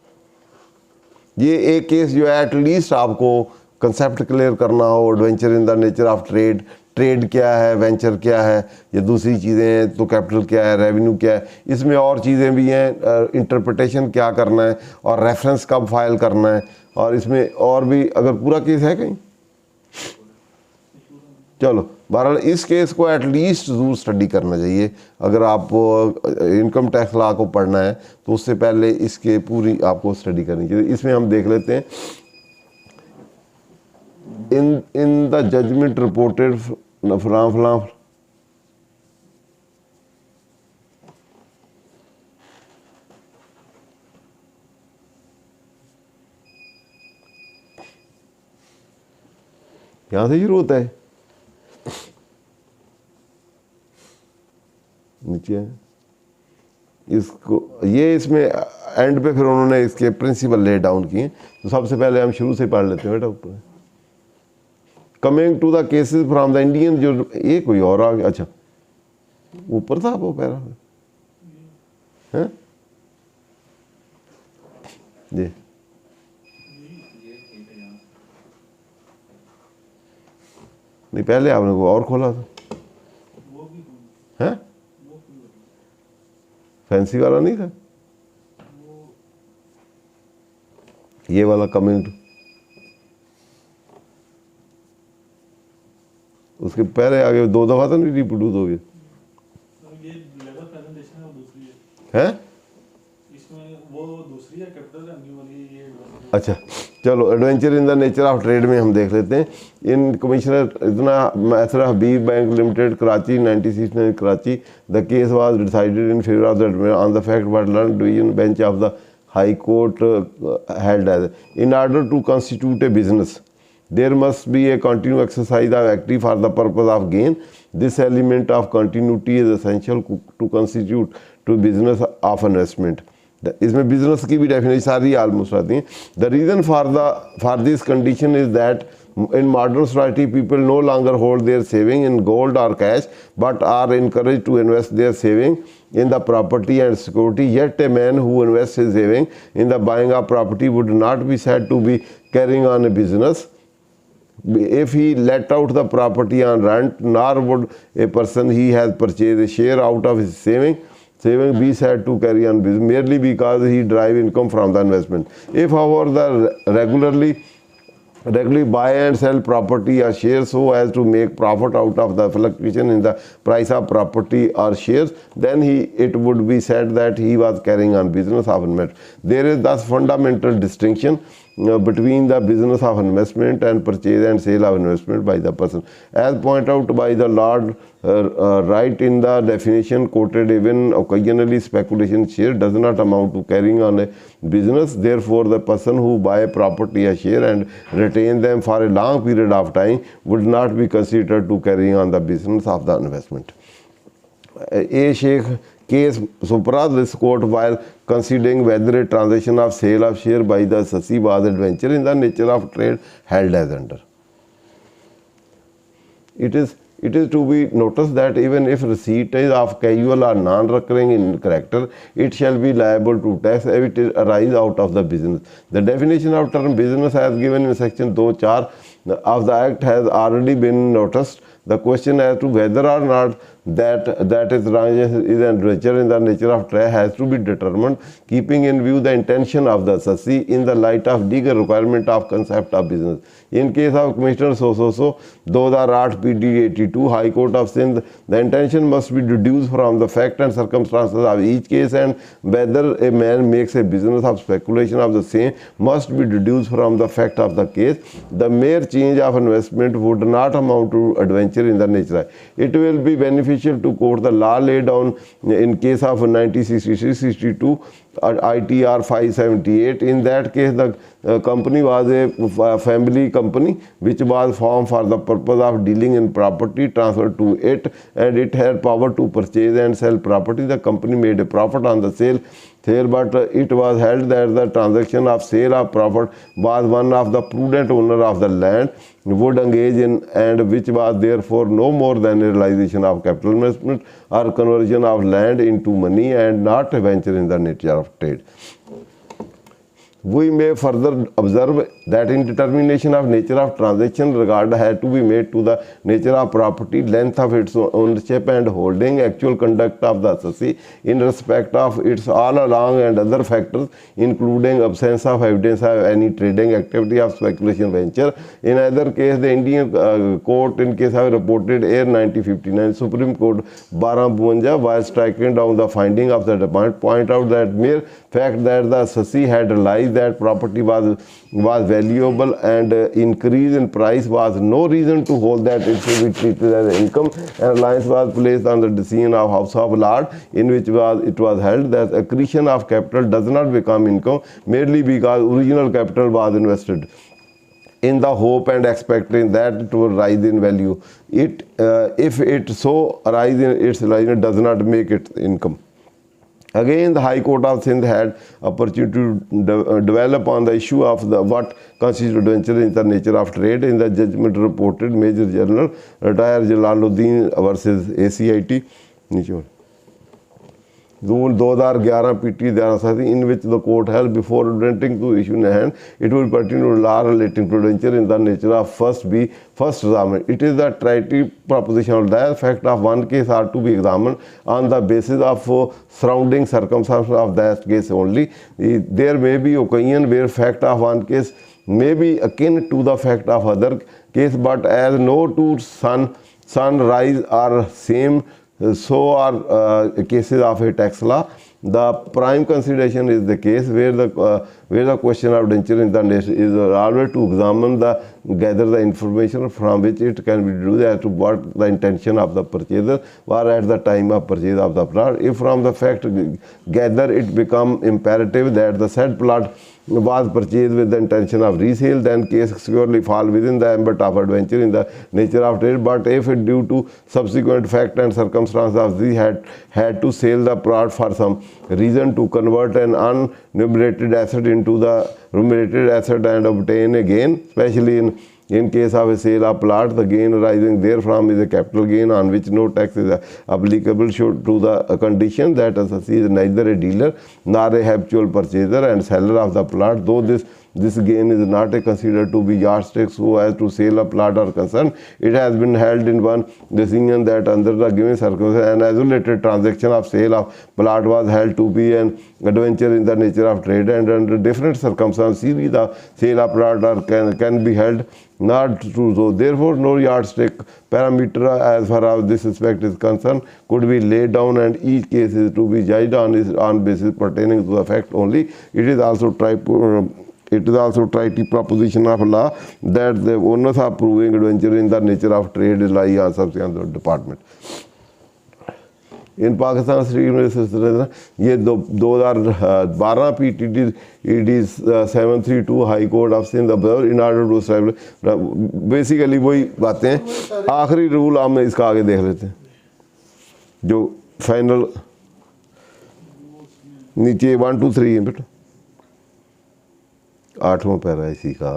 ये एक केस जो है एटलीस्ट आपको कंसेप्ट क्लियर करना हो, adventure in the nature of trade, trade क्या है, वेंचर क्या है, ये दूसरी चीज़ें हैं, तो कैपिटल क्या है, रेवेन्यू क्या है, इसमें और चीज़ें भी हैं, इंटरप्रिटेशन क्या करना है और रेफरेंस कब फाइल करना है, और इसमें और भी अगर पूरा केस है कहीं, चलो बहरहाल इस केस को एटलीस्ट ज़रूर स्टडी करना चाहिए। अगर आप इनकम टैक्स लॉ को पढ़ना है तो उससे पहले इसके पूरी आपको स्टडी करनी चाहिए। इसमें हम देख लेते हैं, in the judgement reported from यहाँ से शुरू होता है, नीचे है इसको, ये इसमें एंड पे फिर उन्होंने इसके प्रिंसिपल ले डाउन किए। तो सबसे पहले हम शुरू से पढ़ लेते हैं बेटा ऊपर। Coming to the cases from the Indian, जो ये कोई और आ गया, अच्छा ऊपर था वो पैरा है जी, नहीं पहले आपने को और खोला था, हैं फैंसी वाला नहीं था, ये वाला कमिंग टू, उसके पहले आगे 2 दफा तो नहीं रिप्रोड्यूस हो गया है, इसमें वो दूसरी है कैपिटल रेवेन्यू वाली, ये अच्छा चलो adventure in the nature of trade में हम देख लेते हैं। इन कमिश्नर इतना Messrs Habib bank limited Karachi 96 Karachi, the case was decided in favour of the on the fact but learned division bench of the high court held as in order to constitute a business there must be a continued exercise of activity for the purpose of gain. This element of continuity is essential to constitute to business of investment. इसमें business की भी definition सारी almost आती हैं। The reason for this condition is that in modern society people no longer hold their saving in gold or cash but are encouraged to invest their saving in the property and security. Yet a man who invests his saving in the buying of property would not be said to be carrying on a business if he let out the property on rent, nor would a person he has purchased a share out of his saving be said to carry on business merely because he derive income from the investment. If however the regularly buy and sell property or shares so as to make profit out of the fluctuation in the price of property or shares, then it would be said that he was carrying on business of investment. There is thus fundamental distinction between the business of investment and purchase and sale of investment by the person. As pointed out by the Lord Wright in the definition quoted, even occasionally speculation share does not amount to carrying on a business. Therefore, the person who buy property or share and retain them for a long period of time would not be considered to carrying on the business of the investment. A Sheikh case supra this court while considering whether a transaction of sale of share by the assessee was adventure in the nature of trade held as under. It is to be noticed that even if receipt is of casual or non-recurring in character, it shall be liable to tax if it is arise out of the business. The definition of term business as given in section 2(4) of the Act has already been noticed. The question as to whether or not that is transaction is a nature in the nature of trade has to be determined keeping in view the intention of the assessee in the light of legal requirement of concept of business. In case of Commissioner so 2008 PD 82 High Court of Sindh, the intention must be deduced from the fact and circumstances of each case, and whether a man makes a business of speculation of the same must be deduced from the fact of the case. The mere change of investment would not amount to adventure in the nature. It will be beneficial to quote the law laid down in case of 1963-62 ITR 578. In that case, the company was a family company which was formed for the purpose of dealing in property transferred to it, and it had power to purchase and sell property. The company made a profit on the sale, but it was held that the transaction of sale of profit was one of the prudent owner of the land would engage in, and which was therefore no more than a realization of capital investment or conversion of land into money, and not a venture in the nature of trade. We may further observe that in determination of nature of transaction, regard had to be made to the nature of property, length of its ownership and holding, actual conduct of the assessee in respect of its all along, and other factors including absence of evidence of any trading activity of speculation venture. In either case, the Indian court in case of reported Air 1959 Supreme Court 1252 while striking down the finding of the department point out that mere fact that the assessee had realized that property was valuable and increase in price was no reason to hold that it should be treated as income, and reliance was placed on the decision of House of Lords in which it was held that accretion of capital does not become income merely because original capital was invested in the hope and expecting that it will rise in value. If it so rise in its value, does not make it income. Again, the High Court of Sindh had opportunity to develop on the issue of what constitutes adventure in the nature of trade. In the judgment reported, Major General retired Jalaluddin versus ACIT, 2011 PT Dharasati, in which the court held before attempting to issue in hand, it will pertain to law relating to adventure in the nature of first examined. It is the treaty proposition of the fact of one case are to be examined on the basis of surrounding circumstances of that case only. There may be occasion where fact of one case may be akin to the fact of other case, but as no two sunrise are same, so are cases of a tax law. The prime consideration is the case where the question of adventure in the nation is always to examine gather the information from which it can be deduced as to what the intention of the purchaser was at the time of purchase of the plot. If from the fact gather it become imperative that the said plot was purchased with the intention of resale, then case securely fall within the ambit of adventure in the nature of trade. But if it due to subsequent fact and circumstance of the had to sell the plot for some reason to convert an unremunerated asset into the remunerated asset and obtain a gain, especially in case of a sale of plot, the gain arising therefrom is a capital gain on which no tax is applicable to the condition that assessee is neither a dealer nor a habitual purchaser and seller of the plot, though this gain is not considered to be yardstick so as to sale a plot or concern. It has been held in one decision that under the given circumstances an isolated transaction of sale of plot was held to be an adventure in the nature of trade, and under different circumstances the sale of plot can be held not true. So therefore no yardstick parameter as far as this aspect is concerned could be laid down, and each case is to be judged on basis pertaining to the fact only. It is also treaty proposition of law that the onus of proving adventure in the nature of trade lie on subsequent department. In Pakistan ये 2012 PTD it is 732 High Court of Sindh observed in order to establish basically वही बातें. आखिरी rule हम इसका आगे देख लेते हैं जो फाइनल नीचे 1 2 3 है बेटा 8वां पैरा इसी का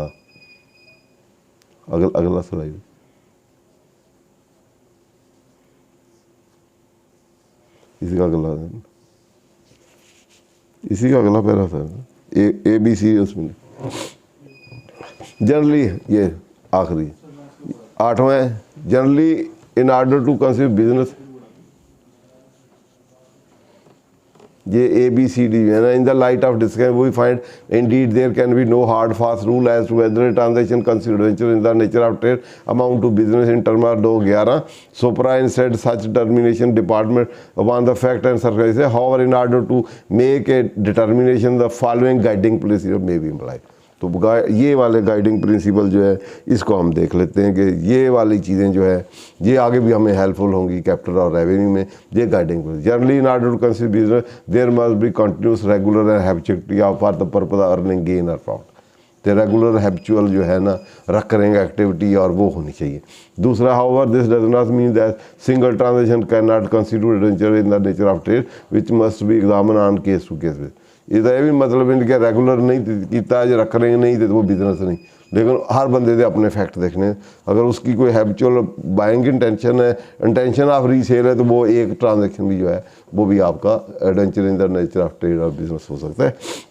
अगला स्लाइड. इसी का अगला पैरा था ए बी सी उसमें जनरली ये आखिरी 8वां है. Generally in order to conceive business ये ABCD है ना, in the light of discussion we find indeed there can be no hard fast rule as to whether transaction consideration in the nature of trade amount to business in term of 211 supra in said such termination department upon the fact and circumstances however in order to make a determination the following guiding principle may B implied. तो ये वाले guiding principal जो है इसको हम देख लेते हैं कि ये वाली चीज़ें जो है ये आगे भी हमें हेल्पफुल होंगी कैपिटल और रेवेन्यू में। ये guiding generally in order to consider business there must be continuous regular and habituality of for the purpose of earning gain और प्रॉफिट। तो रेगुलर हैबिचुअल जो है ना रकरिंग एक्टिविटी और वो होनी चाहिए। दूसरा however this does not mean that single transaction can not constitute adventure in the nature of trade which must be examine on case to case. ਇਹਦਾ ਇਹ ਵੀ ਮਤਲਬ ਨਹੀਂ ਕਿ ਰੈਗੂਲਰ नहीं ਕੀਤਾ ਜੇ रख रहे नहीं तो वो बिजनेस नहीं, लेकिन हर बंदे के अपने फैक्ट देखने। अगर उसकी कोई हैबिचुअल बाइंग इंटेंशन है, इंटेंशन ऑफ रीसेल है, तो वो एक ट्रांजैक्शन भी जो है वो भी आपका adventure in the nature of trade और बिजनेस हो सकता है।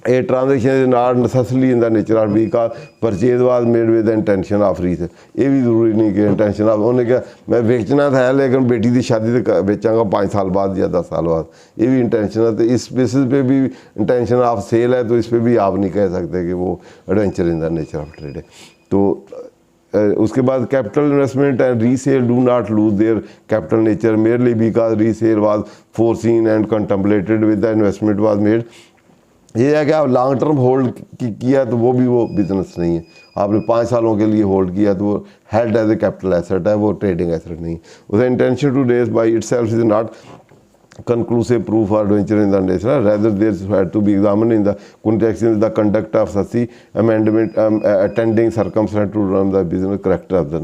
A transaction is not necessarily in the nature of because purchase was made with the intention of resale. ये भी जरूरी नहीं कि इंटेंशन ऑफ उन्हें क्या मैं बेचना था लेकिन बेटी की शादी तो बेचांगा 5 साल बाद या 10 साल बाद, ये भी इंटेंशन है। तो इस बेसिस पे भी इंटेंशन ऑफ सेल है, तो इस पर भी आप नहीं कह सकते कि वो adventure in the nature of trade है। तो उसके बाद capital investment and resale do not lose their capital nature merely because resale was foreseen and contemplated with the investment was made. ये है कि आप लॉन्ग टर्म होल्ड किया तो वो भी वो बिजनेस नहीं है। आपने 5 सालों के लिए होल्ड किया तो वो held as a capital asset है, वो ट्रेडिंग एसेट नहीं है। उसका intention to raise by itself is not conclusive proof or adventure in the nature, rather there had to be examined in the context in the conduct of such amendment attending circumstance to run the business character of the.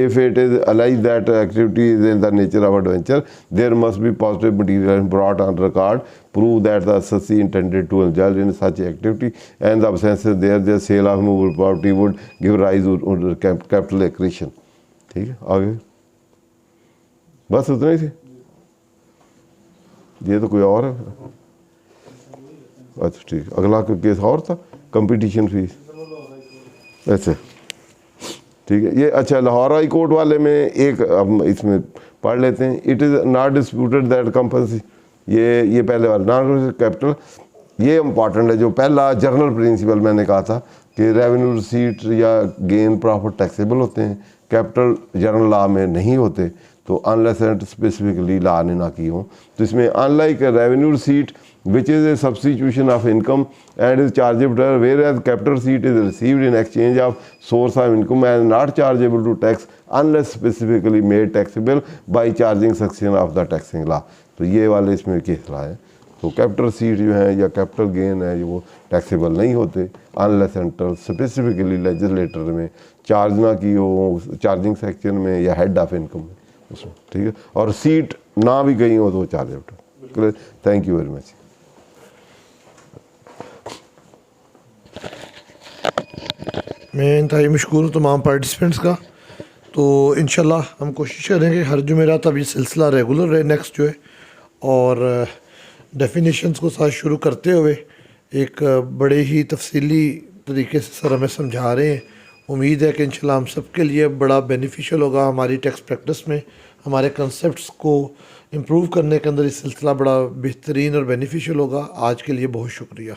If it is alleged that activity is in the nature of adventure, there must be positive material brought on record prove that the assessee intended to indulge in such activity, and the absence there the sale of movable property would give rise to capital accretion। ठीक है, आगे बस उतना ही थे। ये तो कोई और है। अच्छा ठीक, अगला कोई केस और था, कंपटीशन फीस। अच्छा ठीक है, ये अच्छा लाहौर हाई कोर्ट वाले में एक अब इसमें पढ़ लेते हैं। It is not disputed that compulsory, ये पहले वाला नॉन कैपिटल, ये इम्पॉर्टेंट है। जो पहला जर्नल प्रिंसिपल मैंने कहा था कि रेवेन्यू रिसीट या गेन प्रॉफिट टैक्सेबल होते हैं, कैपिटल जनरल लॉ में नहीं होते। तो अनलेस एंड स्पेसिफिकली लॉ ने ना की हो, तो इसमें unlike revenue receipt which is a substitution of income and is chargeable, whereas capital receipt is received in exchange of source of income and not chargeable to tax unless specifically made taxable by charging section of the taxing law. तो ये वाले इसमें case law है। तो capital receipt जो है या capital gain है वो टैक्सेबल नहीं होते अनलेस एंड स्पेसिफिकली लेजिस्लेटर में चार्ज ना की हो, चार्जिंग सेक्शन में या हेड ऑफ इनकम में उसमें। ठीक है, और सीट ना भी गई हो तो chargeable. Thank you very much. मैं इंतहाई मशकूर हूँ तमाम पार्टिसिपेंट्स का। तो इंशाल्लाह हम कोशिश करेंगे हर जुमेरात अब ये सिलसिला रेगुलर रहे नेक्स्ट जो है, और डेफिनेशंस को साथ शुरू करते हुए एक बड़े ही तफसीली तरीके से सर हमें समझा रहे हैं। उम्मीद है कि इंशाल्लाह हम सब के लिए बड़ा बेनिफिशियल होगा। हमारी टैक्स प्रैक्टिस में हमारे कंसेप्ट्स को इम्प्रूव करने के अंदर ये सिलसिला बड़ा बेहतरीन और बेनिफिशियल होगा। आज के लिए बहुत शुक्रिया।